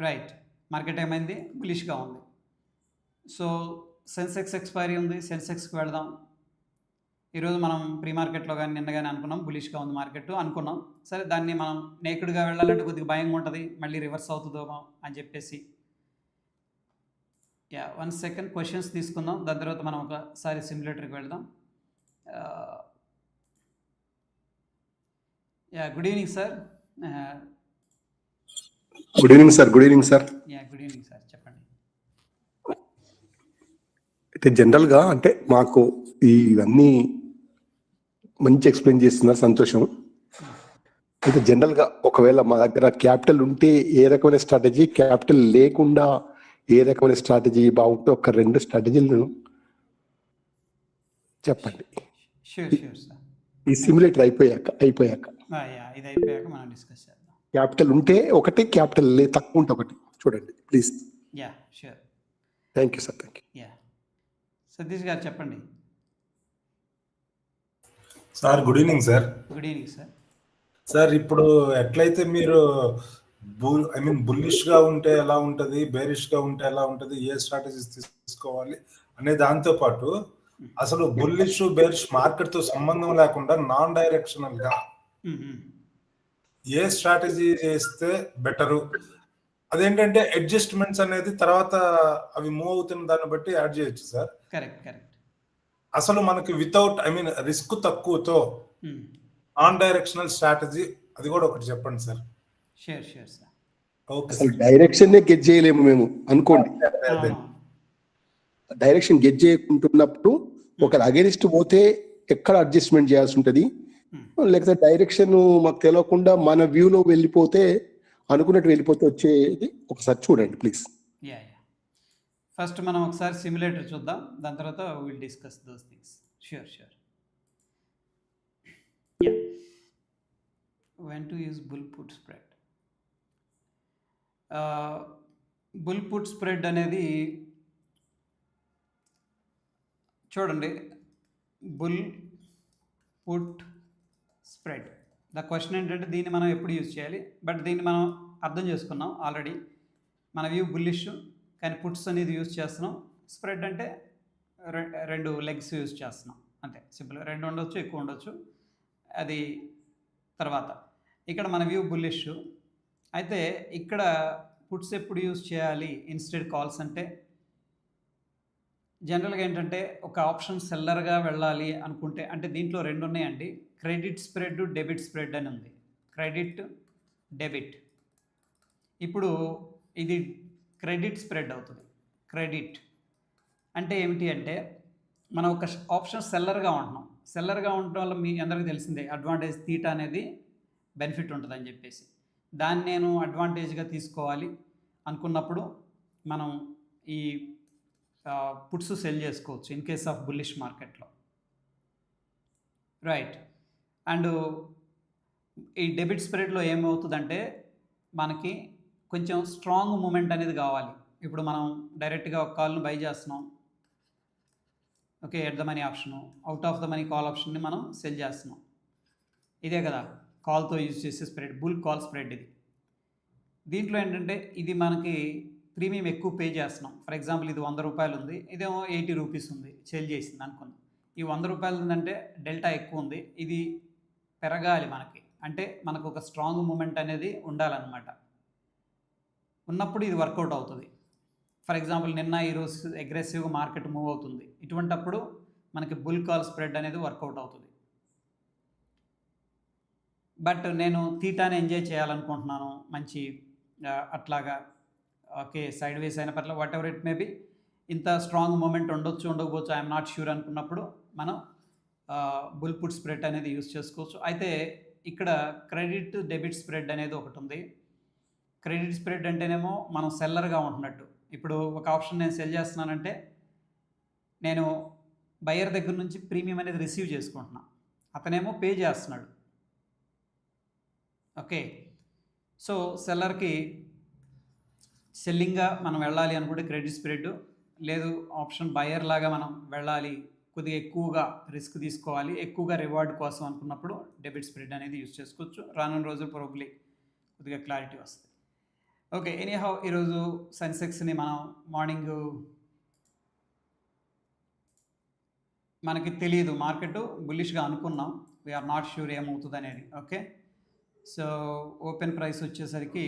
రైట్, మార్కెట్ ఏమైంది, బుల్లిష్గా ఉంది. సో సెన్సెక్స్ ఎక్స్పైరీ ఉంది, సెన్సెక్స్కి వెళదాం. ఈరోజు మనం ప్రీ మార్కెట్లో కానీ నిన్న కానీ అనుకున్నాం బులిష్గా ఉంది మార్కెట్ అనుకున్నాం. సరే, దాన్ని మనం నేకుడుగా వెళ్ళాలంటే కొద్దిగా భయంగా ఉంటుంది, మళ్ళీ రివర్స్ అవుతుందేమో అని చెప్పేసి. యా, 1 సెకండ్ క్వశ్చన్స్ తీసుకుందాం, దాని తర్వాత మనం ఒకసారి సిమ్యులేటర్కి వెళ్దాం. Yeah, good evening sir. Good evening sir. Good evening sir. Yeah, good evening sir, చెప్పండి. అయితే జనరల్గా అంటే మాకు ఇవన్నీ మంచి ఎక్స్ప్లెయిన్ చేస్తున్నారు, సంతోషం. అయితే జనరల్గా ఒకవేళ మా దగ్గర క్యాపిటల్ ఉంటే ఏ రకమైన స్ట్రాటజీ, క్యాపిటల్ లేకుండా ఏ రకమైన స్ట్రాటజీ బాగుంటే ఒక 2 స్ట్రాటజీలను చెప్పండి. Sure sir. ఈ సిమ్యులేటర్ అయిపోయాక ఇది అయిపోయాక మనం డిస్కస్ చేద్దాం. క్యాపిటల్ ఉంటే ఒకటి, క్యాపిటల్ తక్కువ ఉంటే ఒకటి చూడండి please. Yeah, sure. Thank you sir. Thank you. Yeah, Satish గారు చెప్పండి. Sir good evening sir. Good evening sir. Sir ఇప్పుడు ఎట్లయితే మీరు బుల్లిష్ గా ఉంటే ఎలా ఉంటది, బేరిష్ గా ఉంటే ఎలా ఉంటది, ఏ స్ట్రాటజీస్ తీసుకోవాలి అనే దాంతో పాటు అసలు బుల్లిష్ బేరిష్ మార్కెట్ తో సంబంధం లేకుండా నాన్ డైరెక్షనల్ గా ఏ స్ట్రాటజీ చేస్తే బెటరు, అదేంటంటే అడ్జస్ట్మెంట్స్ అనేది తర్వాత అవి మూవ్ అవుతున్న దాన్ని బట్టి యాడ్ చేయొచ్చు సార్. కరెక్ట్. అసలు మనకి వితౌట్ రిస్క్ తక్కువతో ఆన్ డైరెక్షనల్ స్ట్రాటజీ అది కూడా ఒకటి చెప్పండి సార్. Sure sir. అసలు డైరెక్షన్ గెట్ చేయలేము మేము అనుకోండి. డైరెక్షన్ గెట్ చేయకుంటున్నప్పుడు ఒక అగెనిస్ట్ పోతే ఎక్కడ అడ్జస్ట్మెంట్ చేయాల్సి ఉంటుంది, లేకపోతే డైరెక్షన్ మాకు తెలియకుండా మన వ్యూలో వెళ్ళిపోతే అనుకున్నట్టు వెళ్ళిపోతే వచ్చేది ఒకసారి చూడండి ప్లీజ్. యా, ఫస్ట్ మనం ఒకసారి సిమ్యులేటర్ చూద్దాం, దాని తర్వాత will discuss those things. Sure. Yeah, when to use bull put spread. Bull put spread అనేది చూడండి, bull put spread. The question ఏంటంటే దీన్ని మనం ఎప్పుడు యూజ్ చేయాలి, బట్ దీన్ని మనం అర్థం చేసుకున్నాం ఆల్రెడీ. మన వ్యూ బుల్లిష్, కానీ పుట్స్ అనేది యూజ్ చేస్తున్నాం. స్ప్రెడ్ అంటే 2 లెగ్స్ యూజ్ చేస్తున్నాం, అంతే సింపుల్. 2 ఉండొచ్చు, ఎక్కువ ఉండొచ్చు, అది తర్వాత. ఇక్కడ మన వ్యూ బుల్లిష్ అయితే ఇక్కడ పుట్స్ ఎప్పుడు యూజ్ చేయాలి ఇన్స్టెడ్ కాల్స్ అంటే, జనరల్గా ఏంటంటే ఒక ఆప్షన్ సెల్లర్గా వెళ్ళాలి అనుకుంటే, అంటే దీంట్లో 2 ఉన్నాయండి, క్రెడిట్ స్ప్రెడ్, డెబిట్ స్ప్రెడ్ అని ఉంది. Credit, debit. ఇప్పుడు ఇది క్రెడిట్ స్ప్రెడ్ అవుతుంది. క్రెడిట్ అంటే ఏమిటి అంటే, మనం ఒక ఆప్షన్ సెల్లర్గా ఉంటున్నాం. సెల్లర్గా ఉండటం వల్ల మీ అందరికీ తెలిసిందే అడ్వాంటేజ్ తీటా అనేది బెనిఫిట్ ఉంటుందని చెప్పేసి. దాన్ని నేను అడ్వాంటేజ్గా తీసుకోవాలి అనుకున్నప్పుడు మనం ఈ పుట్స్ సెల్ చేసుకోవచ్చు ఇన్ కేస్ ఆఫ్ బుల్లిష్ మార్కెట్లో. రైట్. అండ్ ఈ డెబిట్ స్ప్రెడ్లో ఏమవుతుందంటే మనకి కొంచెం స్ట్రాంగ్ మూమెంట్ అనేది కావాలి. ఇప్పుడు మనం డైరెక్ట్గా ఒక కాల్ను బై చేస్తున్నాం, okay, at the money option, out of the money call ఆప్షన్ని మనం సెల్ చేస్తున్నాం. ఇదే కదా కాల్తో యూజ్ చేసే స్ప్రెడ్, బుల్ కాల్ స్ప్రెడ్ ఇది. దీంట్లో ఏంటంటే ఇది మనకి ప్రీమియం ఎక్కువ పే చేస్తున్నాం. ఫర్ ఎగ్జాంపుల్ ఇది 100 రూపాయలు ఉంది, ఇదేమో 80 రూపీస్ ఉంది, సెల్ చేసింది అనుకుందాం. ఈ 100 రూపాయలు ఉందంటే డెల్టా ఎక్కువ ఉంది, ఇది పెరగాలి మనకి, అంటే మనకు ఒక స్ట్రాంగ్ మూమెంట్ అనేది ఉండాలన్నమాట. ఉన్నప్పుడు ఇది వర్కౌట్ అవుతుంది. ఫర్ ఎగ్జాంపుల్ నిన్న ఈరోజు అగ్రెసివ్గా మార్కెట్ మూవ్ అవుతుంది, ఇటువంటప్పుడు మనకి బుల్ కాల్ స్ప్రెడ్ అనేది వర్కౌట్ అవుతుంది. బట్ నేను తీటాని ఎంజాయ్ చేయాలనుకుంటున్నాను, మంచి అట్లాగా ఓకే సైడ్ వేస్ అయిన పర్లేదు what ever it may be, ఇంత స్ట్రాంగ్ మూమెంట్ ఉండొచ్చు ఉండకపోవచ్చు ఐఎమ్ నాట్ ష్యూర్ అనుకున్నప్పుడు మనం బుల్ పుట్ స్ప్రెడ్ అనేది యూస్ చేసుకోవచ్చు. అయితే ఇక్కడ క్రెడిట్ డెబిట్ స్ప్రెడ్ అనేది ఒకటి ఉంది. క్రెడిట్ స్ప్రెడ్ అంటేనేమో మనం సెల్లర్గా ఉంటున్నట్టు. ఇప్పుడు ఒక ఆప్షన్ నేను సెల్ చేస్తున్నానంటే నేను బయర్ దగ్గర నుంచి ప్రీమియం అనేది రిసీవ్ చేసుకుంటున్నా, అతనేమో పే చేస్తున్నాడు. ఓకే, సో సెల్లర్కి సెల్లింగ్గా మనం వెళ్ళాలి అనుకుంటే క్రెడిట్ స్ప్రెడ్, లేదు ఆప్షన్ బయర్ లాగా మనం వెళ్ళాలి, కొద్దిగా ఎక్కువగా రిస్క్ తీసుకోవాలి, ఎక్కువగా రివార్డ్ కోసం అనుకున్నప్పుడు డెబిట్ స్ప్రెడ్ అనేది యూస్ చేసుకోవచ్చు. రానున్న రోజులు ప్రాబబ్లీ కొద్దిగా క్లారిటీ వస్తుంది. ఓకే, ఎనీహౌ ఈరోజు సెన్సెక్స్ని మనం మార్నింగ్ మనకి తెలియదు, మార్కెట్ బుల్లిష్గా అనుకున్నాం, వీఆర్ నాట్ ష్యూర్ ఏమవుతుంది అనేది. ఓకే, సో ఓపెన్ ప్రైస్ వచ్చేసరికి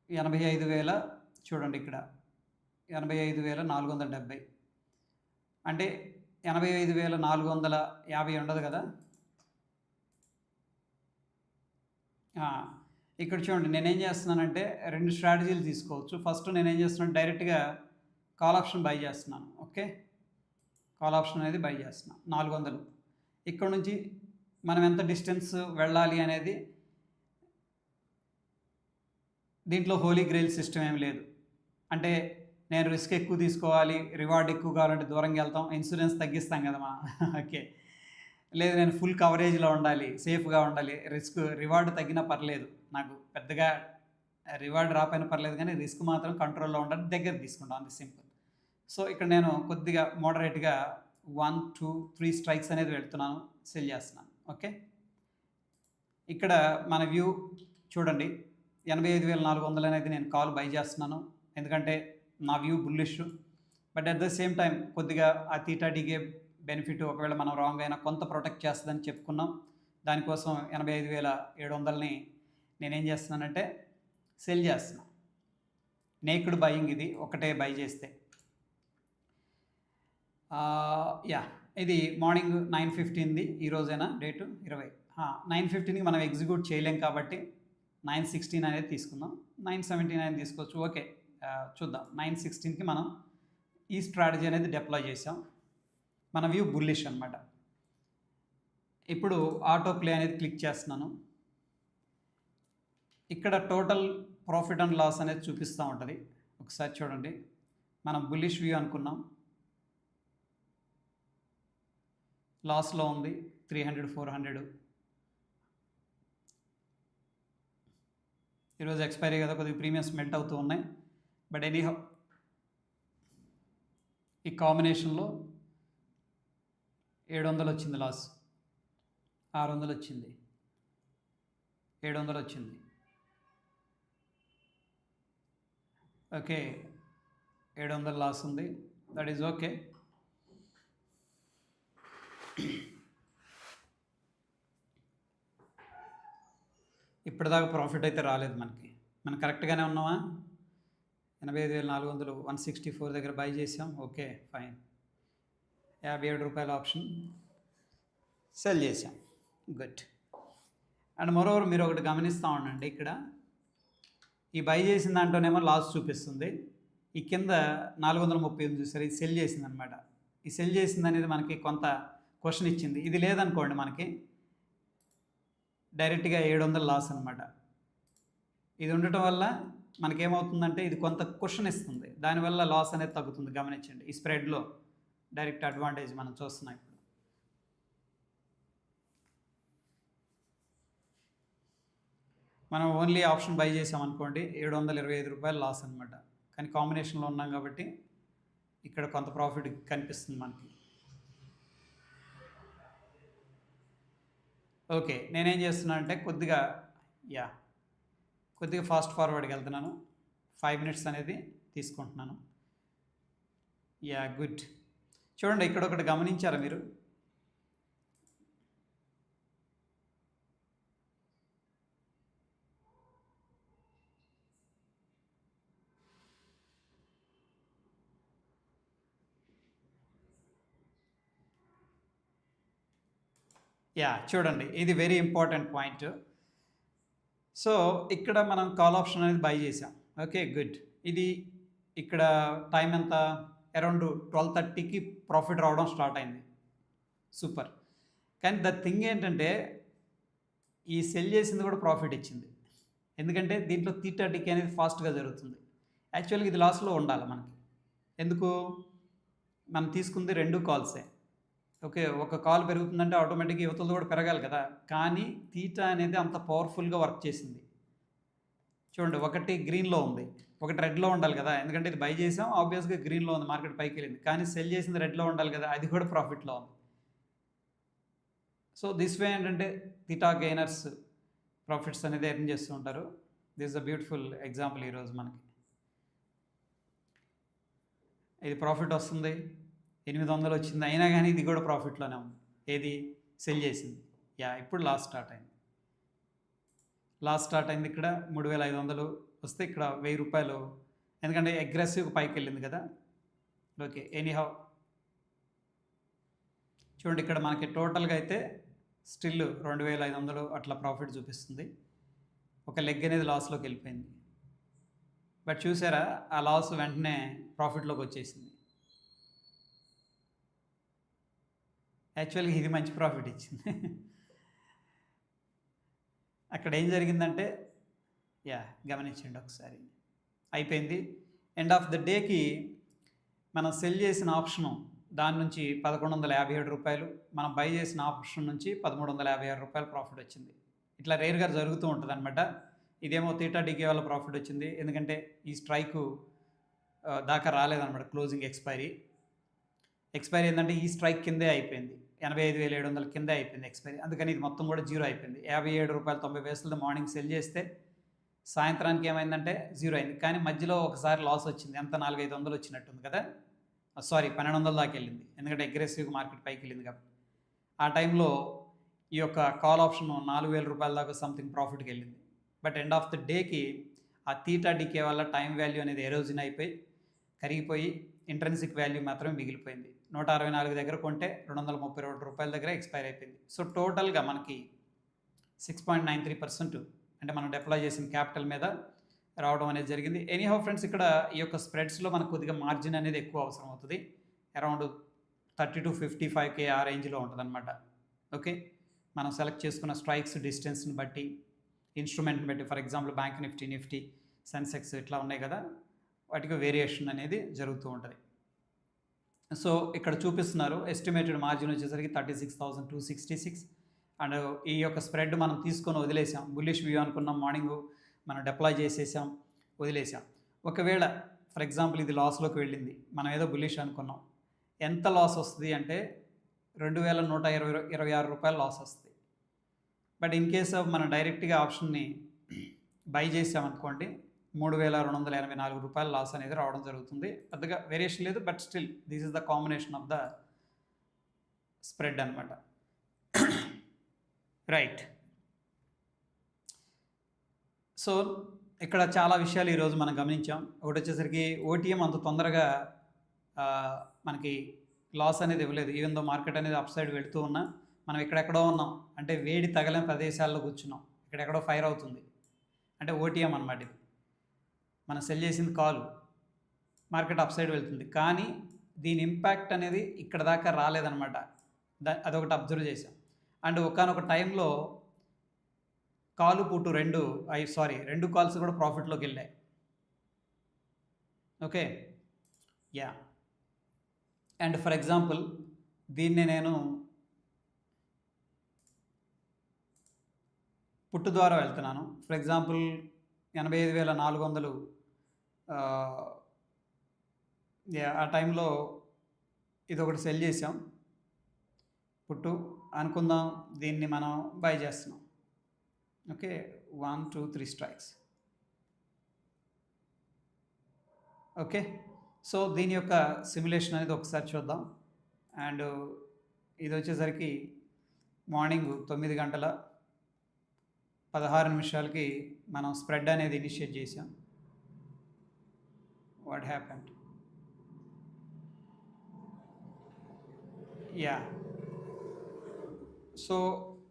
85,000 చూడండి, ఇక్కడ 85,470 అంటే 85,450 ఉండదు కదా. ఇక్కడ చూడండి, నేనేం చేస్తున్నానంటే 2 స్ట్రాటజీలు తీసుకోవచ్చు. ఫస్ట్ నేనేం చేస్తున్నాను, డైరెక్ట్గా కాల్ ఆప్షన్ బై చేస్తున్నాను. ఓకే, కాల్ ఆప్షన్ అనేది బై చేస్తున్నాను 400. ఇక్కడ నుంచి మనం ఎంత డిస్టెన్స్ వెళ్ళాలి అనేది దీంట్లో హోలీ గ్రెయిల్ సిస్టమ్ ఏమి లేదు. అంటే నేను రిస్క్ ఎక్కువ తీసుకోవాలి, రివార్డ్ ఎక్కువ కావాలంటే దూరంగా వెళ్తాం, ఇన్సూరెన్స్ తగ్గిస్తాం కదా మనం. ఓకే, లేదు నేను ఫుల్ కవరేజ్లో ఉండాలి, సేఫ్గా ఉండాలి, రివార్డ్ తగ్గినా పర్లేదు, నాకు పెద్దగా రివార్డ్ రాపోయినా పర్లేదు కానీ రిస్క్ మాత్రం కంట్రోల్లో ఉండాలి, దగ్గర తీసుకుంటాం, అంతే సింపుల్. సో ఇక్కడ నేను కొద్దిగా మోడరేట్గా 1, 2, 3 స్ట్రైక్స్ అనేది వెళ్తున్నాను, సెల్ చేస్తున్నాను. ఓకే, ఇక్కడ మన వ్యూ చూడండి, 85,400 అనేది నేను కాల్ బై చేస్తున్నాను, ఎందుకంటే నా view bullish. But at the same time కొద్దిగా ఆ థీటా డిగే బెనిఫిట్ ఒకవేళ మనం రాంగ్ అయినా కొంత ప్రొటెక్ట్ చేస్తుందని చెప్పుకున్నాం. దానికోసం 85,700ని నేనేం చేస్తున్నానంటే సెల్ చేస్తున్నాను. నేక్డ్ బయింగ్, ఇది ఒకటే బై చేస్తే. యా, ఇది మార్నింగ్ 9:15ది, ఈరోజైనా డేటు 20. 9:15కి మనం ఎగ్జిక్యూట్ చేయలేం కాబట్టి 9:16 అనేది తీసుకుందాం, 9:79 తీసుకోవచ్చు. ఓకే, చూద్దాం. 9:16కి మనం ఈ స్ట్రాటజీ అనేది డిప్లాయ్ చేసాం, మన వ్యూ బుల్లిష్ అనమాట. ఇప్పుడు ఆటో ప్లే అనేది క్లిక్ చేస్తున్నాను. ఇక్కడ టోటల్ ప్రాఫిట్ అండ్ లాస్ అనేది చూపిస్తూ ఉంటుంది, ఒకసారి చూడండి. మనం బుల్లిష్ వ్యూ అనుకున్నాం, లాస్లో ఉంది 300, 400. ఈరోజు ఎక్స్పైరీ కదా, కొద్దిగా ప్రీమియమ్స్ మెల్ట్ అవుతూ ఉన్నాయి. బట్ ఎనీహౌ ఈ కాంబినేషన్లో 700 వచ్చింది లాస్, 600 వచ్చింది, 700 వచ్చింది. ఓకే, 700 లాస్ ఉంది, దట్ ఈజ్ ఓకే. ఇప్పటిదాకా ప్రాఫిట్ అయితే రాలేదు మనకి, మనం కరెక్ట్గానే ఉన్నామా. 85,400 164 దగ్గర బై చేసాం. ఓకే ఫైన్, 57 రూపాయల ఆప్షన్ సెల్ చేసాం, గుడ్. అండ్ మరోవర్ మీరు ఒకటి గమనిస్తూ ఉండండి, ఇక్కడ ఈ బై చేసిన దాంట్లోనేమో లాస్ చూపిస్తుంది, ఈ కింద 430 చూసారు, ఇది సెల్ చేసింది అనమాట. ఈ సెల్ చేసింది అనేది మనకి కొంత క్వశ్చన్ ఇచ్చింది, ఇది లేదనుకోండి మనకి డైరెక్ట్గా 700 లాస్ అనమాట. ఇది ఉండటం వల్ల మనకేమవుతుందంటే ఇది కొంత క్వశ్చన్ ఇస్తుంది, దానివల్ల లాస్ అనేది తగ్గుతుంది. గమనించండి, ఈ స్ప్రెడ్లో డైరెక్ట్ అడ్వాంటేజ్ మనం చూస్తున్నాం. ఇప్పుడు మనం ఓన్లీ ఆప్షన్ బై చేసామనుకోండి 725 రూపాయలు లాస్ అనమాట. కానీ కాంబినేషన్లో ఉన్నాం కాబట్టి ఇక్కడ కొంత ప్రాఫిట్ కనిపిస్తుంది మనకి. ఓకే, నేనేం చేస్తున్నా అంటే కొద్దిగా ఫాస్ట్ ఫార్వర్డ్కి వెళ్తున్నాను, 5 minutes అనేది తీసుకుంటున్నాను. గుడ్. చూడండి, ఇక్కడ ఒకటి గమనించారా మీరు, చూడండి, ఇది వెరీ ఇంపార్టెంట్ పాయింట్. సో ఇక్కడ మనం కాల్ ఆప్షన్ అనేది బై చేసాం. Okay, good. ఇది ఇక్కడ టైం ఎంత, అరౌండ్ 12:30కి ప్రాఫిట్ రావడం స్టార్ట్ అయింది. సూపర్. కానీ ద థింగ్ ఏంటంటే ఈ సెల్ చేసింది కూడా ప్రాఫిట్ ఇచ్చింది. ఎందుకంటే దీంట్లో తీటా డికే అనేది ఫాస్ట్గా జరుగుతుంది. యాక్చువల్గా ఇది లాస్లో ఉండాలి మనకి. ఎందుకు, మనం తీసుకుంది 2 కాల్సే. ఓకే, ఒక కాల్ పెరుగుతుందంటే ఆటోమేటిక్గా యువతలు కూడా పెరగాలి కదా. కానీ తీటా అనేది అంత పవర్ఫుల్గా వర్క్ చేసింది. చూడండి, ఒకటి గ్రీన్లో ఉంది, ఒకటి రెడ్లో ఉండాలి కదా. ఎందుకంటే ఇది బై చేసాం, ఆబ్వియస్గా గ్రీన్లో ఉంది, మార్కెట్ పైకి వెళ్ళింది. కానీ సెల్ చేసింది రెడ్లో ఉండాలి కదా, అది కూడా ప్రాఫిట్లో ఉంది. సో దిస్ వే ఏంటంటే తీటా గెయినర్స్ ప్రాఫిట్స్ అనేది ఎర్న్ చేస్తూ ఉంటారు. This is a beautiful example ఈరోజు మనకి. ఇది ప్రాఫిట్ వస్తుంది, 800 వచ్చింది, అయినా కానీ ఇది కూడా ప్రాఫిట్లోనే ఉంది. ఏది, సెల్ చేసింది. యా, ఇప్పుడు లాస్ స్టార్ట్ అయింది. ఇక్కడ 3500 వస్తే ఇక్కడ 1000 రూపాయలు, ఎందుకంటే అగ్రెసివ్ పైకి వెళ్ళింది కదా. ఓకే, ఎనీహౌ చూడండి, ఇక్కడ మనకి టోటల్గా అయితే స్టిల్ 2500 అట్లా ప్రాఫిట్ చూపిస్తుంది. ఒక లెగ్ అనేది లాస్లోకి వెళ్ళిపోయింది. బట్ చూసారా, ఆ లాస్ వెంటనే ప్రాఫిట్లోకి వచ్చేసింది. యాక్చువల్గా ఇది మంచి ప్రాఫిట్ ఇచ్చింది. అక్కడ ఏం జరిగిందంటే, యా గమనించండి ఒకసారి, అయిపోయింది. ఎండ్ ఆఫ్ ద డేకి మనం సెల్ చేసిన ఆప్షను దాని నుంచి 1157 రూపాయలు, మనం బై చేసిన ఆప్షన్ నుంచి 1356 రూపాయలు ప్రాఫిట్ వచ్చింది. ఇట్లా రేర్గా జరుగుతూ ఉంటుంది అనమాట. ఇదేమో తీటా డికే వల్ల ప్రాఫిట్ వచ్చింది, ఎందుకంటే ఈ స్ట్రైకు దాకా రాలేదన్నమాట. క్లోజింగ్ ఎక్స్పైరీ ఏంటంటే ఈ స్ట్రైక్ కిందే అయిపోయింది, 85,700 కిందే అయిపోయింది ఎక్స్పైరీ. అందుకని ఇది మొత్తం కూడా జీరో అయిపోయింది. 57 రూపాయలు 90 పైసలు మార్నింగ్ సెల్ చేస్తే సాయంత్రానికి ఏమైందంటే జీరో అయింది. కానీ మధ్యలో ఒకసారి లాస్ వచ్చింది, ఎంత 400-500 వచ్చినట్టుంది కదా. సారీ, 1200 దాకా వెళ్ళింది, ఎందుకంటే అగ్రెసివ్ మార్కెట్ పైకి వెళ్ళింది కాబట్టి. ఆ టైంలో ఈ యొక్క కాల్ ఆప్షన్ 4000 రూపాయల దాకా సంథింగ్ ప్రాఫిట్కి వెళ్ళింది. బట్ ఎండ్ ఆఫ్ ద డేకి ఆ తీటా డికే వల్ల టైం వాల్యూ అనేది ఎరోజన్ అయిపోయి కరిగిపోయి ఇంట్రెన్సిక్ వాల్యూ మాత్రమే మిగిలిపోయింది. 164 దగ్గర కొంటే 232 రూపాయల దగ్గర ఎక్స్పైర్ అయిపోయింది. సో టోటల్గా మనకి 6.93% అంటే మనం డిప్లాయ్ చేసిన క్యాపిటల్ మీద రావడం అనేది జరిగింది. ఎనీహౌ ఫ్రెండ్స్, ఇక్కడ ఈ యొక్క స్ప్రెడ్స్లో మనకు కొద్దిగా మార్జిన్ అనేది ఎక్కువ అవసరం అవుతుంది. అరౌండ్ 30 to 55K ఆ రేంజ్లో ఉంటుంది అనమాట. ఓకే, మనం సెలెక్ట్ చేసుకున్న స్ట్రైక్స్ డిస్టెన్స్ని బట్టి, ఇన్స్ట్రుమెంట్ని బట్టి, for example bank Nifty, Sensex ఇట్లా ఉన్నాయి కదా, వాటికి వేరియేషన్ అనేది జరుగుతూ ఉంటుంది. సో ఇక్కడ చూపిస్తున్నారు ఎస్టిమేటెడ్ మార్జిన్ వచ్చేసరికి 36,266. అండ్ ఈ యొక్క స్ప్రెడ్ మనం తీసుకొని వదిలేసాం. బుల్లిష్ వ్యూ అనుకున్నాం, మార్నింగ్ మనం డిప్లాయ్ చేసేసాం, వదిలేసాం. ఒకవేళ ఫర్ ఎగ్జాంపుల్ ఇది లాస్లోకి వెళ్ళింది, మనం ఏదో బుల్లిష్ అనుకున్నాం, ఎంత లాస్ వస్తుంది అంటే 2126 రూపాయలు లాస్ వస్తుంది. బట్ ఇన్ కేస్ ఆఫ్ మనం డైరెక్ట్గా ఆప్షన్ని బై చేసామనుకోండి, 3284 రూపాయల లాస్ అనేది రావడం జరుగుతుంది. పెద్దగా వేరియేషన్ లేదు, but still this is the combination of the spread అనమాట. రైట్. సో ఇక్కడ చాలా విషయాలు ఈరోజు మనం గమనించాం. ఒకటి వచ్చేసరికి ఓటీఎం అంత తొందరగా మనకి లాస్ అనేది ఇవ్వలేదు. ఈవెన్ దో మార్కెట్ అనేది అప్ సైడ్ వెళుతూ ఉన్నా మనం ఇక్కడెక్కడో ఉన్నాం, అంటే వేడి తగలని ప్రదేశాల్లో కూర్చున్నాం, ఇక్కడెక్కడో ఫైర్ అవుతుంది, అంటే ఓటీఎం అనమాట. ఇది మనం సెల్ చేసింది కాలు, మార్కెట్ అప్ సైడ్ వెళ్తుంది, కానీ దీని ఇంపాక్ట్ అనేది ఇక్కడ దాకా రాలేదనమాట. అదొకటి అబ్జర్వ్ చేసాం. అండ్ ఒకానొక టైంలో కాలు పుట్టు రెండు కాల్స్ కూడా ప్రాఫిట్లోకి వెళ్ళాయి. Okay, yeah. And for example దీన్ని నేను పుట్టు ద్వారా వెళ్తున్నాను. ఫర్ ఎగ్జాంపుల్ 85,400 ఆ టైంలో ఇది ఒకటి సెల్ చేసాం, పుట్టు అనుకుందాం, దీన్ని మనం బై చేస్తున్నాం. Okay, 1 2 3 strikes. ఓకే, సో దీని యొక్క సిమ్యులేషన్ అనేది ఒకసారి చూద్దాం. అండ్ ఇది వచ్చేసరికి మార్నింగ్ 9:16 మనం స్ప్రెడ్ అనేది ఇనిషియేట్ చేసాం. What happened? Yeah, so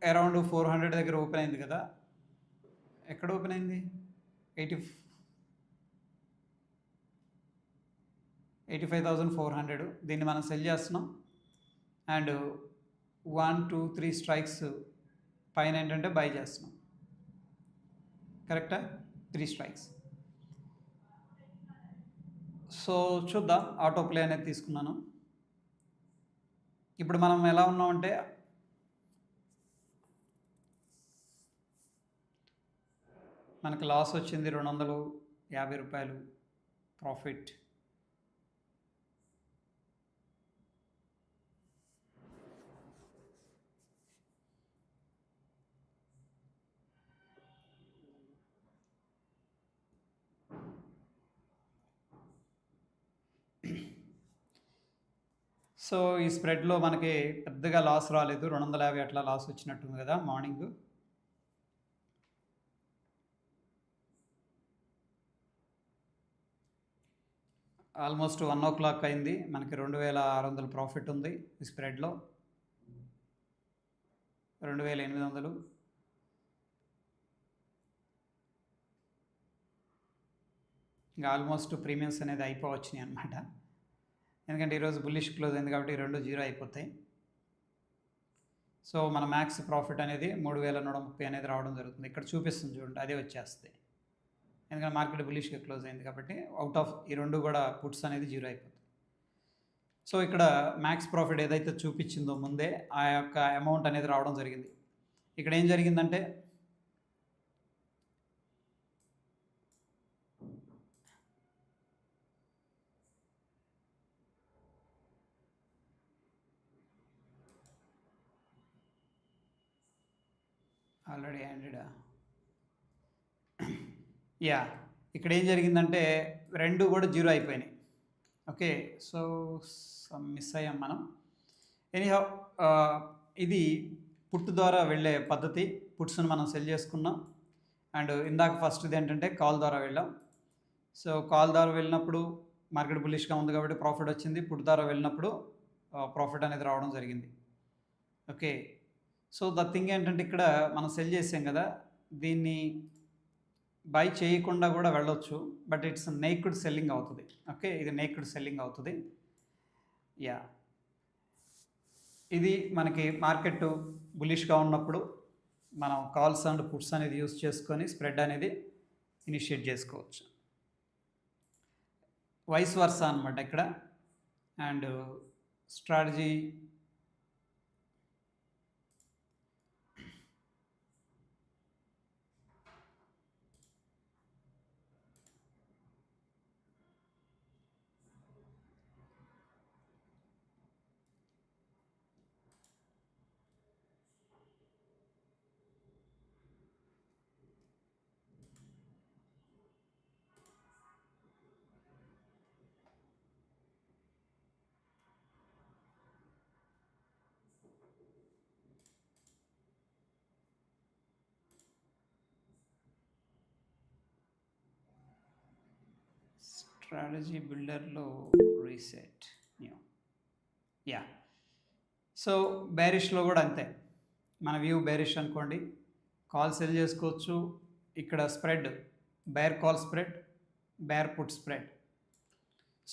around 400 దగ్గర ఓపెన్ అయింది కదా. ఎక్కడ ఓపెన్ అయింది? 85,400. దీన్ని మనం సెల్ చేస్తున్నాం. అండ్ 1, 2, 3 స్ట్రైక్స్ పైన ఏంటంటే బై చేస్తున్నాం. కరెక్టా? 3 స్ట్రైక్స్. సో చూద్దాం. ఆటో ప్లే అనేది తీసుకున్నాను. ఇప్పుడు మనం ఎలా ఉన్నామంటే మనకు లాస్ వచ్చింది 250 రూపాయలు ప్రాఫిట్. సో ఈ స్ప్రెడ్లో మనకి పెద్దగా లాస్ రాలేదు. 250 అట్లా లాస్ వచ్చినట్టుంది కదా మార్నింగ్. ఆల్మోస్ట్ 1 o'clock అయింది. మనకి 2,600 ప్రాఫిట్ ఉంది ఈ స్ప్రెడ్లో. 2,800. ఇంకా ఆల్మోస్ట్ ప్రీమియమ్స్ అనేది అయిపోవచ్చినాయి అనమాట. ఎందుకంటే ఈరోజు బుల్లిష్ క్లోజ్ అయింది కాబట్టి 2 0 అయిపోతాయి. సో మన మ్యాక్స్ ప్రాఫిట్ అనేది 3,130 అనేది రావడం జరుగుతుంది. ఇక్కడ చూపిస్తుంది చూడండి, అదే వచ్చేస్తాయి. ఎందుకంటే మార్కెట్ బుల్లిష్గా క్లోజ్ అయింది కాబట్టి అవుట్ ఆఫ్ ఈ 2 కూడా పుట్స్ అనేది 0 అయిపోతాయి. సో ఇక్కడ మ్యాక్స్ ప్రాఫిట్ ఏదైతే చూపించిందో ముందే ఆ యొక్క అమౌంట్ అనేది రావడం జరిగింది. ఇక్కడ ఏం జరిగిందంటే ఆల్రెడీ హ్యాండెడా యా, ఇక్కడ ఏం జరిగిందంటే 2 కూడా 0 అయిపోయినాయి. ఓకే, సో మిస్ అయ్యాం మనం. ఎనీహౌ ఇది పుట్ ద్వారా వెళ్ళే పద్ధతి. పుట్స్ని మనం సెల్ చేసుకున్నాం. అండ్ ఇందాక ఫస్ట్ది ఏంటంటే కాల్ ద్వారా వెళ్ళాం. సో కాల్ ద్వారా వెళ్ళినప్పుడు మార్కెట్ బుల్లిష్గా ఉంది కాబట్టి ప్రాఫిట్ వచ్చింది. పుట్ ద్వారా వెళ్ళినప్పుడు ప్రాఫిట్ అనేది రావడం జరిగింది. ఓకే, సో ద థింగ్ ఏంటంటే ఇక్కడ మనం సెల్ చేసాం కదా, దీన్ని బై చేయకుండా కూడా వెళ్ళొచ్చు. బట్ ఇట్స్ నేక్డ్ సెల్లింగ్ అవుతుంది. ఓకే, ఇది నేక్డ్ సెల్లింగ్ అవుతుంది. యా, ఇది మనకి మార్కెట్ బులిష్గా ఉన్నప్పుడు మనం కాల్స్ అండ్ పుట్స్ అనేది యూస్ చేసుకొని స్ప్రెడ్ అనేది ఇనిషియేట్ చేసుకోవచ్చు. వైస్ వర్సా అనమాట ఇక్కడ. And strategy strategy బిల్డర్లో reset new. Yeah, so బేరిష్లో కూడా అంతే. మన వ్యూ బేరిష్ అనుకోండి, కాల్ సెల్ చేసుకోవచ్చు. ఇక్కడ spread bear call spread, bear put spread.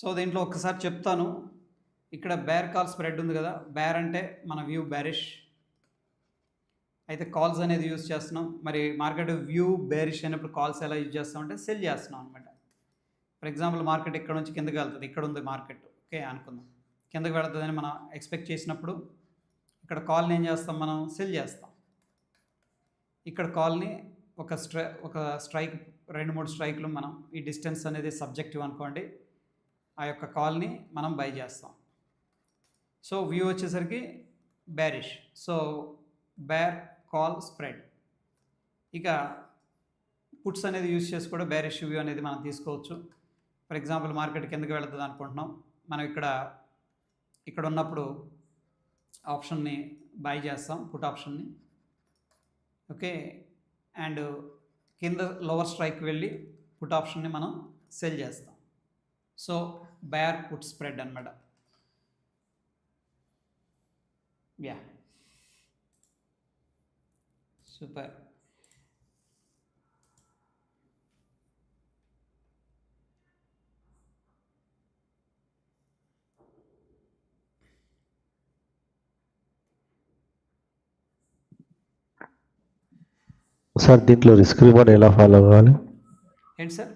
So దీంట్లో ఒక్కసారి చెప్తాను. ఇక్కడ బేర్ కాల్ స్ప్రెడ్ ఉంది కదా, బేర్ అంటే మన వ్యూ బేరిష్ అయితే కాల్స్ అనేది యూజ్ చేస్తున్నాం. మరి మార్కెట్ వ్యూ బేరిష్ అయినప్పుడు కాల్స్ ఎలా యూజ్ చేస్తామంటే సెల్ చేస్తున్నాం అనమాట. ఫర్ ఎగ్జాంపుల్ మార్కెట్ ఇక్కడ నుంచి కిందకి వెళ్తుంది, ఇక్కడ ఉంది మార్కెట్, ఓకే అనుకుందాం. కిందకి వెళ్తుందని మనం ఎక్స్పెక్ట్ చేసినప్పుడు ఇక్కడ కాల్ని ఏం చేస్తాం, మనం సెల్ చేస్తాం. ఇక్కడ కాల్ని ఒక స్ట్రైక్ 2-3 స్ట్రైక్లు మనం ఈ డిస్టెన్స్ అనేది సబ్జెక్టివ్ అనుకోండి, ఆ యొక్క కాల్ని మనం బై చేస్తాం. సో వ్యూ వచ్చేసరికి bearish. So bear call spread. ఇక పుట్స్ అనేది యూజ్ చేసి కూడా బేరిష్ వ్యూ అనేది మనం తీసుకోవచ్చు. ఫర్ ఎగ్జాంపుల్ మార్కెట్ కిందకి వెళుతుంది అనుకుంటున్నాం, మనం ఇక్కడ ఉన్నప్పుడు ఆప్షన్ని బై చేస్తాం, పుట్ ఆప్షన్ని. ఓకే, అండ్ కింద లోవర్ స్ట్రైక్ వెళ్ళి పుట్ ఆప్షన్ని మనం సెల్ చేస్తాం. సో బేర్ పుట్ స్ప్రెడ్ అనమాట. Yeah, super. సార్ దీంట్లో రిస్క్ రివార్డ్ ఎలా ఫాలో కావాలి? ఏంటి సార్?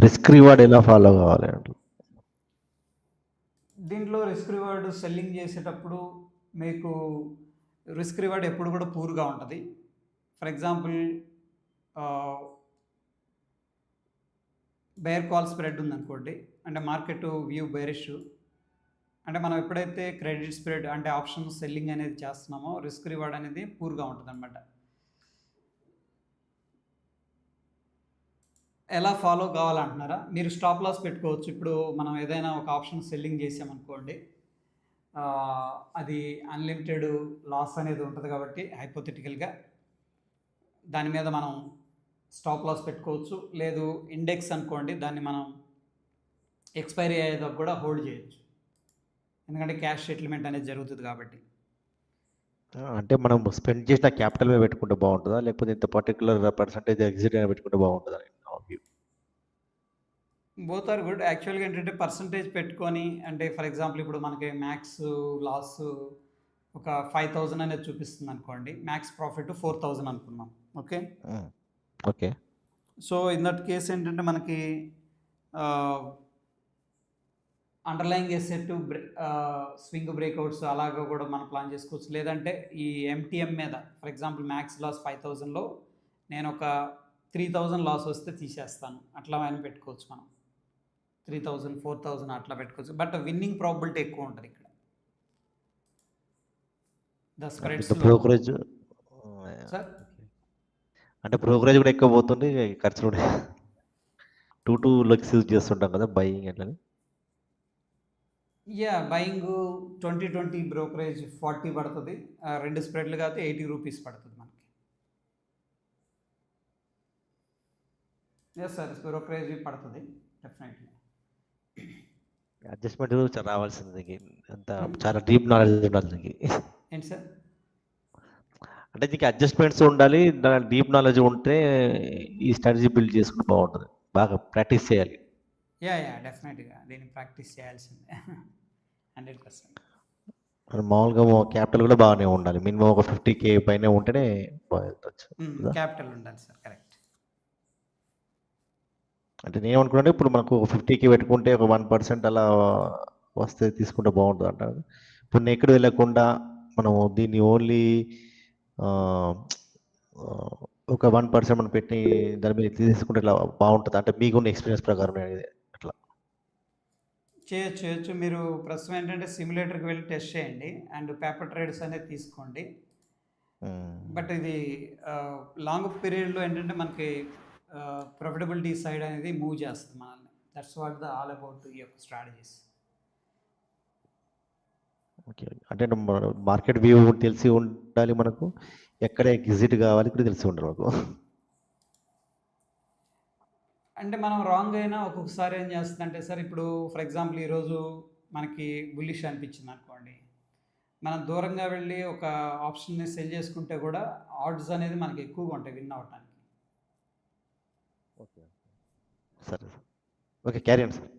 రిస్క్ రివార్డ్ ఎలా ఫాలో కావాలి అంటే దీంట్లో రిస్క్ రివార్డ్ సెల్లింగ్ చేసేటప్పుడు మీకు రిస్క్ రివార్డ్ ఎప్పుడు కూడా పూర్గా ఉంటుంది. For example bear call spread ఉందనుకోండి, అంటే మార్కెట్ వ్యూ బేరిష్, అంటే మనం ఎప్పుడైతే క్రెడిట్ స్ప్రెడ్ అంటే ఆప్షన్ సెల్లింగ్ అనేది చేస్తున్నామో రిస్క్ రివార్డ్ అనేది పూర్గా ఉంటుంది అనమాట. ఎలా ఫాలో కావాలంటున్నారా? మీరు స్టాప్ లాస్ పెట్టుకోవచ్చు. ఇప్పుడు మనం ఏదైనా ఒక ఆప్షన్ సెల్లింగ్ చేసామనుకోండి, అది అన్లిమిటెడ్ లాస్ అనేది ఉంటుంది కాబట్టి హైపోథెటికల్గా దాని మీద మనం స్టాప్ లాస్ పెట్టుకోవచ్చు. లేదు ఇండెక్స్ అనుకోండి, దాన్ని మనం ఎక్స్పైరీ అయ్యేదాకా కూడా హోల్డ్ చేయొచ్చు, ఎందుకంటే క్యాష్ సెటిల్మెంట్ అనేది జరుగుతుంది కాబట్టి. అంటే మనం స్పెండ్ చేసిన క్యాపిటల్ మీద పెట్టుకుంటే బాగుంటుందా, లేకపోతే ఇంత పర్టికులర్ పర్సంటేజ్ ఎగ్జిట్ అయినా పెట్టుకుంటే బాగుంటుందా? Both are good. యాక్చువల్గా ఏంటంటే పర్సంటేజ్ పెట్టుకొని, అంటే ఫర్ ఎగ్జాంపుల్ ఇప్పుడు మనకి మ్యాక్స్ లాస్ ఒక 5,000 అనేది చూపిస్తుంది అనుకోండి, మ్యాక్స్ ప్రాఫిట్ 4,000 అనుకున్నాం. Okay okay. So in that case ఏంటంటే మనకి అండర్లైంగ్ ఎసెట్ స్వింగ్ బ్రేక్అవుట్స్ అలాగా కూడా మనం ప్లాన్ చేసుకోవచ్చు. లేదంటే ఈ ఎంటీఎం మీద ఫర్ ఎగ్జాంపుల్ మ్యాక్స్ లాస్ 5,000లో నేను ఒక 3,000 లాస్ వస్తే తీసేస్తాను, అట్లా అయినా పెట్టుకోవచ్చు. మనం 3,000 4,000 అట్లా పెట్టుకోవచ్చు. బట్ విన్నింగ్ ప్రాబిలిటీ ఎక్కువ ఉంటుంది ఇక్కడ. ద స్ప్రెడ్స్ బ్రోకరేజ్ సార్, అంటే బ్రోకరేజ్ కూడా ఎక్కువ పోతుంది, ఖర్చు కూడా 2 లక్స్ యూజ్ చేస్తుంటాం కదా బయింగ్ అట్లని. యా, బయింగ్ 20 బ్రోకరేజ్ 40 పడుతుంది, 2 స్ప్రెడ్లు కాకపోతే 80 రూపీస్ పడుతుంది మనకి. ఎస్ సార్, బ్రోకరేజ్ పడుతుంది డెఫినెట్లీ. అడ్జస్ట్మెంట్ రావాల్సింది, అంత చాలా డీప్ నాలెడ్జ్ ఉండాలి దీనికి. ఏంటి సార్? అంటే దీనికి అడ్జస్ట్మెంట్స్ ఉండాలి, డీప్ నాలెడ్జ్ ఉంటే ఈ స్ట్రాటజీ బిల్డ్ చేసుకుంటే బాగుంటుంది. బాగా ప్రాక్టీస్ చేయాలి. యా డెఫినెట్గా దీన్ని ప్రాక్టీస్ చేయాల్సిందే 100%. మామూలుగా క్యాపిటల్ కూడా బాగానే ఉండాలి, మినిమం ఒక 50K పైన ఉంటేనే బాగా వెళ్తవచ్చు. క్యాపిటల్ ఉండాలి సార్, కరెక్ట్. అంటే నేను అనుకున్నాను ఇప్పుడు మనకు 50K పెట్టుకుంటే ఒక 1% అలా వస్తే తీసుకుంటే బాగుంటుంది అంటారు. ఇప్పుడు నేను ఎక్కడ వెళ్ళకుండా మనం దీన్ని ఓన్లీ ఒక 1% మనం పెట్టి దాని మీద తీసుకుంటే ఇట్లా బాగుంటుంది అంటే మీకున్న ఎక్స్పీరియన్స్ ప్రకారం అట్లా చేయొచ్చు. మీరు ప్రస్తుతం ఏంటంటే సిమ్యులేటర్కి వెళ్ళి టెస్ట్ చేయండి అండ్ పేపర్ ట్రేడ్స్ అనేది తీసుకోండి. బట్ ఇది లాంగ్ పీరియడ్లో ఏంటంటే మనకి ప్రాఫిటబిలిటీ సైడ్ అనేది మూవ్ చేస్తుంది మనల్ని. That's what the all about ఈ యొక్క స్ట్రాటజీస్. ఓకే, అంటే మార్కెట్ వ్యూ తెలిసి ఉండాలి మనకు, ఎక్కడ ఎగ్జిట్ కావాలి కూడా తెలిసి ఉండాలి మనకు. అంటే మనం రాంగ్ అయినా ఒక్కొక్కసారి ఏం చేస్తుందంటే సార్, ఇప్పుడు ఫర్ ఎగ్జాంపుల్ ఈరోజు మనకి బుల్లిష్ అనిపించింది అనుకోండి, మనం దూరంగా వెళ్ళి ఒక ఆప్షన్ని సెల్ చేసుకుంటే కూడా ఆడ్స్ అనేది మనకి ఎక్కువగా ఉంటాయి విన్ అవ్వటానికి. ఓకే సరే sir, okay carry on sir.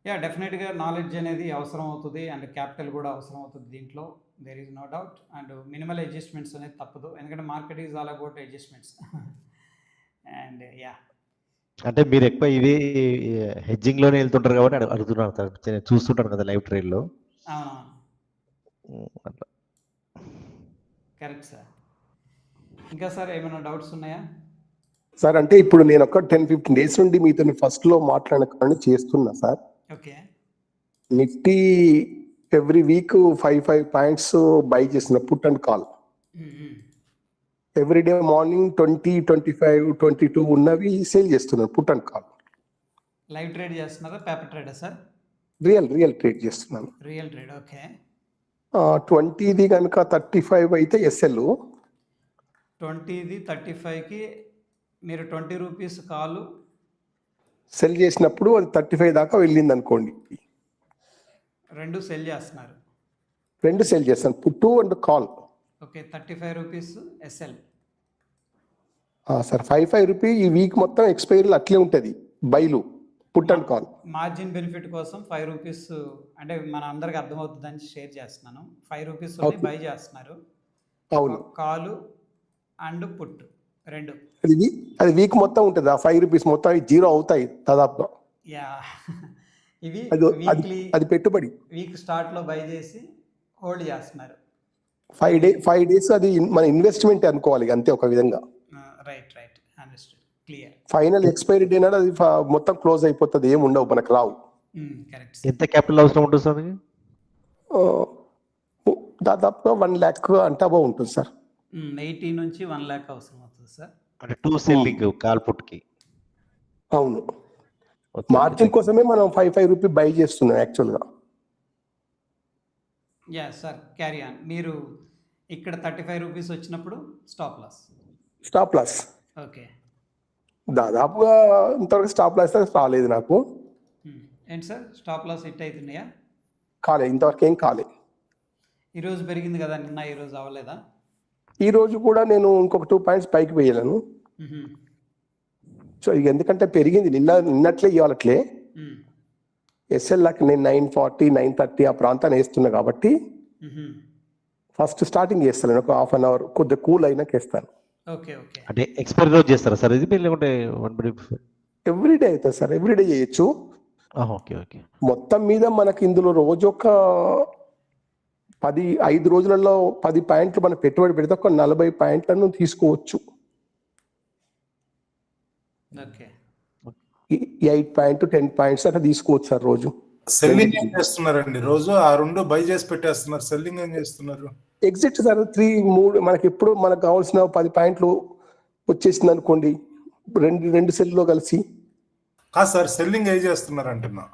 Yeah డెఫినెట్గా నాలెడ్జ్ అనేది అవసరం అవుతుంది అండ్ క్యాపిటల్ కూడా అవసరం అవుతుంది దీంట్లో, there is no doubt. And minimal adjustments అనేది తప్పదు, ఎందుకంటే market is all about adjustments. And yeah, అంటే మీరు ఎక్కువ ఇది హెడ్జింగ్లోనే వెళ్తుంటారు కాబట్టి అడుగుతున్నాను సార్, చూస్తుంటాను కదా లైవ్ ట్రేడ్లో. అవునవును, అట్లా కరెక్ట్ సార్. ఇంకా సార్ ఏమైనా డౌట్స్ ఉన్నాయా? సార్ అంటే ఇప్పుడు నేను ఒక 10-15 డేస్ నుండి మీతో ఫస్ట్ లో మాట్లాడకుండా చేస్తున్నా sir. Okay, Nifty every week 5 points buy చేసిన put and call. Every day morning 20, 25, 22 ఉన్నవి సేల్ చేస్తున్నాను put and call. Live trade చేస్తున్నారా, పేపర్ ట్రేడా సార్? రియల్ ట్రేడ్ చేస్తున్నాను. Real trade, okay. 20ది కనుక 35 అయితే ఎస్ఎల్, 20ది 35కి మీరు 20 రూపీస్ కాలు సెల్ చేసినప్పుడు అది 35 దాకా వెళ్ళింది అనుకోండి, 2 సెల్ చేస్తున్నారు. 2 సెల్ చేస్తాను, put and call. Okay, 35 rupees SL. Sir 5 rupee ఈ వీక్ మొత్తం ఎక్స్పైరీ అట్లే ఉంటుంది బైలు put and call. Margin benefit కోసం 5 రూపీస్, అంటే మన అందరికి అర్థమవుతుందని షేర్ చేస్తున్నాను. 5 రూపీస్ బై చేస్తున్నారు. అవును, కాలు అండ్ పుట్ రెండు. అది వీక్ మొత్తం ఉంటుంది. ఆ 5 రూపీస్ మొత్తం అవి జీరో అవుతాయి దాదాపుగా. యా ఇవి అది వీక్లీ అది పెట్టుబడి. వీక్ స్టార్ట్లో బై చేసి హోల్డ్ చేస్తున్నారు. 5 డేస్ అది మన ఇన్వెస్ట్మెంట్ అనుకోవాలి అంతే ఒక విధంగా. Right understood, clear. Final expiry day నాడు అది మొత్తం క్లోజ్ అయిపోతుంది, ఏమి ఉండవు మనకు రావు. కరెక్ట్. ఎంత క్యాపిటల్ అవసరం ఉంటుంది సార్ మీకు? దాదాపుగా 1 lakh అంటే అబౌవ్ ఉంటుంది సార్. 80 నుంచి 1 lakh అవసరం అవుతుంది సార్. అంటే 2 సెల్లింగ్ కాల్ పుట్కి. అవును, మార్జిన్ కోసమే మనం 5 రూపీ బై చేస్తున్నాం యాక్చువల్గా. Yeah sir, carry on. మీరు ఇక్కడ 35 రూపీస్ వచ్చినప్పుడు స్టాప్ లాస్. ఓకే. దాదాపుగా ఇంతవరకు స్టాప్ లాస్ రాలేదు నాకు. ఏంటి సార్, స్టాప్ లాస్ హిట్ అవుతున్నాయా? కాలేదు, ఇంతవరకు ఏం కాలేదు. ఈరోజు పెరిగింది కదా, నిన్న ఈరోజు అవ్వలేదా? ఈ రోజు కూడా నేను ఇంకొక 2 పాయింట్స్ పైకి వేయలేను. సో ఇక ఎందుకంటే పెరిగింది నిన్నట్లే ఇవ్వాలట్లే. ఎస్ఎల్ లాక్ నేను 940 930 ఆ ప్రాంతాన్ని వేస్తున్నా కాబట్టి ఫస్ట్ స్టార్టింగ్ చేస్తాను, ఒక హాఫ్ అన్ అవర్ కొద్దిగా కూల్ అయినాక వేస్తాను. ఓకే. అంటే ఎక్స్పైరీ రోజు చేస్తారా సార్ ఇది, లేకుంటే ఎవ్రీడే అవుతుంది సార్, ఎవ్రీడే చేయొచ్చు. ఓకే. మొత్తం మీద మనకి ఇందులో రోజు ఒక 5 రోజులలో 10 పాయింట్లు మనం పెట్టుబడి పెడితే ఒక 40 పాయింట్లను తీసుకోవచ్చు. 8 పాయింట్ 10 పాయింట్స్ అట్లా తీసుకోవచ్చు సార్ రోజు. సెల్లింగ్ ఏం చేస్తున్నారండి రోజు? ఆ 2 బై చేసి పెట్టేస్తున్నారు, సెల్లింగ్ ఏం చేస్తున్నారు? ఎగ్జిట్ సార్ 3 మనకి ఎప్పుడు మనకు కావాల్సిన 10 పాయింట్లు వచ్చేసింది అనుకోండి, రెండు సెల్లో కలిసి. కాదు సార్, సెల్లింగ్ ఏం చేస్తున్నారు అంటున్నా?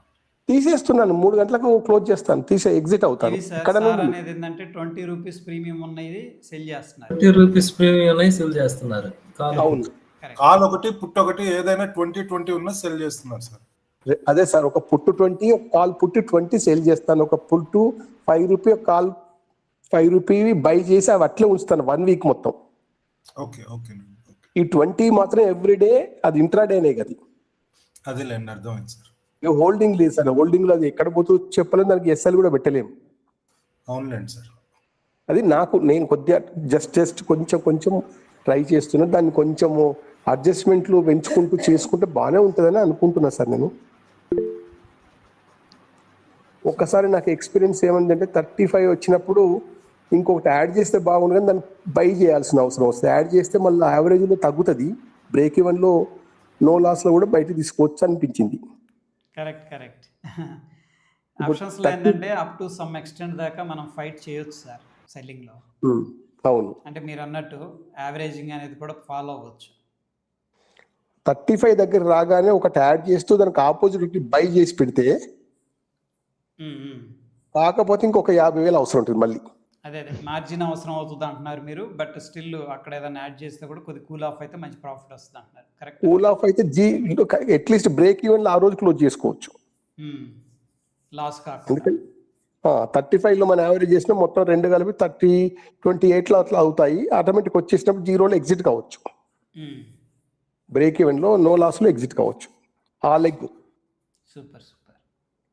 తీసేస్తున్నాను, 3 గంటలకు క్లోజ్ చేస్తాను, ఎగ్జిట్ అవుతాను. ఇక్కడ అనేది ఏంటంటే 20 రూపీస్ ప్రీమియం ఉన్నది సెల్ చేస్తున్నారు. 20 రూపీస్ ప్రీమియం ఉన్నాయి సెల్ చేస్తున్నారు. అవును, కాల్ ఒకటి పుట్ ఒకటి ఏదైనా 20 ఉన్న సెల్ చేస్తున్నారు సార్. అదే సార్, ఒక పుట్టు 20, ఒక కాల్ పుట్టి 20 సేల్ చేస్తాను. ఒక పుట్టు 5 రూపీ, ఒక కాల్ 5 రూపీ బై చేసి అవి అట్లే ఉంచుతాను 1 వీక్ మొత్తం. ఓకే. ఈ 20 మాత్రం ఎవ్రీడే, అది ఇంట్రాడేనే కదా. అదేలేండి, అర్థమైంది సార్. హోల్డింగ్ లేదు సార్, హోల్డింగ్ లో అది ఎక్కడ పోతూ చెప్పలేదు, దానికి ఎస్ఎల్ కూడా పెట్టలేము. అవునులేండి సార్. అది నేను కొద్దిగా జస్ట్ కొంచెం ట్రై చేస్తున్నా, దాన్ని కొంచెము అడ్జస్ట్మెంట్లు పెంచుకుంటూ చేసుకుంటే బాగానే ఉంటుందని అనుకుంటున్నా సార్ నేను. ఒక్కసారి నాకు ఎక్స్పీరియన్స్ ఏమందంటే 35 వచ్చినప్పుడు ఇంకొకటి యాడ్ చేస్తే బాగుండు, కానీ దాన్ని బై చేయాల్సిన అవసరం వస్తుంది. యాడ్ చేస్తే మళ్ళీ యావరేజ్లో తగ్గుతుంది, బ్రేక్ ఈవెన్లో నో లాస్లో కూడా బయట తీసుకోవచ్చు అనిపించింది. కరెక్ట్. ఆప్షన్స్ లో ఏంటంటే అప్ టు సమ్ ఎక్స్టెంట్ దాకా మనం ఫైట్ చేయొచ్చు సార్ సెల్లింగ్ లో. అవును, అంటే మీరు అన్నట్టు యావరేజింగ్ అనేది కూడా ఫాలో అవ్వచ్చు. 35 దగ్గర రాగానే ఒకటి యాడ్ చేస్తూ దానికి ఆపోజిట్ బై చేసి పెడితే, కాకపోతే ఇంకొక 50,000 అవసరం ఉంటుంది మళ్ళీ. అదే మార్జిన్ అవసరం అవుతుంది అంటున్నారు మీరు, బట్ స్టిల్ అక్కడ ఏదైనా యాడ్ చేస్తే కూడా కొద్ది కూల్ ఆఫ్ అయితే మంచి ప్రాఫిట్ వస్తుంది అంటున్నారు. కరెక్ట్. కూల్ ఆఫ్ అయితే అట్లీస్ట్ బ్రేక్ ఈవెన్ ఆ రోజు క్లోజ్ చేసుకోవచ్చు, లాస్ కాకుండా. 35 లో మనం యావరేజ్ చేసిన మొత్తం 2 కలిపి 28 లో అట్లా అవుతాయి. ఆటోమేటిక్ వచ్చేసినప్పుడు 0లో ఎగ్జిట్ కావచ్చు, బ్రేక్ ఈవెన్ లో నో లాస్ లో ఎగ్జిట్ కావచ్చు. ఆ లెగ్ సూపర్.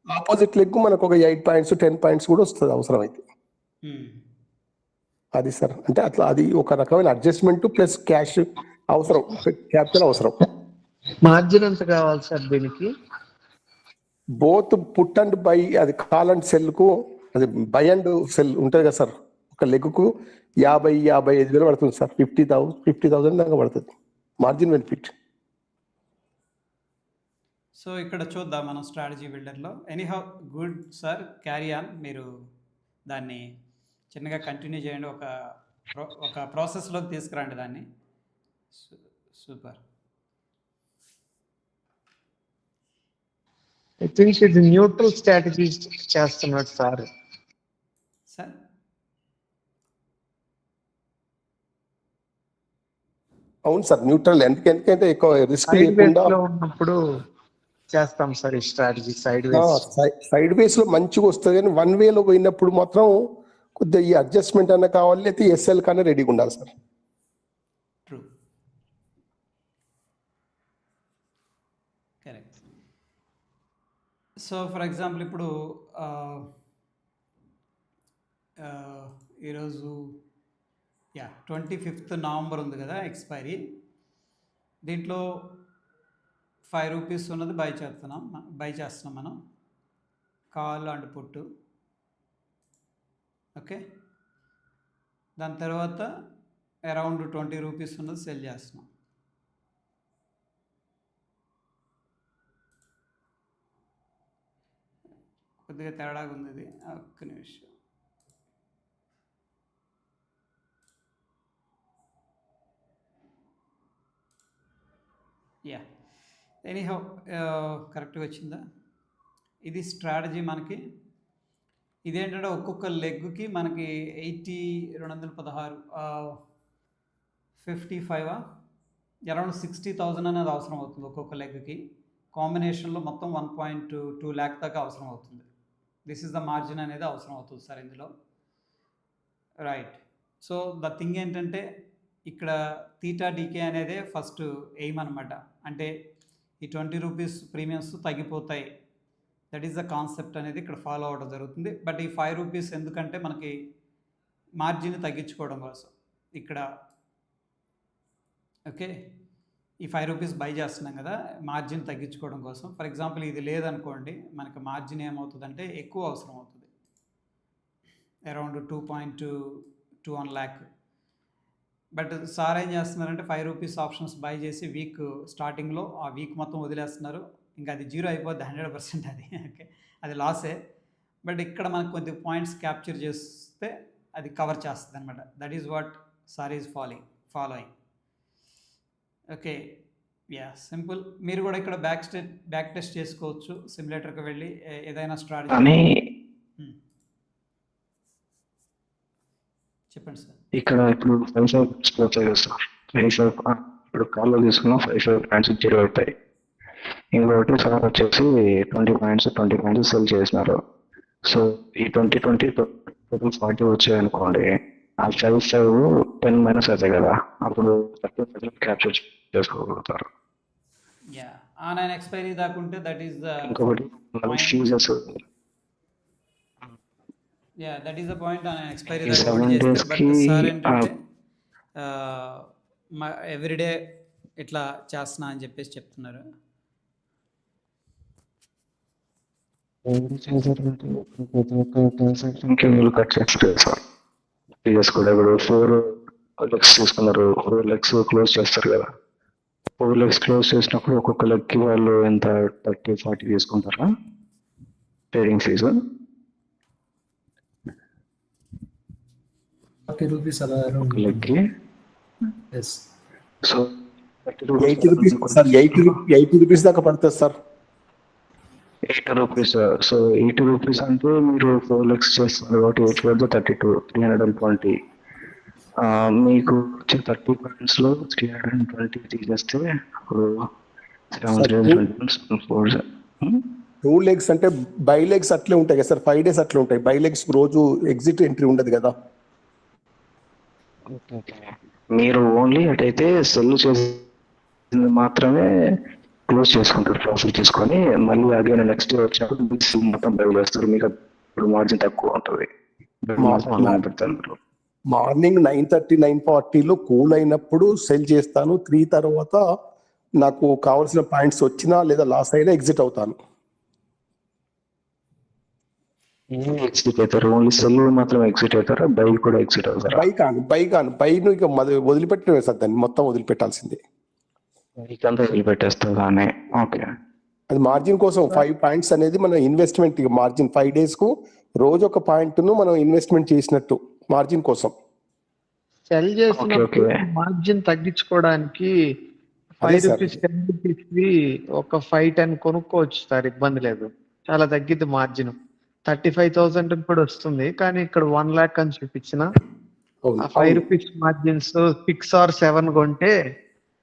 ఆపోజిట్ లెగ్ మనకు ఒక 8 పాయింట్స్ 10 పాయింట్స్ కూడా వస్తుంది అవసరం అయితే. అది సార్, అంటే అట్లా అది ఒక రకమైన అడ్జస్ట్మెంట్ ప్లస్ క్యాష్ అవసరం, క్యాపిటల్ అవసరం. మార్జిన్ ఎంత కావాలి సార్ దీనికి? బోత్ పుట్ అండ్ బై, అది కాల్ అండ్ సెల్ కు, అది బై అండ్ సెల్ ఉంటుంది కదా సార్. ఒక లెగ్ కు 50,000-55,000 పడుతుంది సార్. 50,000 దాకా పడుతుంది మార్జిన్ బెనిఫిట్. సో ఇక్కడ చూద్దాం మనం స్ట్రాటజీ బిల్డర్లో. Anyhow good sir, carry on. మీరు దాన్ని చిన్నగా కంటిన్యూ చేయండి, ఒక ప్రాసెస్లోకి తీసుకురండి దాన్ని. సూపర్. ఐ థింక్ ఇది న్యూట్రల్ స్ట్రాటజీ చేస్తున్నాడు సార్. అవును సార్, న్యూట్రల్. ఎందుకంటే ఎక్కువ రిస్క్ లేకుండా ఉన్నప్పుడు చేస్తాం సార్ ఈ స్ట్రాటజీ. సైడ్ వేస్ లో మంచిగా వస్తుంది, కానీ 1 వేలో పోయినప్పుడు మాత్రం కొద్దిగా ఈ అడ్జస్ట్మెంట్ అన్న కావాలి, లేకపోతే ఎస్ఎల్ కన్నా రెడీగా ఉండాలి sir. True, correct. So for example ఇప్పుడు ఈరోజు యా 25th నవంబర్ ఉంది కదా ఎక్స్పైరీ. దీంట్లో 5 రూపీస్ ఉన్నది బై చేస్తున్నాం మనం, కాల్ అండ్ పుట్టు. ఓకే, దాని తర్వాత అరౌండ్ 20 రూపీస్ ఉన్నది సెల్ చేస్తున్నాం. కొద్దిగా తేడాగా ఉంది ఇది, ఒక్క నిమిషం. యా, ఎనీహౌ కరెక్ట్గా వచ్చిందా? ఇది స్ట్రాటజీ మనకి. ఇదేంటంటే ఒక్కొక్క లెగ్కి మనకి 80, 216, 55 అరౌండ్ 60,000 అనేది అవసరం అవుతుంది ఒక్కొక్క లెగ్కి. కాంబినేషన్లో మొత్తం 1.2 lakh దాకా అవసరం అవుతుంది. దిస్ ఇస్ ద మార్జిన్ అనేది అవసరం అవుతుంది సార్ ఇందులో. రైట్. సో ద థింగ్ ఏంటంటే ఇక్కడ తీటా డీకే అనేదే ఫస్ట్ ఎయిమ్ అనమాట. అంటే ఈ 20 రూపీస్ ప్రీమియమ్స్ తగ్గిపోతాయి, దట్ ఈస్ ద కాన్సెప్ట్ అనేది ఇక్కడ ఫాలో అవ్వడం జరుగుతుంది. బట్ ఈ 5 రూపీస్ ఎందుకంటే మనకి మార్జిన్ తగ్గించుకోవడం కోసం ఇక్కడ. ఓకే, ఈ 5 రూపీస్ బై చేస్తున్నాం కదా, మార్జిన్ తగ్గించుకోవడం కోసం. ఫర్ ఎగ్జాంపుల్ ఇది లేదనుకోండి, మనకి మార్జిన్ ఏమవుతుందంటే ఎక్కువ అవసరం అవుతుంది, అరౌండ్ 2.21 lakh. బట్ సార్ ఏం చేస్తున్నారంటే 5 రూపీస్ ఆప్షన్స్ బై చేసి వీక్ స్టార్టింగ్లో ఆ వీక్ మొత్తం వదిలేస్తున్నారు. ఇంకా అది జీరో అయిపోద్ది 100% అది. ఓకే, అది లాసే. బట్ ఇక్కడ మనకు కొద్ది పాయింట్స్ క్యాప్చర్ చేస్తే అది కవర్ చేస్తుంది అనమాట. That is what sir is following. Okay, yeah, simple. మీరు కూడా ఇక్కడ బ్యాక్ టెస్ట్ చేసుకోవచ్చు సిమ్యులేటర్కి వెళ్ళి ఏదైనా స్ట్రాటజీ. చెప్పండి సార్. ఇక్కడ ఇప్పుడు 5 ఇప్పుడు కాల్లో తీసుకున్నాం, 5 పాయింట్స్ 0 అవుతాయి. ఇంకొకటి సార్ వచ్చేసి 20 పాయింట్స్ సెల్ చేసినారు. సో ఈ 20 టోటల్ 40 వచ్చాయి అనుకోండి. ఆ 5 10 మైనస్ అవుతాయి కదా, అప్పుడు 30% క్యాప్చర్ చేసుకోగలుగుతారు. యా, ఆన్ అండ్ ఎక్స్పైరీ దాకుంటే దట్ ఈస్ ద ఇంకొకటి ఫ్యూజెస్. Yeah, that is the point on expiry ఈ దాకా 7 చేస్తే. days బట్ కి సార్ ఏంటంటే ఎవ్రీడే ఇట్లా చేస్తున్నా అని చెప్పేసి చెప్తున్నారు. వీళ్ళు కట్ చేస్తారు సార్. ప్రీవియస్ కూడా ఇప్పుడు 4 లెగ్స్ తీసుకున్నారు, 4 లెగ్స్ క్లోజ్ చేస్తారు కదా. 4 లెగ్స్ క్లోజ్ చేసినప్పుడు ఒక్కొక్క లెగ్ కి వాళ్ళు ఎంత 30-40 తీసుకుంటారా ట్రేడింగ్ ఫీజు? 40 రూపీస్ అలా ఒక లెగ్ కి. Yes. So 80 rupees sir, 80 rupees దాకా పడుతుంది సార్. 80 రూపీస్. సో 80 రూపీస్ అంటే మీరు 4 లెగ్స్ చేస్తున్నారు కాబట్టి 8 32 320. మీకు వచ్చే 30 పాయింట్స్ లో 320 తీసేస్తే అప్పుడు 720. 2 legs అంటే బై లెగ్స్ అట్లే ఉంటాయి కదా సార్, 5 days అట్లే ఉంటాయి. బై లెగ్స్ రోజు ఎగ్జిట్ ఎంట్రీ ఉండదు కదా. మీరు ఓన్లీ అటైతే సెల్ చేసి మాత్రమే క్లోజ్ చేసుకుంటారు ప్రాఫిట్ తీసుకొని, మళ్ళీ అదే నెక్స్ట్ డే వచ్చినప్పుడు మొత్తం బై వేస్తారు. మీకు ఇప్పుడు మార్జిన్ తక్కువ ఉంటుంది. మార్నింగ్ 9:30 9:40లో కూల్ అయినప్పుడు సెల్ చేస్తాను. 3 తర్వాత నాకు కావాల్సిన పాయింట్స్ వచ్చినా లేదా లాస్ అయినా ఎగ్జిట్ అవుతాను. ఎగ్జిట్ అవుతారు, ఓన్లీ సెల్ మాత్రం ఎగ్జిట్ అవుతారా? బై కూడా ఎగ్జిట్ అవుతారా? బైను ఇక వదిలిపెట్టడమే సార్, దాన్ని మొత్తం వదిలిపెట్టాల్సిందే. బైకంతా వదిలిపెట్టేస్తారు కానీ. ఓకే, అది మార్జిన్ కోసం 5 పాయింట్స్ అనేది మన ఇన్వెస్ట్మెంట్ మార్జిన్. 5 days కు రోజు ఒక పాయింట్ ను మనం ఇన్వెస్ట్మెంట్ చేసినట్టు మార్జిన్ కోసం. సెల్ చేసినప్పుడు మార్జిన్ తగ్గించుకోవడానికి 5 రూపీస్ 10 రూపీస్ ఒక 5-10 కొనుక్కోవచ్చు సార్, ఇబ్బంది లేదు. చాలా తగ్గిద్ది మార్జిన్. 35,000 కూడా వస్తుంది, కానీ ఇక్కడ 1 lakh అని చూపించిన 5 రూపీస్ మార్జిన్స్ 6 or 7 కొంటే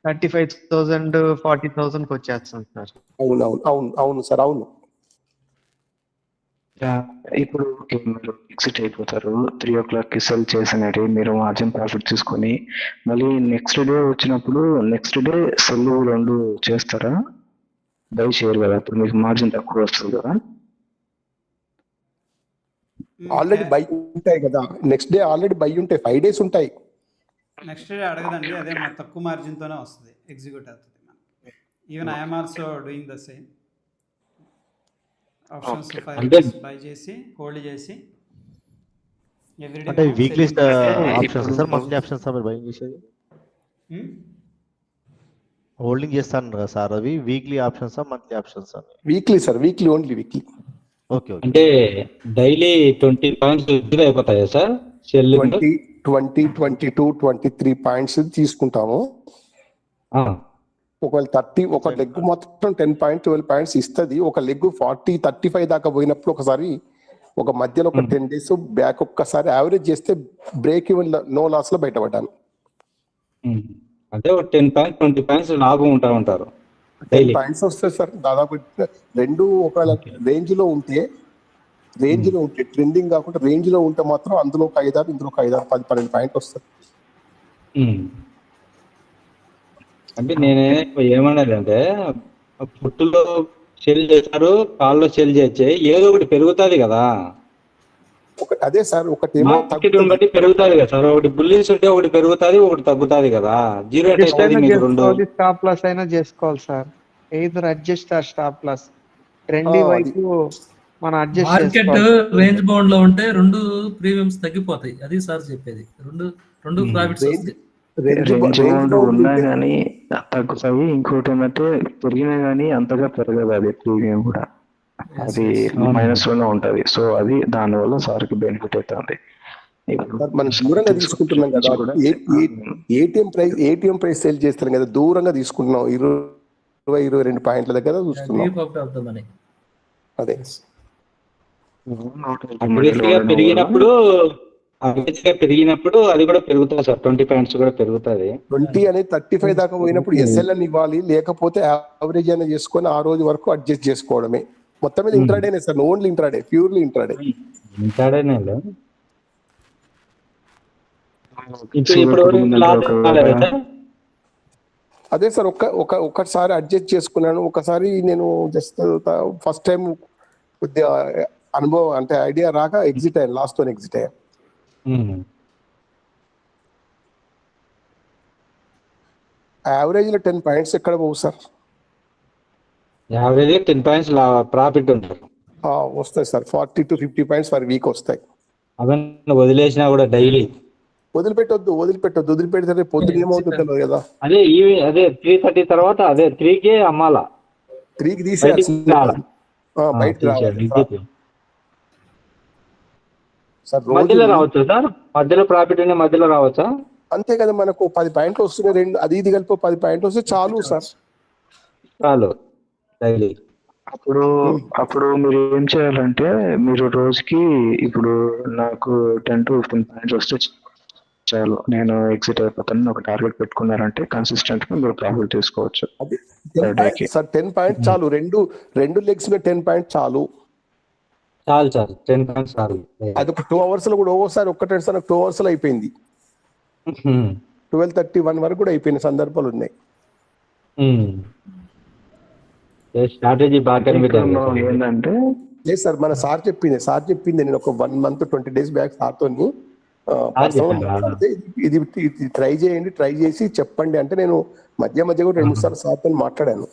35,000 40,000 వచ్చేస్తుంది సార్. అవును సార్, అవును. ఇప్పుడు మీరు ఎగ్జిట్ అయిపోతారు. 3 o'clock సెల్ చేసినట్టు మీరు మార్జిన్ ప్రాఫిట్ తీసుకొని మళ్ళీ నెక్స్ట్ డే వచ్చినప్పుడు నెక్స్ట్ డే సెల్ 2 చేస్తారా? బై చేయరు కదా, అప్పుడు మీకు మార్జిన్ తక్కువ వస్తుంది కదా. ఆల్రెడీ బై ఉంటాయి కదా, నెక్స్ట్ డే ఆల్రెడీ బై ఉంటాయి. 5 days ఉంటాయి. నెక్స్ట్ డే అడగదండి, అదే మా తక్కువ మార్జిన్తోనే వస్తుంది, ఎగ్జిక్యూట్ అవుతుంది మనకి. Even I'm also doing the same. Options 5 అంటే రూపీస్ బై చేసి హోల్డ్ చేసి ఎవ్రీడే అంటే వీక్లీ ఆప్షన్స్ ఇప్పుడు సార్, మంత్లీ ఆప్షన్స్ సార్ మీరు బయింగ్ చేసేది? హోల్డింగ్ చేస్తాను కదా సార్, అవి వీక్లీ ఆప్షన్స్ మంత్లీ ఆప్షన్స్ అని? Weekly sir, weekly, only weekly. Okay okay. అంటే డైలీ 20 పాయింట్స్ విత్డ్రా అయిపోతాయా సార్ సెల్లింగ్? 20, 22, 23 పాయింట్స్ తీసుకుంటాము. ఒకవేళ 30, ఒక లెగ్ మాత్రం 10 పాయింట్ 12 పాయింట్స్ ఇస్తుంది. ఒక లెగ్ 40, 35 దాకా పోయినప్పుడు ఒకసారి, ఒక మధ్యలో ఒక 10 days బ్యాక్ ఒక్కసారి యావరేజ్ చేస్తే బ్రేక్ ఈవెన్ నో లాస్ లో బయటపడ్డాను. అంటే 10 పాయింట్స్ 20 పాయింట్స్ లాభం ఉంటారు 10 పాయింట్స్ వస్తాయి సార్ దాదాపు. రెండు ఒకవేళ రేంజ్ లో ఉంటే ట్రెండింగ్ కాకుండా రేంజ్ లో ఉంటే మాత్రం అందులో ఒక 5, ఇందులో ఒక 5, 10, 12 పాయింట్లు వస్తాయి. అంటే నేనే ఏమన్నానంటే, పుట్టులో సెల్ చేస్తారు, కాల్లో సెల్ చేస్తే ఏదో ఒకటి పెరుగుతుంది కదా, అదే సార్. ఒకటి మార్కెట్ బట్టి పెరుగుతుంది కదా సార్. ఒకటి బుల్లిష్ ఉంటే ఒకటి పెరుగుతుంది, ఒకటి తగ్గుతుంది కదా. జీరో స్టాప్ లాస్ అయినా చేసుకోవాలి sir. Either adjust or stop loss, ట్రెండీ వైపు మనం అడ్జస్ట్ మార్కెట్ రేంజ్ బౌండ్ లో ఉంటే 2 ప్రీమియమ్స్ తగ్గిపోతాయి. అది సార్ చెప్పేది. రెండు ప్రాఫిట్స్ వస్తాయి. రేంజ్ బౌండ్ ఉన్నా కానీ తగ్గుతాయి. ఇంకోటి ఏంటంటే పెరిగినా కానీ అంతగా పెరగదు అది ప్రీమియం కూడా, అది మైనస్ లోనే ఉంటది. సో అది దానివల్ల సార్కి బెనిఫిట్ అవుతుంది. మనం దూరంగా తీసుకుంటున్నాం కదా, ఏటీఎం ప్రైస్ సేల్ చేస్తాం కదా, దూరంగా తీసుకుంటున్నాం. 20-22 పాయింట్ల దగ్గర చూస్తున్నాం. అదే పెరిగినప్పుడు అది కూడా పెరుగుతుంది సార్. 20 పాయింట్స్ కూడా పెరుగుతుంది. 20 అనేది 35 దాకా పోయినప్పుడు ఎస్ఎల్ అని ఇవ్వాలి, లేకపోతే యావరేజ్ అయినా చేసుకొని ఆ రోజు వరకు అడ్జస్ట్ చేసుకోవడమే. మొత్తం మీద ఇంట్రాడేనే sir, only intraday, purely intraday. అదే సార్, ఒకసారి అడ్జస్ట్ చేసుకున్నాను. ఒకసారి నేను జస్ట్ ఫస్ట్ టైం కొద్దిగా అనుభవం అంటే ఐడియా రాక ఎగ్జిట్ అయ్యాను, లాస్ట్ తో ఎగ్జిట్ అయ్యాను. యావరేజ్ లో 10 పాయింట్స్ ఎక్కడ పోవు సార్? యావరేజ్ 10 పాయింట్స్ ప్రాఫిట్ ఉంటుంది. వస్తాయి sir, 40 to 50 points per week వస్తాయి. అవన్నీ వదిలేసినా కూడా డైలీ వదిలిపెడితే పొద్దున ఏమవుతుందో తెలియదు కదా. అదే 3:30 తర్వాత అదే 3కి అమ్మాలా, 3కి తీసేయాలి, బయటకు రావాలి. మధ్యలో రావచ్చు సార్, మధ్యలో ప్రాఫిట్ అనే మధ్యలో రావచ్చా? అంతే కదా, మనకు 10 పాయింట్లు వస్తున్నాయి, అది ఇది కలిపి 10 పాయింట్లు వస్తే చాలు సార్, చాలు డైలీ. అప్పుడు మీరు ఏం చేయాలంటే, మీరు రోజుకి ఇప్పుడు నాకు 10 to 15 పాయింట్స్ వస్తే చాలు, నేను ఎగ్జిట్ అయిపోతాను ఒక టార్గెట్ పెట్టుకున్నారంటే కన్సిస్టెంట్ గా మీరు ప్రాఫిట్ తీసుకోవచ్చు. సార్ 10 పాయింట్స్ చాలు, రెండు లెగ్స్ మీద 10 పాయింట్స్ చాలు. 10 పాయింట్స్ చాలు. అది ఒక 2 hours లో కూడా ఒక్కోసారి ఒక్కటే సార్ 2 hours లో అయిపోయింది. 12:31 వరకు కూడా అయిపోయిన సందర్భాలు ఉన్నాయి. స్ట్రాటజీ బాగా ఏంటంటే లేదు సార్, మన సార్ చెప్పింది నేను ఒక 1 month 20 days బ్యాక్ సార్తో ఇది ట్రై చేసి చెప్పండి అంటే, నేను మధ్య కూడా 2-3 సార్లు సార్తో మాట్లాడాను.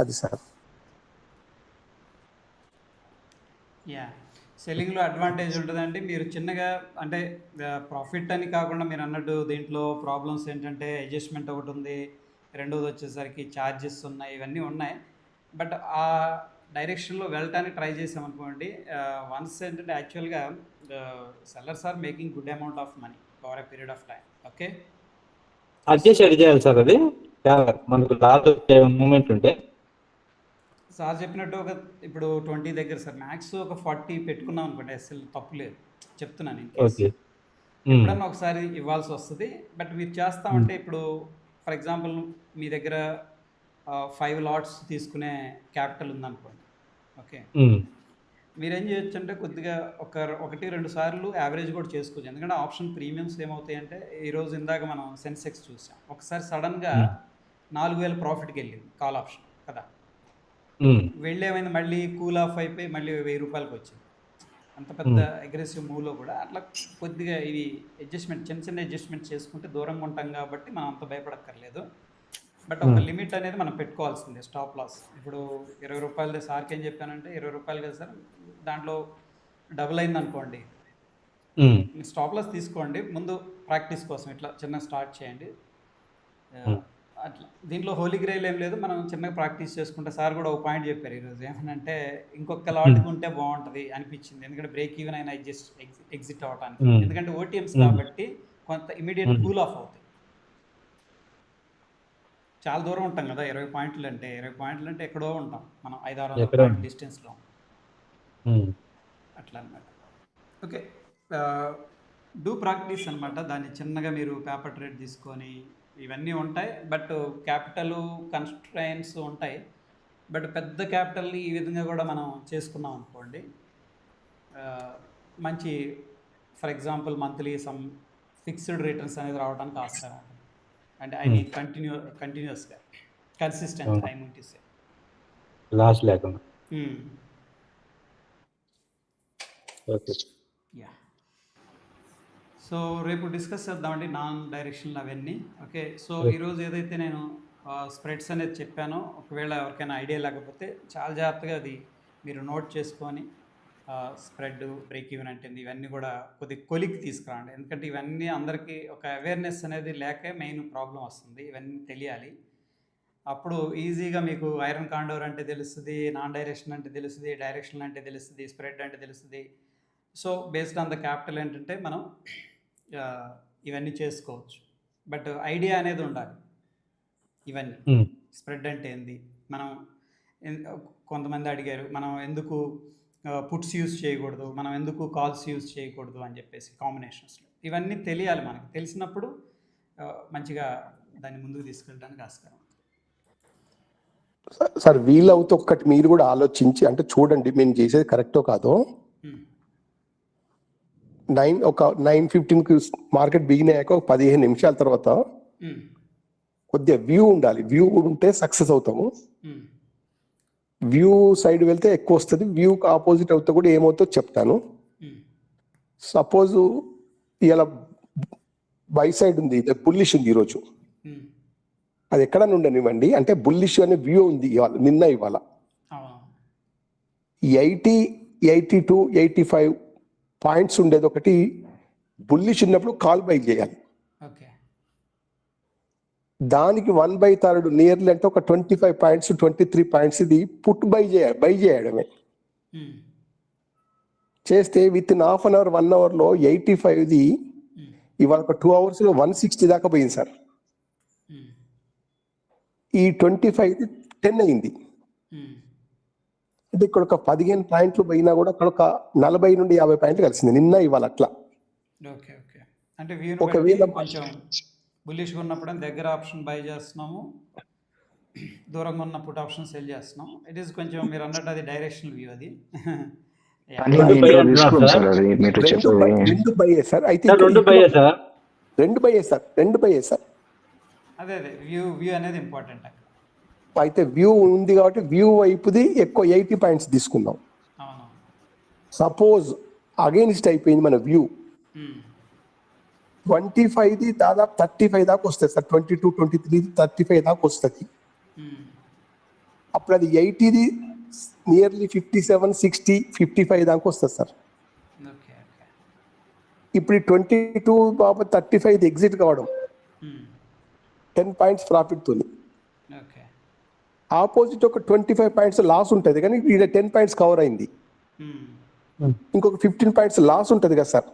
అది సార్. సెల్లింగ్లో అడ్వాంటేజ్ ఉంటుందండి. మీరు చిన్నగా అంటే ప్రాఫిట్ అని కాకుండా మీరు అన్నట్టు దీంట్లో ప్రాబ్లమ్స్ ఏంటంటే అడ్జస్ట్మెంట్ ఒకటి ఉంది, రెండోది వచ్చేసరికి ఛార్జెస్ ఉన్నాయి, ఇవన్నీ ఉన్నాయి. బట్ ఆ డైరెక్షన్లో వెళ్ళటానికి ట్రై చేసామనుకోండి, వన్స్ ఏంటంటే యాక్చువల్గా sellers are making good amount of money over a period of time. Okay, adjust చేయాలి సార్. అది మనకు లాస్ మూమెంట్ ఉంటే సార్ చెప్పినట్టు ఇప్పుడు 20 దగ్గర సార్ మ్యాక్స్ ఒక 40 పెట్టుకున్నాం అనుకోండి, అసలు తప్పు లేదు చెప్తున్నాను. ఎప్పుడన్నా ఒకసారి ఇవ్వాల్సి వస్తుంది. బట్ మీరు చేస్తామంటే ఇప్పుడు ఫర్ ఎగ్జాంపుల్ మీ దగ్గర 5 lots తీసుకునే క్యాపిటల్ ఉందనుకోండి. ఓకే, మీరేం చేయొచ్చు అంటే కొద్దిగా 1-2 సార్లు యావరేజ్ కూడా చేసుకోవచ్చు. ఎందుకంటే ఆప్షన్ ప్రీమియమ్స్ ఏమవుతాయంటే, ఈరోజు ఇందాక మనం సెన్సెక్స్ చూసాం, ఒకసారి సడన్గా 4,000 ప్రాఫిట్కి వెళ్ళింది కాల్ ఆప్షన్ కదా, వెళ్ళేమైంది మళ్ళీ కూల్ ఆఫ్ అయిపోయి మళ్ళీ 1,000 రూపాయలకి వచ్చింది. అంత పెద్ద అగ్రెసివ్ మూవ్లో కూడా అట్లా కొద్దిగా ఇవి అడ్జస్ట్మెంట్ చిన్న చిన్న అడ్జస్ట్మెంట్ చేసుకుంటే దూరంగా ఉంటాం కాబట్టి మనం అంత భయపడక్కర్లేదు. బట్ ఒక లిమిట్ అనేది మనం పెట్టుకోవాల్సిందే స్టాప్ లాస్. ఇప్పుడు 20 రూపాయలది సార్కి ఏం చెప్పానంటే 20 రూపాయలు కదా సార్, దాంట్లో డబుల్ అయింది అనుకోండి, స్టాప్ లాస్ తీసుకోండి, ముందు ప్రాక్టీస్ కోసం ఇట్లా చిన్న స్టార్ట్ చేయండి. అట్లా దీంట్లో హోలీ గ్రైల్ ఏం లేదు, మనం చిన్నగా ప్రాక్టీస్ చేసుకుంటే. సార్ కూడా ఒక పాయింట్ చెప్పారు ఈరోజు, ఏమనంటే ఇంకొక లాట్కి ఉంటే బాగుంటుంది అనిపించింది, ఎందుకంటే బ్రేక్ ఈవెన్ అయినా ఎగ్జిట్ అవ్వడానికి. ఎందుకంటే ఓటీఎంస్ కాబట్టి కొంత ఇమీడియట్ కూల్ ఆఫ్ అవుతాయి. చాలా దూరం ఉంటాం కదా, 20 పాయింట్లు అంటే ఎక్కడో ఉంటాం మనం, 500-600 పాయింట్ డిస్టెన్స్లో అట్లా అనమాట. ఓకే, డూ ప్రాక్టీస్ అనమాట. దాన్ని చిన్నగా మీరు పేపర్ ట్రేడ్ తీసుకొని ఇవన్నీ ఉంటాయి. బట్ క్యాపిటల్ కన్స్ట్రైన్స్ ఉంటాయి. బట్ పెద్ద క్యాపిటల్ని ఈ విధంగా కూడా మనం చేసుకున్నాం అనుకోండి, మంచి for example monthly some fixed returns అనేది రావడానికి ఆస్కారం ఉంటుంది. అంటే ఐ మీన్ కంటిన్యూస్గా consistent I mean to say loss లేకుండా. Okay, yeah. సో రేపు డిస్కస్ చేద్దామండి నాన్ డైరెక్షనల్ అవన్నీ. ఓకే, సో ఈరోజు ఏదైతే నేను స్ప్రెడ్స్ అనేది చెప్పానో, ఒకవేళ ఎవరికైనా ఐడియా లేకపోతే చాలా జాగ్రత్తగా అది మీరు నోట్ చేసుకొని స్ప్రెడ్, బ్రేక్ ఈవెన్ అంటే ఇవన్నీ కూడా కొద్దిగా కొలిక్ తీసుకురండి. ఎందుకంటే ఇవన్నీ అందరికీ ఒక అవేర్నెస్ అనేది లేకే మెయిన్ ప్రాబ్లం వస్తుంది. ఇవన్నీ తెలియాలి. అప్పుడు ఈజీగా మీకు ఐరన్ కాండోర్ అంటే తెలుస్తుంది, నాన్ డైరెక్షన్ అంటే తెలుస్తుంది, డైరెక్షన్ అంటే తెలుస్తుంది, స్ప్రెడ్ అంటే తెలుస్తుంది. So based on the capital ఏంటంటే మనం ఇవన్నీ చేసుకోవచ్చు. బట్ ఐడియా అనేది ఉండాలి. ఇవన్నీ స్ప్రెడ్ అంటే ఏంది, మనం కొంతమంది అడిగారు మనం ఎందుకు పుట్స్ యూజ్ చేయకూడదు, మనం ఎందుకు కాల్స్ యూజ్ చేయకూడదు అని చెప్పేసి కాంబినేషన్స్లో. ఇవన్నీ తెలియాలి. మనకి తెలిసినప్పుడు మంచిగా దాన్ని ముందుకు తీసుకెళ్ళడానికి ఆస్కారం. సార్ వీలవుతే ఒక్కటి మీరు కూడా ఆలోచించి, అంటే చూడండి మేము చేసేది కరెక్టో కాదో. 9:15కి మార్కెట్ బిగిన్ అయ్యాక ఒక 15 నిమిషాల తర్వాత కొద్దిగా వ్యూ ఉండాలి. వ్యూ ఉంటే సక్సెస్ అవుతాము. వ్యూ సైడ్ వెళ్తే ఎక్కువ వస్తుంది, వ్యూకి ఆపోజిట్ అవుతా కూడా ఏమవుతుందో చెప్తాను. సపోజ్ ఇలా బై సైడ్ ఉంది, బుల్లిష్ ఉంది ఈరోజు, అది ఎక్కడ ఉండనివ్వండి. అంటే బుల్లిష్ అనే వ్యూ ఉంది ఇవాళ 80, 82, 85 పాయింట్స్ ఉండేది ఒకటి. బుల్లిష్ ఉన్నప్పుడు కాల్ బై చేయాలి. దానికి 1/3 నియర్లీ అంటే ఒక 25 పాయింట్స్ 23 పాయింట్స్ ఇది పుట్ బై చేయడమే. చేస్తే within half an hour 1 అవర్లో 85ది ఇవాళ ఒక 2 అవర్స్లో 160 దాకా పోయింది సార్. ఈ 25ది 10 అయింది. అంటే ఇక్కడ ఒక 15 పాయింట్లు పోయినా కూడా అక్కడ ఒక 40 నుండి 50 పాయింట్లు కలిసింది నిన్న ఇవాళ అట్లా. అంటే ఒకవేళ కొంచెం బుల్లిష్గా ఉన్నప్పుడు దగ్గర ఆప్షన్ బై చేస్తున్నాము, దూరంగా ఉన్న పుట్ ఆప్షన్ సెల్ చేస్తున్నాం. ఇట్ ఈస్ కొంచెం మీరు అన్నట్టు అది డైరెక్షనల్ వ్యూ. అది రెండు బై సార్. అదే వ్యూ అనేది ఇంపార్టెంట్. అయితే వ్యూ ఉంది కాబట్టి వ్యూ వైపుది ఎక్కువ 80 పాయింట్స్ తీసుకుందాం. సపోజ్ అగైన్స్ట్ అయిపోయింది మన వ్యూ, 25ది దాదాపు 35 దాకా వస్తుంది సార్. 22, 23, 35 దాకా వస్తుంది. అప్పుడు అది 80ది నియర్లీ 57, 60, 55 దాకా వస్తుంది సార్. ఇప్పుడు 22 బాబు 35 ఎగ్జిట్ కావడం 10 పాయింట్స్ ప్రాఫిట్ తోని. ఆపోజిట్ ఒక 25 పాయింట్స్ లాస్ ఉంటుంది, కానీ ఇక్కడ 10 పాయింట్స్ కవర్ అయింది. ఇంకొక 15 పాయింట్స్ లాస్ ఉంటుంది కదా సార్.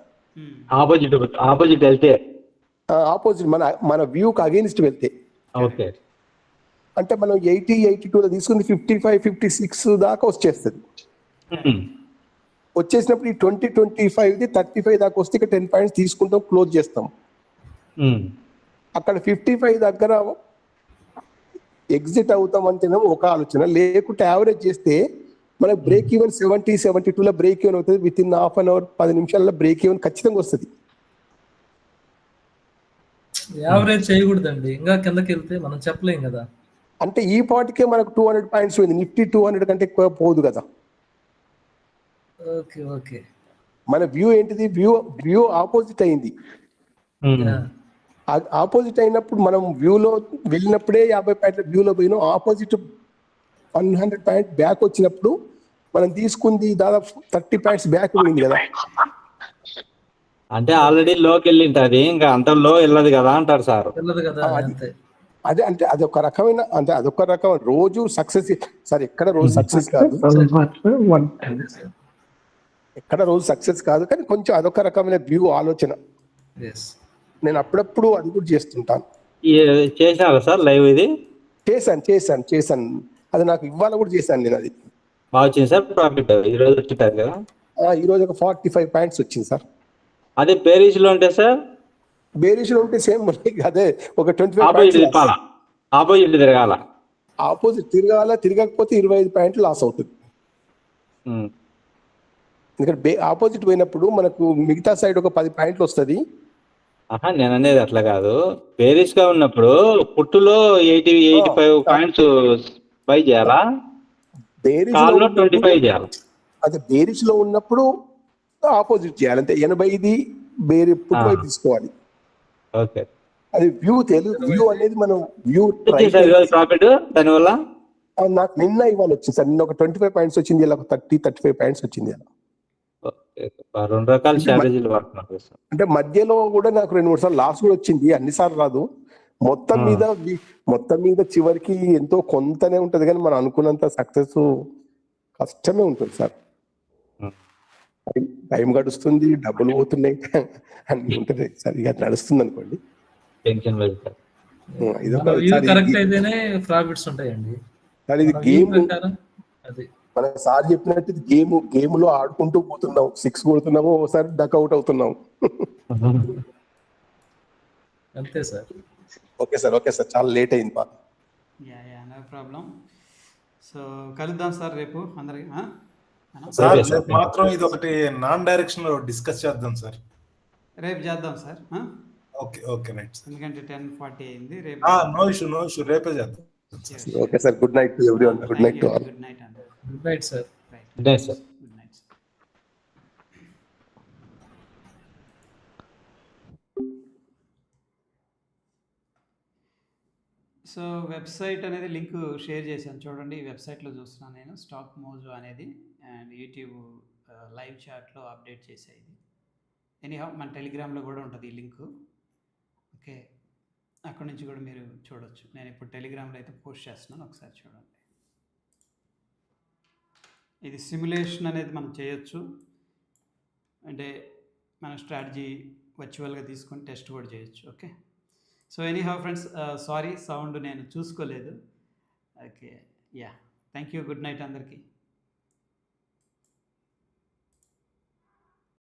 ఆపోజిట్ వెళ్తే ఆపోజిట్ మన వ్యూకి అగైన్స్ట్ వెళ్తే అంటే మనం 80, 82లో తీసుకుంది 55, 56 దాకా వచ్చేస్తుంది. వచ్చేసినప్పుడు ఈ 20, 25ది 35 దాకా వస్తే ఇక 10 పాయింట్స్ తీసుకుంటాం, క్లోజ్ చేస్తాం. అక్కడ 55 దగ్గర ఎగ్జిట్ అవుతాం అంటేనేమో ఒక ఆలోచన, లేకుంటే యావరేజ్ చేస్తే మనకు బ్రేక్ ఈవెన్ 70, 72లో బ్రేక్ ఈవెన్ అవుతుంది. Within half an hour 10 నిమిషాల్లో బ్రేక్ ఈవెన్ ఖచ్చితంగా వస్తుంది. యావరేజ్ చేయకూడదండి, ఇంకా కిందకి వెళ్తే మనం చెప్పలేం కదా. అంటే ఈ పాటికే మనకు 200 పాయింట్స్ పోయింది, నిఫ్టీ 200 కంటే ఎక్కువ పోదు కదా. ఓకే మన వ్యూ ఏంటిది, వ్యూ ఆపోజిట్ అయింది. ఆపోజిట్ అయినప్పుడు మనం వ్యూలో వెళ్ళినప్పుడే 50 పాయింట్ల వ్యూలో పోయినాం, ఆపోజిట్ 100 పాయింట్ బ్యాక్ వచ్చినప్పుడు మనం తీసుకుంది దాదాపు 30 పాయింట్స్ బ్యాక్ పోయింది కదా. అంటే ఆల్రెడీ లోకి వెళ్ళింటది, ఇంకా అంత లో వెళ్ళదు కదా అంటారు సార్. వెళ్ళదు కదా, అంతే. అదే అంటే అదొక రకమైన, అంటే అదొక రకం రోజు సక్సెస్ సార్, ఎక్కడ రోజు సక్సెస్ కాదు, ఎక్కడ రోజు సక్సెస్ కాదు, కానీ కొంచెం అదొక రకమైన వ్యూ ఆలోచన. నేను అప్పుడప్పుడు అది కూడా చేస్తుంటాను. చేసినారా సార్ లైవ్ ఇది? చేశాను. అది నాకు ఇవాళ కూడా చేశాను నేను. అది బాగా వచ్చింది సార్ ప్రాఫిట్ ఈ రోజు వచ్చింటారు కదా. ఈ రోజు ఒక 45 పాయింట్స్ వచ్చింది సార్. అదే బేరీస్ లో ఉంటే సార్, బేరీస్ లో ఉంటే సేమ్ అదే ఒక 25 ఆపోజిట్ తిరగాల, ఆపోజిట్ తిరగకపోతే 25 పాయింట్లు లాస్ అవుతుంది. ఎందుకంటే ఆపోజిట్ పోయినప్పుడు మనకు మిగతా సైడ్ ఒక 10 పాయింట్లు వస్తుంది. నేను అనేది అట్లా కాదు, బేరీస్ గా ఉన్నప్పుడు పుట్టులో 85 పాయింట్స్ బై చేయాలా, కాల్లో 25 చేయాలి. అదే బేరీస్ లో ఉన్నప్పుడు ఆపోజిట్ చేయాలి, అంతే. 80 పుట్టు వైపు తీసుకోవాలి. ఓకే, అది వ్యూ అనేది మనం వ్యూ ప్రాఫిట్ దానివల్ల నాకు నిన్న ఇవాళ వచ్చింది సార్. నిన్న ఒక 25 పాయింట్స్ వచ్చింది, ఇలా ఒక 35 పాయింట్స్ వచ్చింది. రెండు రకాల స్ట్రాటజీలు వాడుతున్నారు. అంటే మధ్యలో కూడా నాకు 2-3 సార్లు లాస్ కూడా వచ్చింది, అన్నిసార్లు రాదు. మొత్తం మీద చివరికి ఎంతో కొంతనే ఉంటది, కానీ మనం అనుకున్నంత సక్సెస్ కష్టమే ఉంటుంది సార్. టైం గడుస్తుంది, డబ్బులు పోతున్నాయి, అన్ని ఉంటుంది సార్. ఇక నడుస్తుంది అనుకోండి. టెన్షన్ కరెక్ట్ అయితేనే ప్రాఫిట్స్ ఉంటాయండి. ఇది గేమ్, మన సార్ చెప్పినట్టు గేమ్ లో ఆడుకుంటూ పోతున్నాం, 6 కొడుతున్నాము, ఒకసారి డక్అవుట్ అవుతున్నాం. అంతే సార్. ఓకే సార్, చాలా లేట్ అయింది బా. No problem. సో కలుద్దాం సార్ రేపు అందరికి. సార్ మాత్రం ఇది ఒకటి నాన్ డైరెక్షన్ లో డిస్కస్ చేద్దాం సార్. రేపు చేద్దాం సార్. Okay right sir. ఎందుకంటే 10:40 అయింది. రేపు నో ఇష్యూ, రేపే చేద్దాం. Okay sir, good night to everyone. Good night to all. Good night అండి. Good night sir. Good night sir. Good night. So website అనేది లింక్ షేర్ చేశాను చూడండి. ఈ వెబ్సైట్లో చూస్తున్నాను నేను, స్టాక్ మోజో అనేది, అండ్ యూట్యూబ్ లైవ్ చాట్లో అప్డేట్ చేసేది. ఎనీహౌ మన టెలిగ్రామ్లో కూడా ఉంటుంది ఈ లింకు. ఓకే, అక్కడ నుంచి కూడా మీరు చూడొచ్చు. నేను ఇప్పుడు టెలిగ్రామ్లో అయితే పోస్ట్ చేస్తున్నాను, ఒకసారి చూడండి. ఇది సిమ్యులేషన్ అనేది మనం చేయొచ్చు, అంటే మన స్ట్రాటజీ వర్చువల్గా తీసుకొని టెస్ట్ కూడా చేయొచ్చు. Okay, so anyhow friends, sorry sound నేను చూసుకోలేదు. Okay, thank you. Good night అందరికీ.